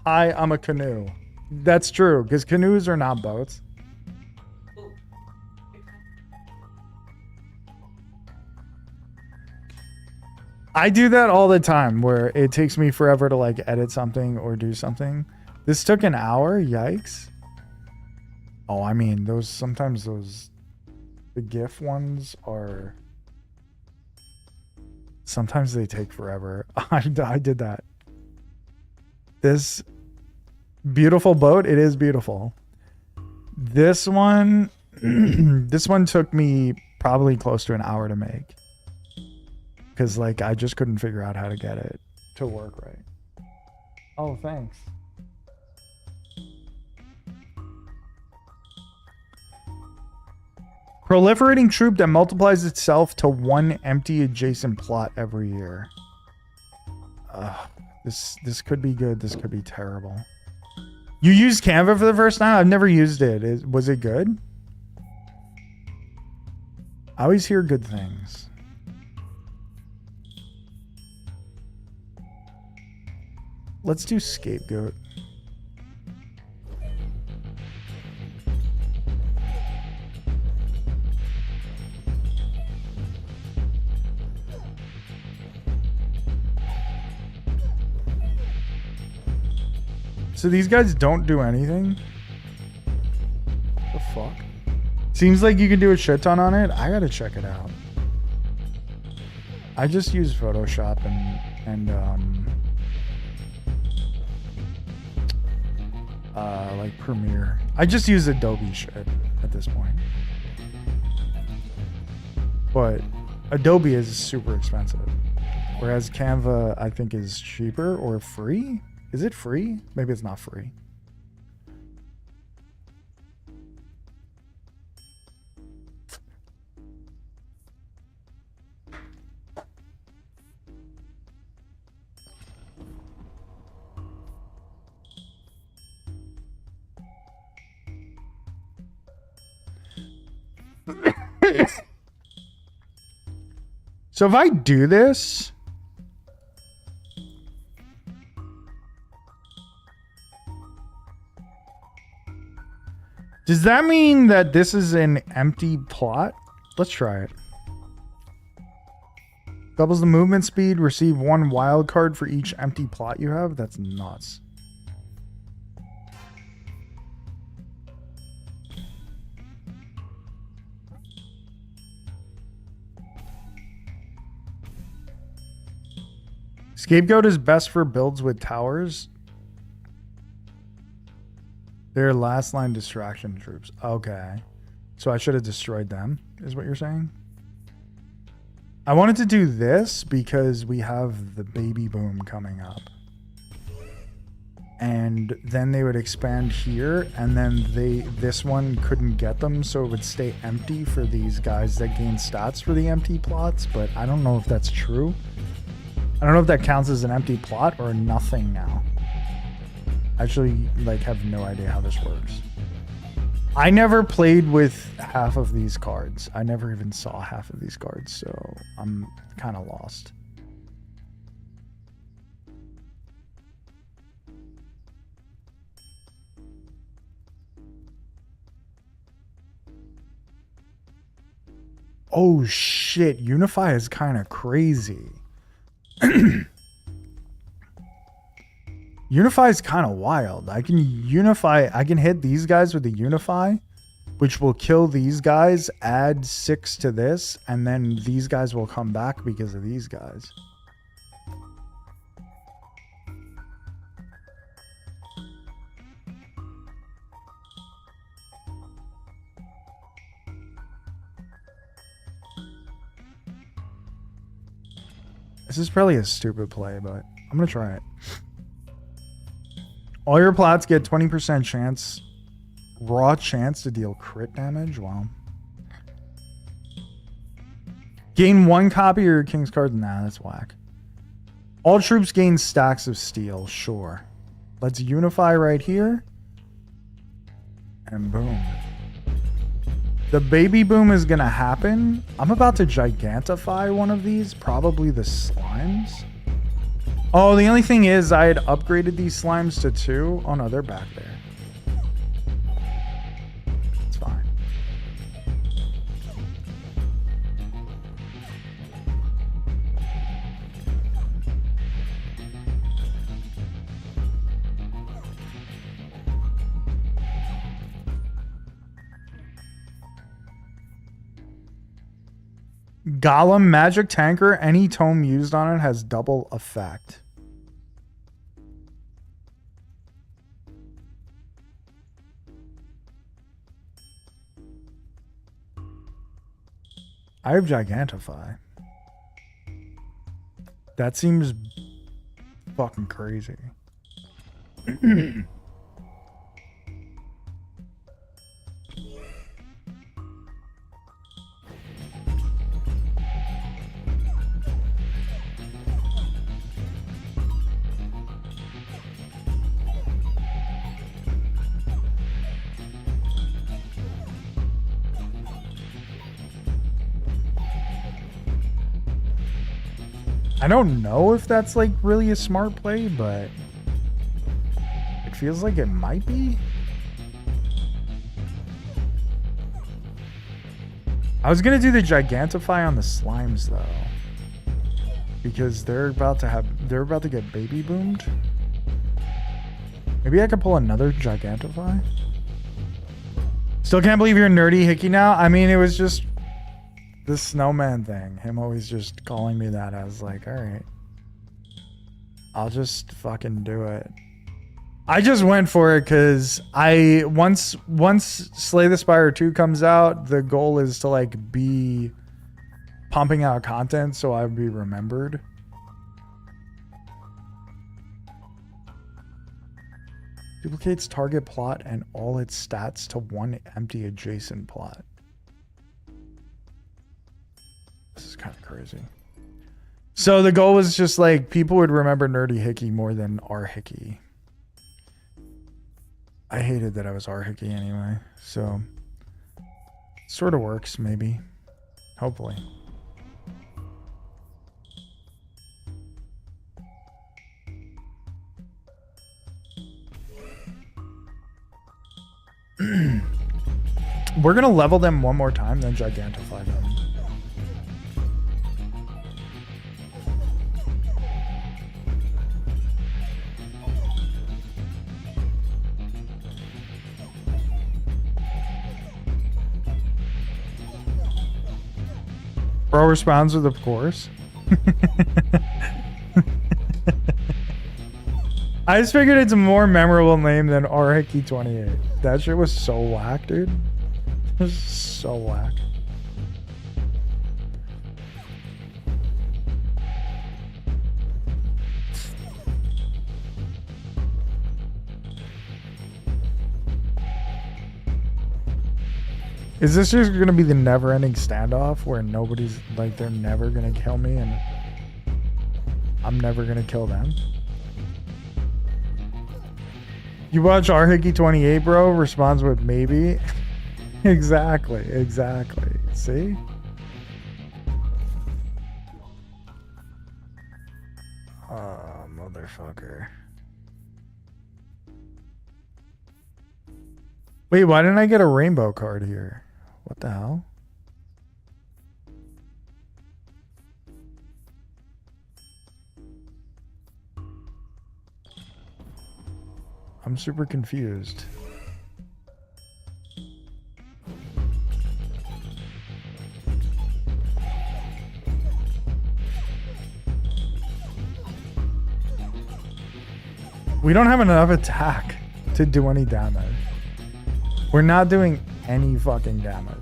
Hi, I'm a canoe. That's true, because canoes are not boats. Ooh. I do that all the time, where it takes me forever to like edit something or do something. This took an hour. Yikes. Oh, I mean, sometimes the GIF ones are... Sometimes they take forever. I did that. This beautiful boat, it is beautiful. This one, this one took me probably close to an hour to make. Because, like, I just couldn't figure out how to get it to work right. Oh, thanks. Proliferating troop that multiplies itself to one empty adjacent plot every year. This could be good. This could be terrible. You used Canva for the first time? I've never used it. Was it good? I always hear good things. Let's do scapegoat. So these guys don't do anything? The fuck? Seems like you can do a shit ton on it. I gotta check it out. I just use Photoshop and like Premiere. I just use Adobe shit at this point. But Adobe is super expensive. Whereas Canva, I think, is cheaper or free. Is it free? Maybe it's not free. So if I do this, does that mean that this is an empty plot? Let's try it. Doubles the movement speed, receive 1 wild card for each empty plot you have? That's nuts. Scapegoat is best for builds with towers. They're last line distraction troops. Okay. So I should have destroyed them, is what you're saying? I wanted to do this because we have the baby boom coming up. And then they would expand here, and then this one couldn't get them, so it would stay empty for these guys that gain stats for the empty plots, but I don't know if that's true. I don't know if that counts as an empty plot or nothing now. Actually, like, have no idea how this works. I never played with half of these cards. I never even saw half of these cards, so I'm kind of lost. Oh shit, Unify is kind of crazy. Unify is kind of wild. I can unify. I can hit these guys with the Unify, which will kill these guys, add 6 to this, and then these guys will come back because of these guys. This is probably a stupid play, but I'm going to try it. All your plots get 20% chance, raw chance to deal crit damage. Wow. Gain 1 copy of your king's card. Nah, that's whack. All troops gain stacks of steel. Sure. Let's unify right here. And boom. The baby boom is going to happen. I'm about to gigantify one of these. Probably the slimes. Oh, the only thing is I had upgraded these slimes to 2. Oh no, they're back there. It's fine. Golem magic tanker. Any tome used on it has double effect. I have Gigantify. That seems fucking crazy. I don't know if that's like really a smart play, but it feels like it might be. I was gonna do the Gigantify on the slimes though, because they're about to get baby boomed. Maybe I could pull another Gigantify. Still can't believe you're nerdy hickey now. I mean, it was just the snowman thing. Him always just calling me that. I was like, all right, I'll just fucking do it. I just went for it because once Slay the Spire 2 comes out, the goal is to like be pumping out content so I would be remembered. Duplicates target plot and all its stats to one empty adjacent plot. This is kind of crazy. So the goal was just like people would remember Nerdy Hickey more than R Hickey. I hated that I was R Hickey anyway, so sort of works maybe, hopefully. We're gonna level them one more time, then Gigantify them. Bro responds with, of course. I just figured it's a more memorable name than RHickey28. That shit was so whack, dude. It was so whack. Is this just gonna be the never-ending standoff where nobody's like, they're never gonna kill me and I'm never gonna kill them? You watch RHickey28, bro, responds with maybe. Exactly. See? Oh, motherfucker. Wait, why didn't I get a rainbow card here? What the hell? I'm super confused. We don't have enough attack to do any damage. We're not doing any fucking damage.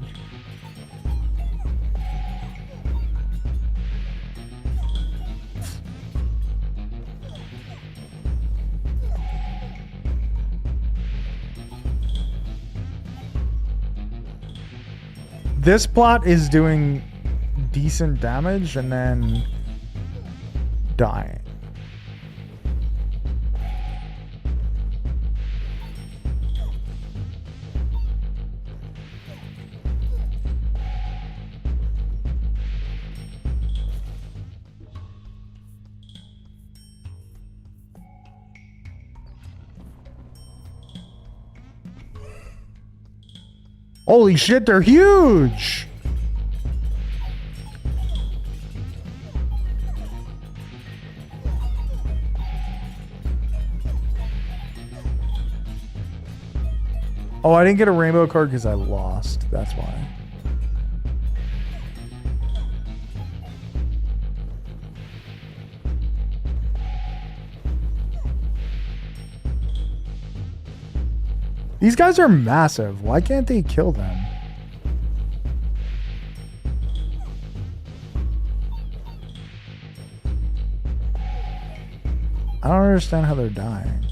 This plot is doing decent damage and then dying. Holy shit, they're huge! Oh, I didn't get a rainbow card because I lost. That's why. These guys are massive. Why can't they kill them? I don't understand how they're dying.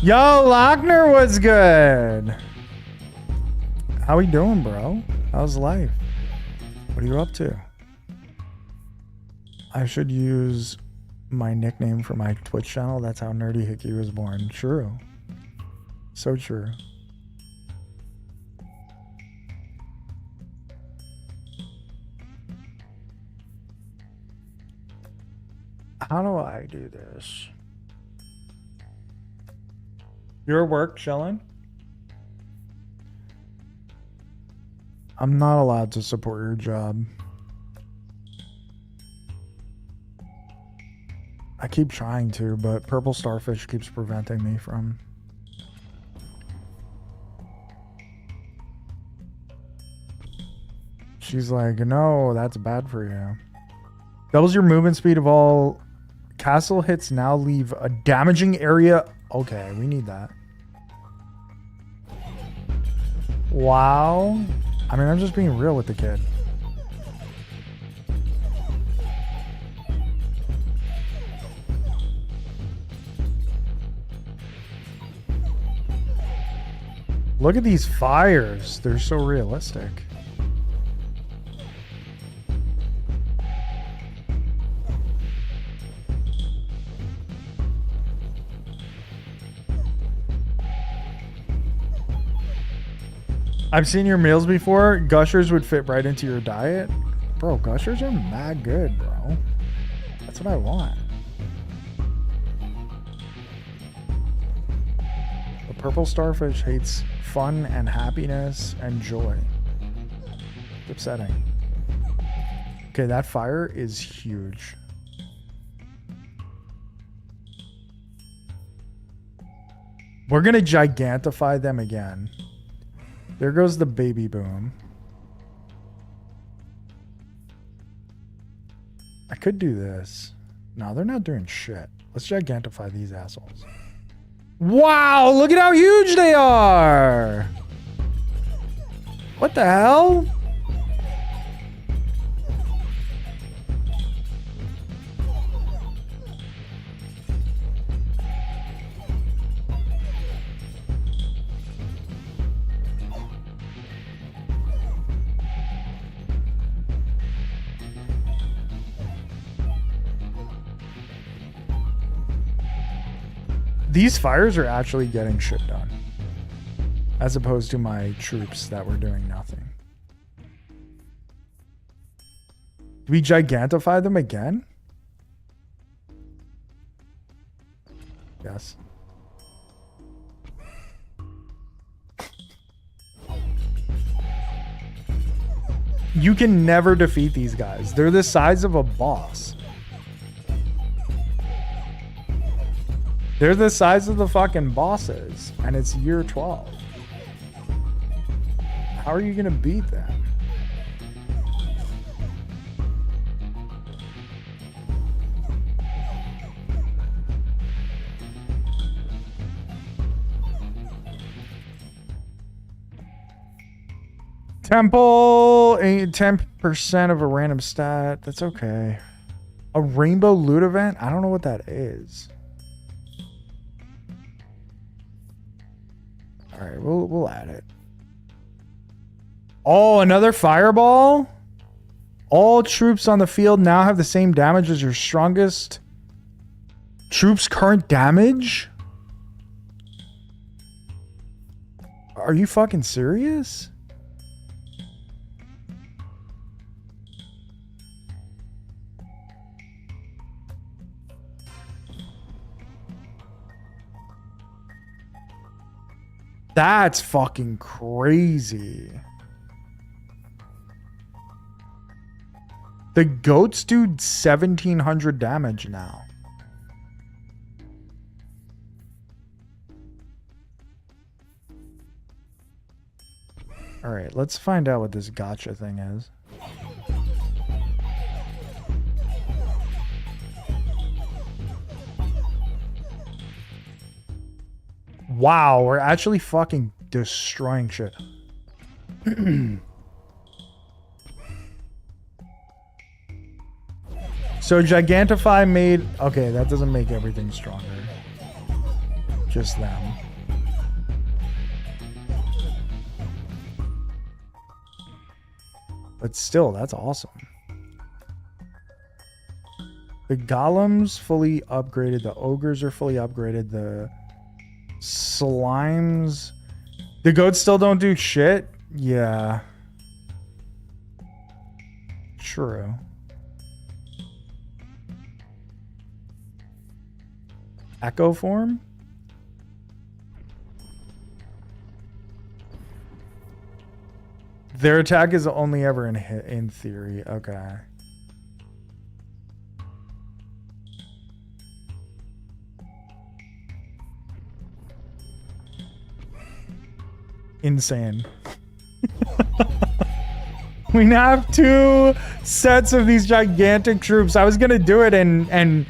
Yo, Lochner was good. How we doing, bro? How's life? What are you up to? I should use my nickname for my Twitch channel. That's how Nerdy Hickey was born. True. So true. How do I do this? Your work, chillin'? I'm not allowed to support your job. I keep trying to, but Purple Starfish keeps preventing me from. She's like, no, that's bad for you. Doubles your movement speed of all castle hits now leave a damaging area. Okay, we need that. Wow. I mean, I'm just being real with the kid. Look at these fires. They're so realistic. I've seen your meals before. Gushers would fit right into your diet. Bro, gushers are mad good, bro. That's what I want. The purple starfish hates fun and happiness and joy. It's upsetting. Okay, that fire is huge. We're gonna gigantify them again. There goes the baby boom. I could do this. No, they're not doing shit. Let's gigantify these assholes. Wow, look at how huge they are! What the hell? These fires are actually getting shit done. As opposed to my troops that were doing nothing. Do we gigantify them again? Yes. You can never defeat these guys. They're the size of a boss. They're the size of the fucking bosses, and it's year 12. How are you gonna beat them? Temple, 10% of a random stat. That's okay. A rainbow loot event? I don't know what that is. All right, we'll add it. Oh, another fireball? All troops on the field now have the same damage as your strongest troops' current damage? Are you fucking serious? That's fucking crazy. The goats do 1700 damage now. All right, let's find out what this gotcha thing is. Wow, we're actually fucking destroying shit. So Gigantify made... Okay, that doesn't make everything stronger. Just them. But still, that's awesome. The golems fully upgraded. The ogres are fully upgraded. The slimes. The goats still don't do shit? Yeah. True. Echo form? Their attack is only ever in theory. Okay. Insane. We now have 2 sets of these gigantic troops. I was gonna do it and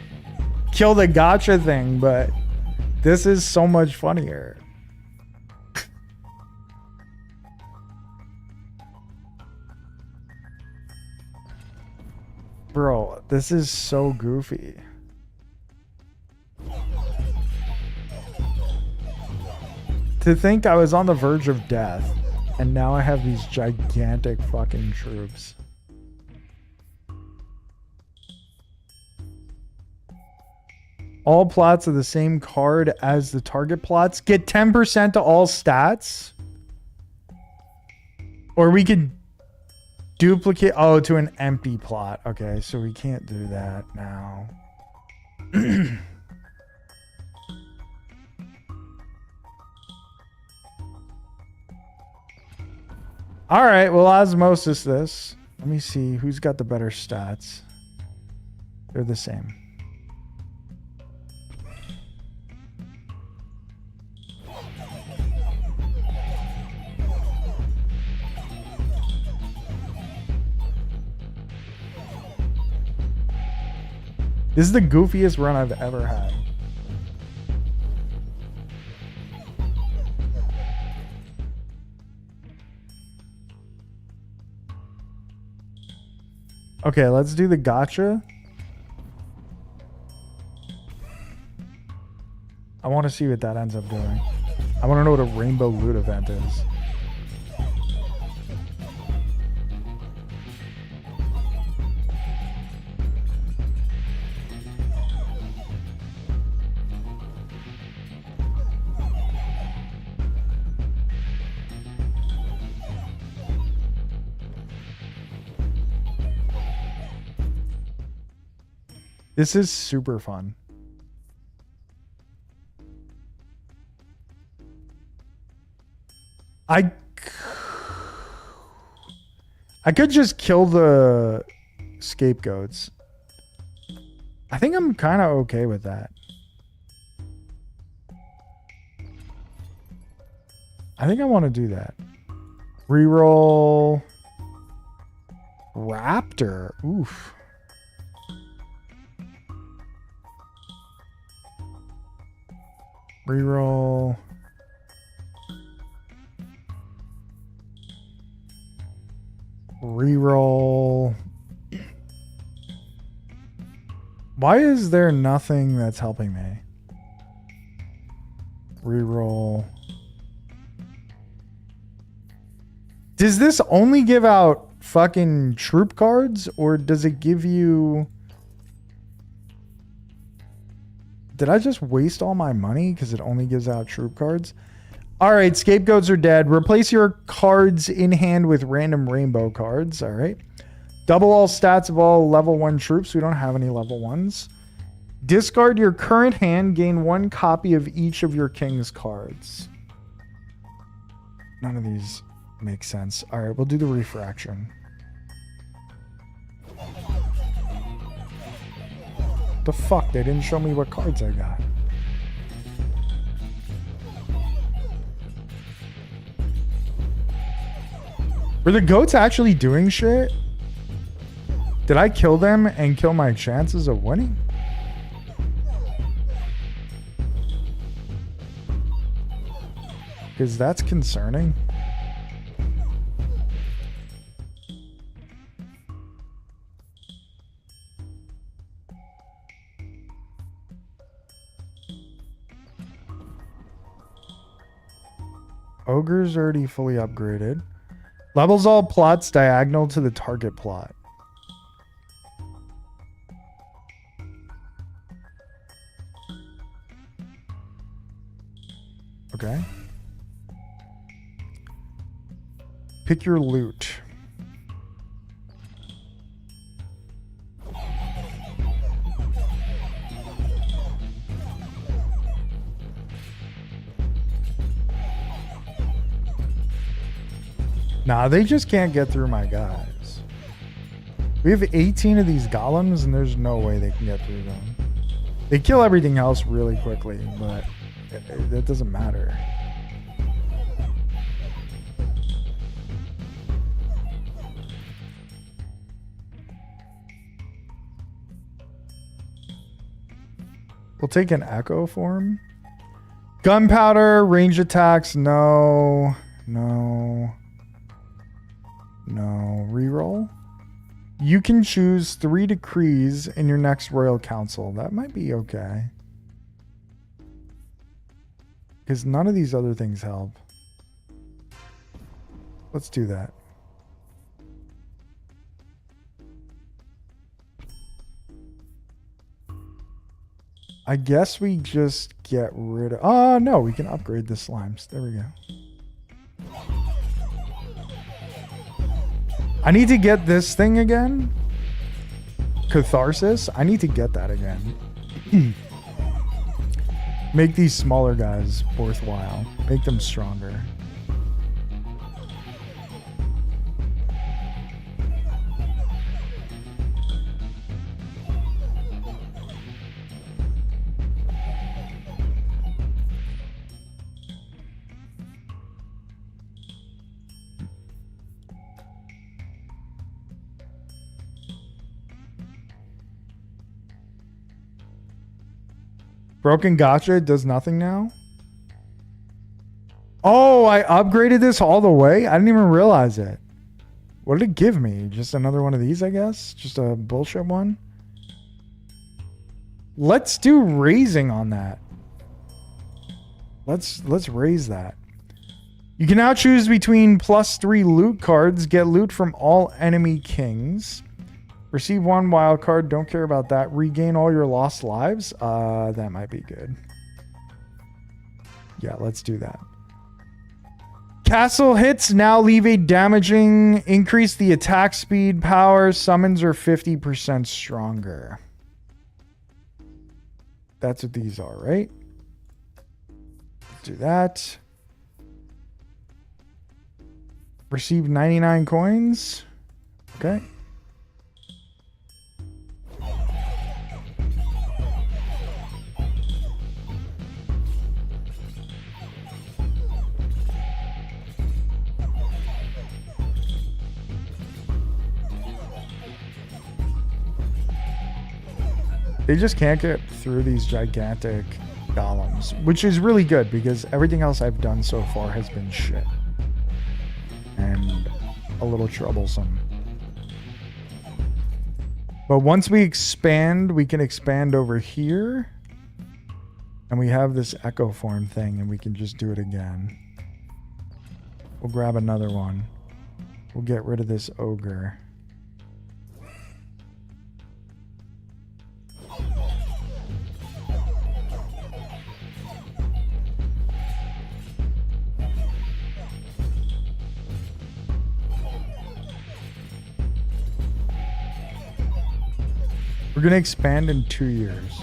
kill the gotcha thing, but this is so much funnier. Bro, this is so goofy. To think I was on the verge of death, and now I have these gigantic fucking troops. All plots of the same card as the target plots get 10% to all stats. Or we could duplicate, oh, to an empty plot. Okay, so we can't do that now. All right, well, osmosis this. Let me see who's got the better stats. They're the same. This is the goofiest run I've ever had. Okay, let's do the gotcha. I want to see what that ends up doing. I want to know what a rainbow loot event is. This is super fun. I could just kill the scapegoats. I think I'm kind of okay with that. I think I want to do that. Reroll Raptor. Oof. Reroll. Reroll. Why is there nothing that's helping me? Reroll. Does this only give out fucking troop cards, or does it give you... Did I just waste all my money because it only gives out troop cards? All right, scapegoats are dead. Replace your cards in hand with random rainbow cards. All right. Double all stats of all level 1 troops. We don't have any level 1s. Discard your current hand. Gain 1 copy of each of your king's cards. None of these make sense. All right, we'll do the refraction. The fuck? They didn't show me what cards I got. Were the goats actually doing shit? Did I kill them and kill my chances of winning? Because that's concerning. Ogre's already fully upgraded. Levels all plots diagonal to the target plot. Okay. Pick your loot. Nah, they just can't get through my guys. We have 18 of these golems, and there's no way they can get through them. They kill everything else really quickly, but that doesn't matter. We'll take an echo form. Gunpowder, range attacks, no. No. No. Reroll. You can choose 3 decrees in your next royal council. That might be okay. Because none of these other things help. Let's do that. I guess we just get rid of... Oh, no, we can upgrade the slimes. There we go. I need to get this thing again. Catharsis. I need to get that again. Make these smaller guys worthwhile. Make them stronger. Broken gotcha does nothing now. Oh, I upgraded this all the way? I didn't even realize it. What did it give me? Just another one of these, I guess? Just a bullshit one? Let's do raising on that. Let's raise that. You can now choose between +3 loot cards. Get loot from all enemy kings. Receive 1 wild card. Don't care about that. Regain all your lost lives. That might be good. Yeah, let's do that. Castle hits now leave a damaging. Increase the attack speed power. Summons are 50% stronger. That's what these are, right? Let's do that. Receive 99 coins. Okay. They just can't get through these gigantic golems, which is really good because everything else I've done so far has been shit. And a little troublesome. But once we expand, we can expand over here. And we have this echo form thing and we can just do it again. We'll grab another one. We'll get rid of this ogre. We're going to expand in 2 years.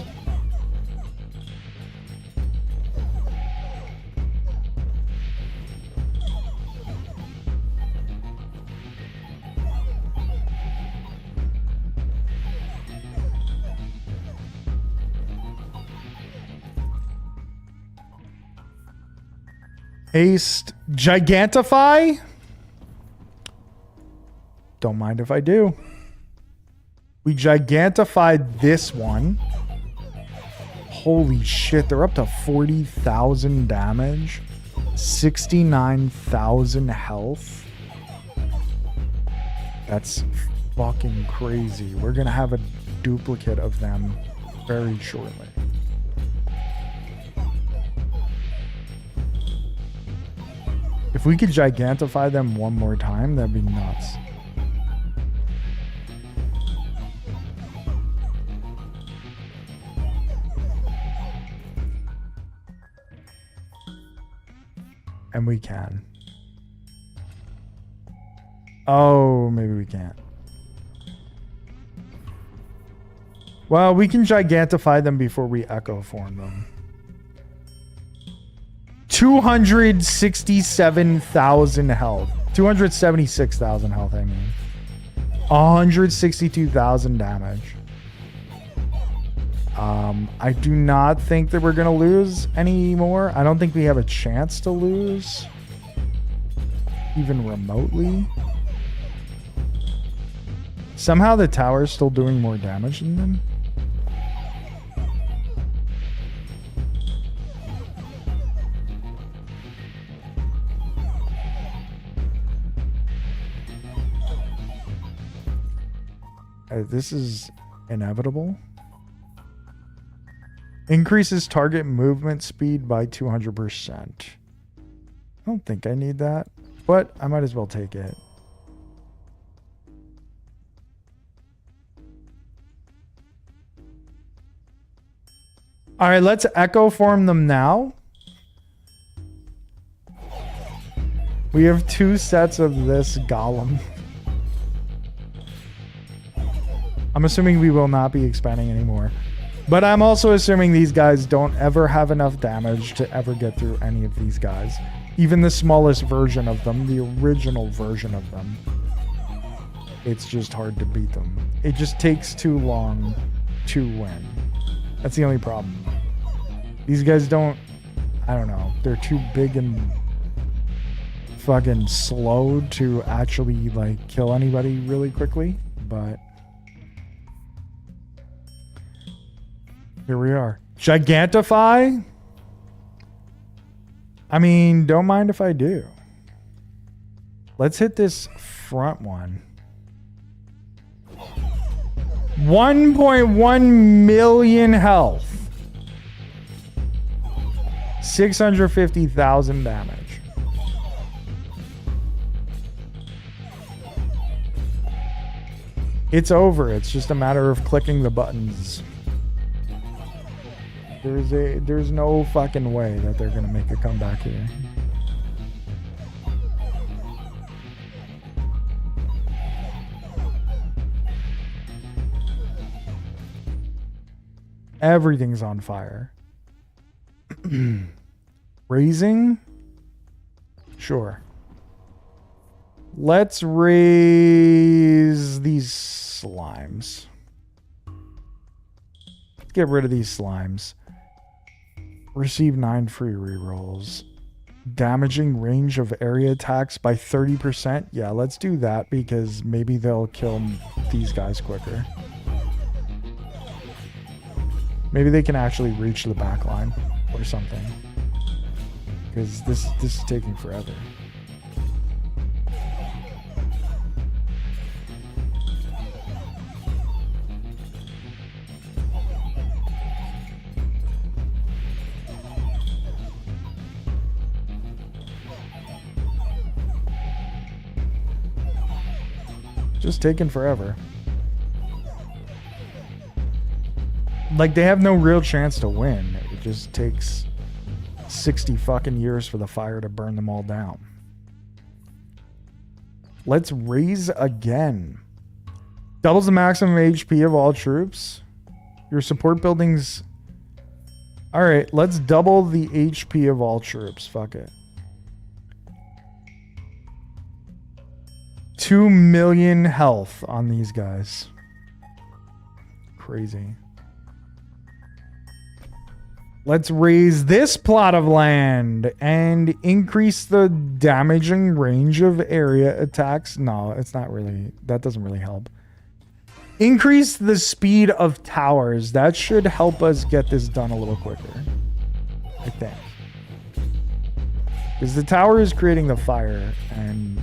Haste Gigantify? Don't mind if I do. We gigantified this one. Holy shit, they're up to 40,000 damage. 69,000 health. That's fucking crazy. We're gonna have a duplicate of them very shortly. If we could gigantify them one more time, that'd be nuts. And we can. Oh, maybe we can't. Well, we can gigantify them before we echo form them. 267,000 health. 276,000 health, I mean. 162,000 damage. I do not think that we're going to lose anymore. I don't think we have a chance to lose. Even remotely. Somehow the tower's still doing more damage than them. This is inevitable. Increases target movement speed by 200%. I don't think I need that, but I might as well take it. All right, let's echo form them now. We have 2 sets of this golem. I'm assuming we will not be expanding anymore. But I'm also assuming these guys don't ever have enough damage to ever get through any of these guys. Even the smallest version of them, the original version of them. It's just hard to beat them. It just takes too long to win. That's the only problem. These guys don't... I don't know. They're too big and fucking slow to actually, like, kill anybody really quickly. But... here we are. Gigantify? I mean, don't mind if I do. Let's hit this front one. 1.1 million health. 650,000 damage. It's over. It's just a matter of clicking the buttons. There's no fucking way that they're gonna make a comeback here. Everything's on fire. Raising? Sure. Let's raise these slimes. Get rid of these slimes. Receive 9 free rerolls. Damaging range of area attacks by 30%. Yeah, let's do that because maybe they'll kill these guys quicker. Maybe they can actually reach the back line or something. Because this is taking forever. Just taking forever. Like, they have no real chance to win. It just takes 60 fucking years for the fire to burn them all down. Let's raise again. Doubles the maximum HP of all troops. Your support buildings... Alright, let's double the HP of all troops. Fuck it. 2 million health on these guys. Crazy. Let's raise this plot of land and increase the damaging range of area attacks. No, it's not really. That doesn't really help. Increase the speed of towers. That should help us get this done a little quicker, I think. Because the tower is creating the fire and...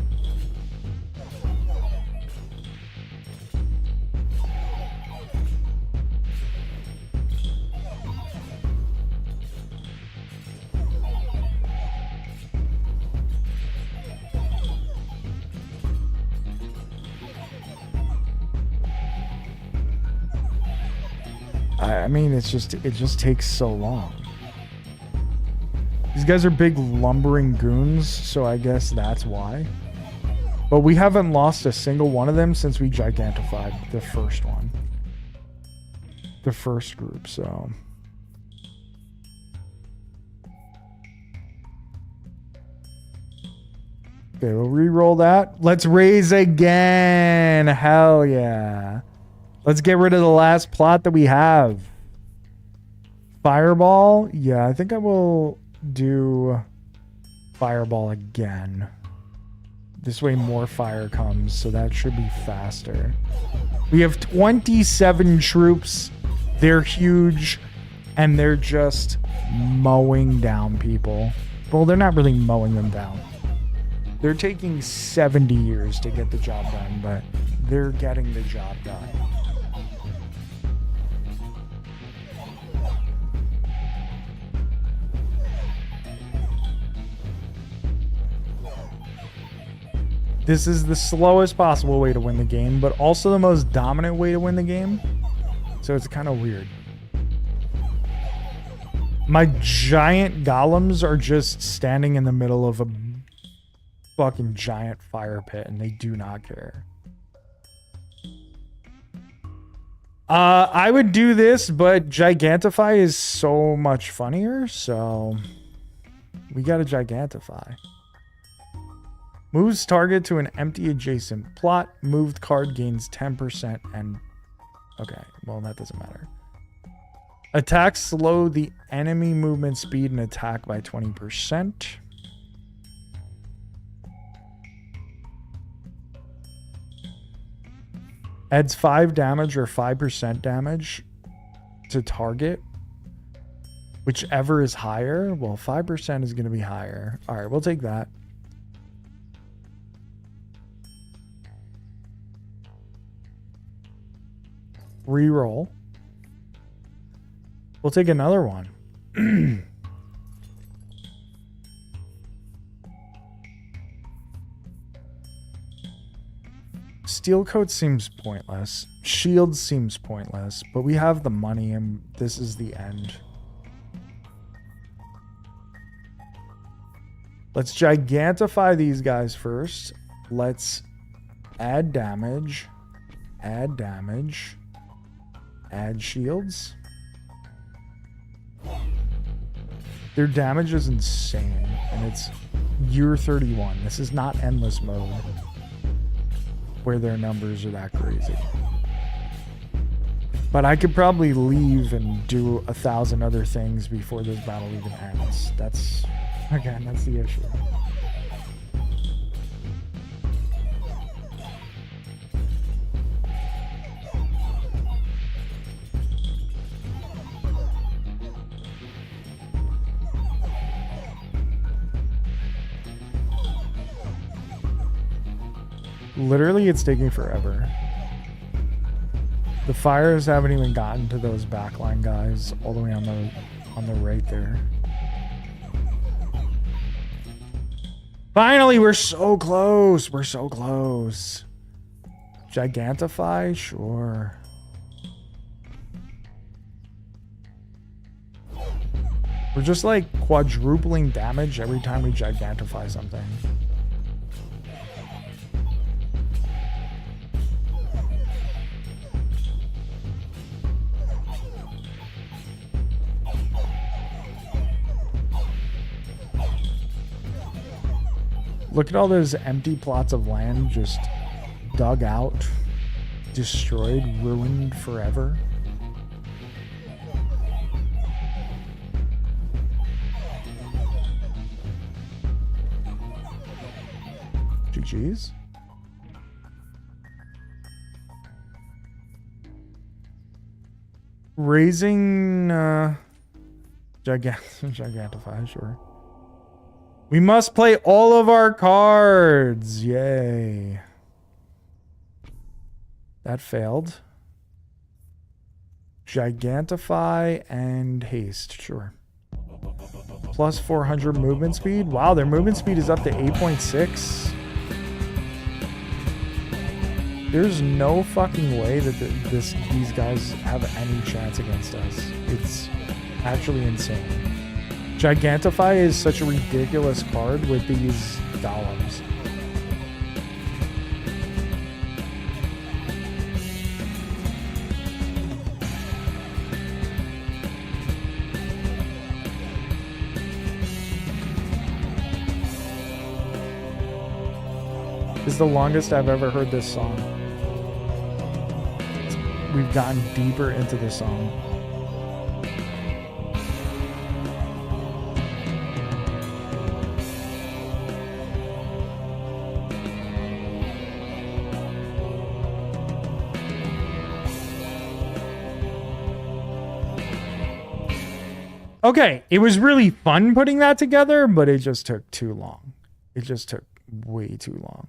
I mean, it just takes so long. These guys are big lumbering goons, so I guess that's why. But we haven't lost a single one of them since we gigantified the first one. The first group, so... Okay, we'll re-roll that. Let's raise again. Hell yeah. Let's get rid of the last plot that we have. Fireball? Yeah, I think I will do Fireball again. This way more fire comes, so that should be faster. We have 27 troops. They're huge, and they're just mowing down people. Well, they're not really mowing them down. They're taking 70 years to get the job done, but they're getting the job done. This is the slowest possible way to win the game, but also the most dominant way to win the game. So it's kind of weird. My giant golems are just standing in the middle of a fucking giant fire pit, and they do not care. I would do this, but Gigantify is so much funnier, so we gotta Gigantify. Moves target to an empty adjacent plot. Moved card gains 10% and... Okay, well that doesn't matter. Attacks slow the enemy movement speed and attack by 20%. Adds 5 damage or 5% damage to target. Whichever is higher. Well, 5% is going to be higher. All right, we'll take that. Reroll. We'll take another one. Steel coat seems pointless. Shield seems pointless, but we have the money and this is the end. Let's gigantify these guys first. Let's add damage. Add damage. Add shields. Their damage is insane, and it's year 31. This is not endless mode where their numbers are that crazy. But I could probably leave and do 1,000 other things before this battle even ends. That's, again, that's the issue. Literally, it's taking forever. The fires haven't even gotten to those backline guys all the way on the right there. Finally, we're so close. We're so close. Gigantify? Sure. We're just like quadrupling damage every time we gigantify something. Look at all those empty plots of land just dug out, destroyed, ruined forever. GG's. Raising Gigantify, sure. We must play all of our cards. Yay. That failed. Gigantify and haste. Sure. Plus 400 movement speed. Wow, their movement speed is up to 8.6. There's no fucking way that these guys have any chance against us. It's actually insane. Gigantify is such a ridiculous card with these golems. This is the longest I've ever heard this song. We've gotten deeper into the song. Okay, it was really fun putting that together, but it just took too long. It just took way too long.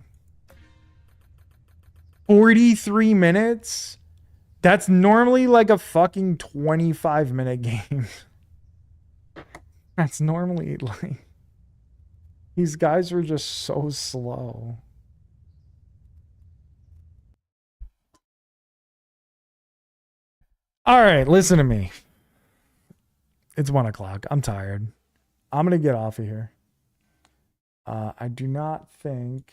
43 minutes? That's normally like a fucking 25-minute game. That's normally like... These guys were just so slow. All right, listen to me. It's 1 o'clock. I'm tired. I'm going to get off of here. I do not think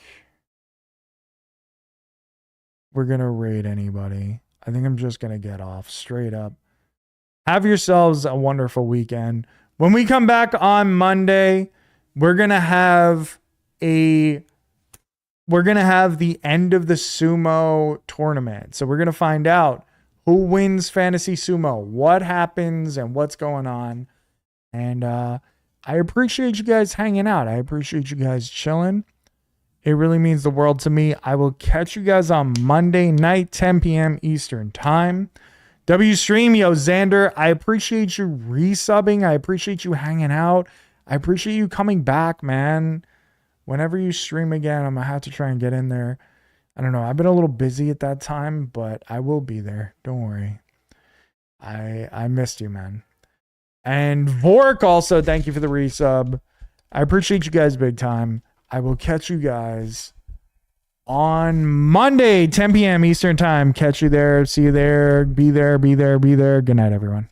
we're going to raid anybody. I think I'm just going to get off straight up. Have yourselves a wonderful weekend. When we come back on Monday, we're going to have the end of the Sumo tournament. So we're going to find out who wins Fantasy Sumo, what happens, and what's going on. And I appreciate you guys hanging out. I appreciate you guys chilling. It really means the world to me. I will catch you guys on Monday night, 10 p.m. Eastern Time. WStream, yo, Xander, I appreciate you resubbing. I appreciate you hanging out. I appreciate you coming back, man. Whenever you stream again, I'm going to have to try and get in there. I don't know. I've been a little busy at that time, but I will be there. Don't worry. I missed you, man. And Vork also, thank you for the resub. I appreciate you guys big time. I will catch you guys on Monday, 10 p.m. Eastern Time. Catch you there. See you there. Be there. Be there. Be there. Good night, everyone.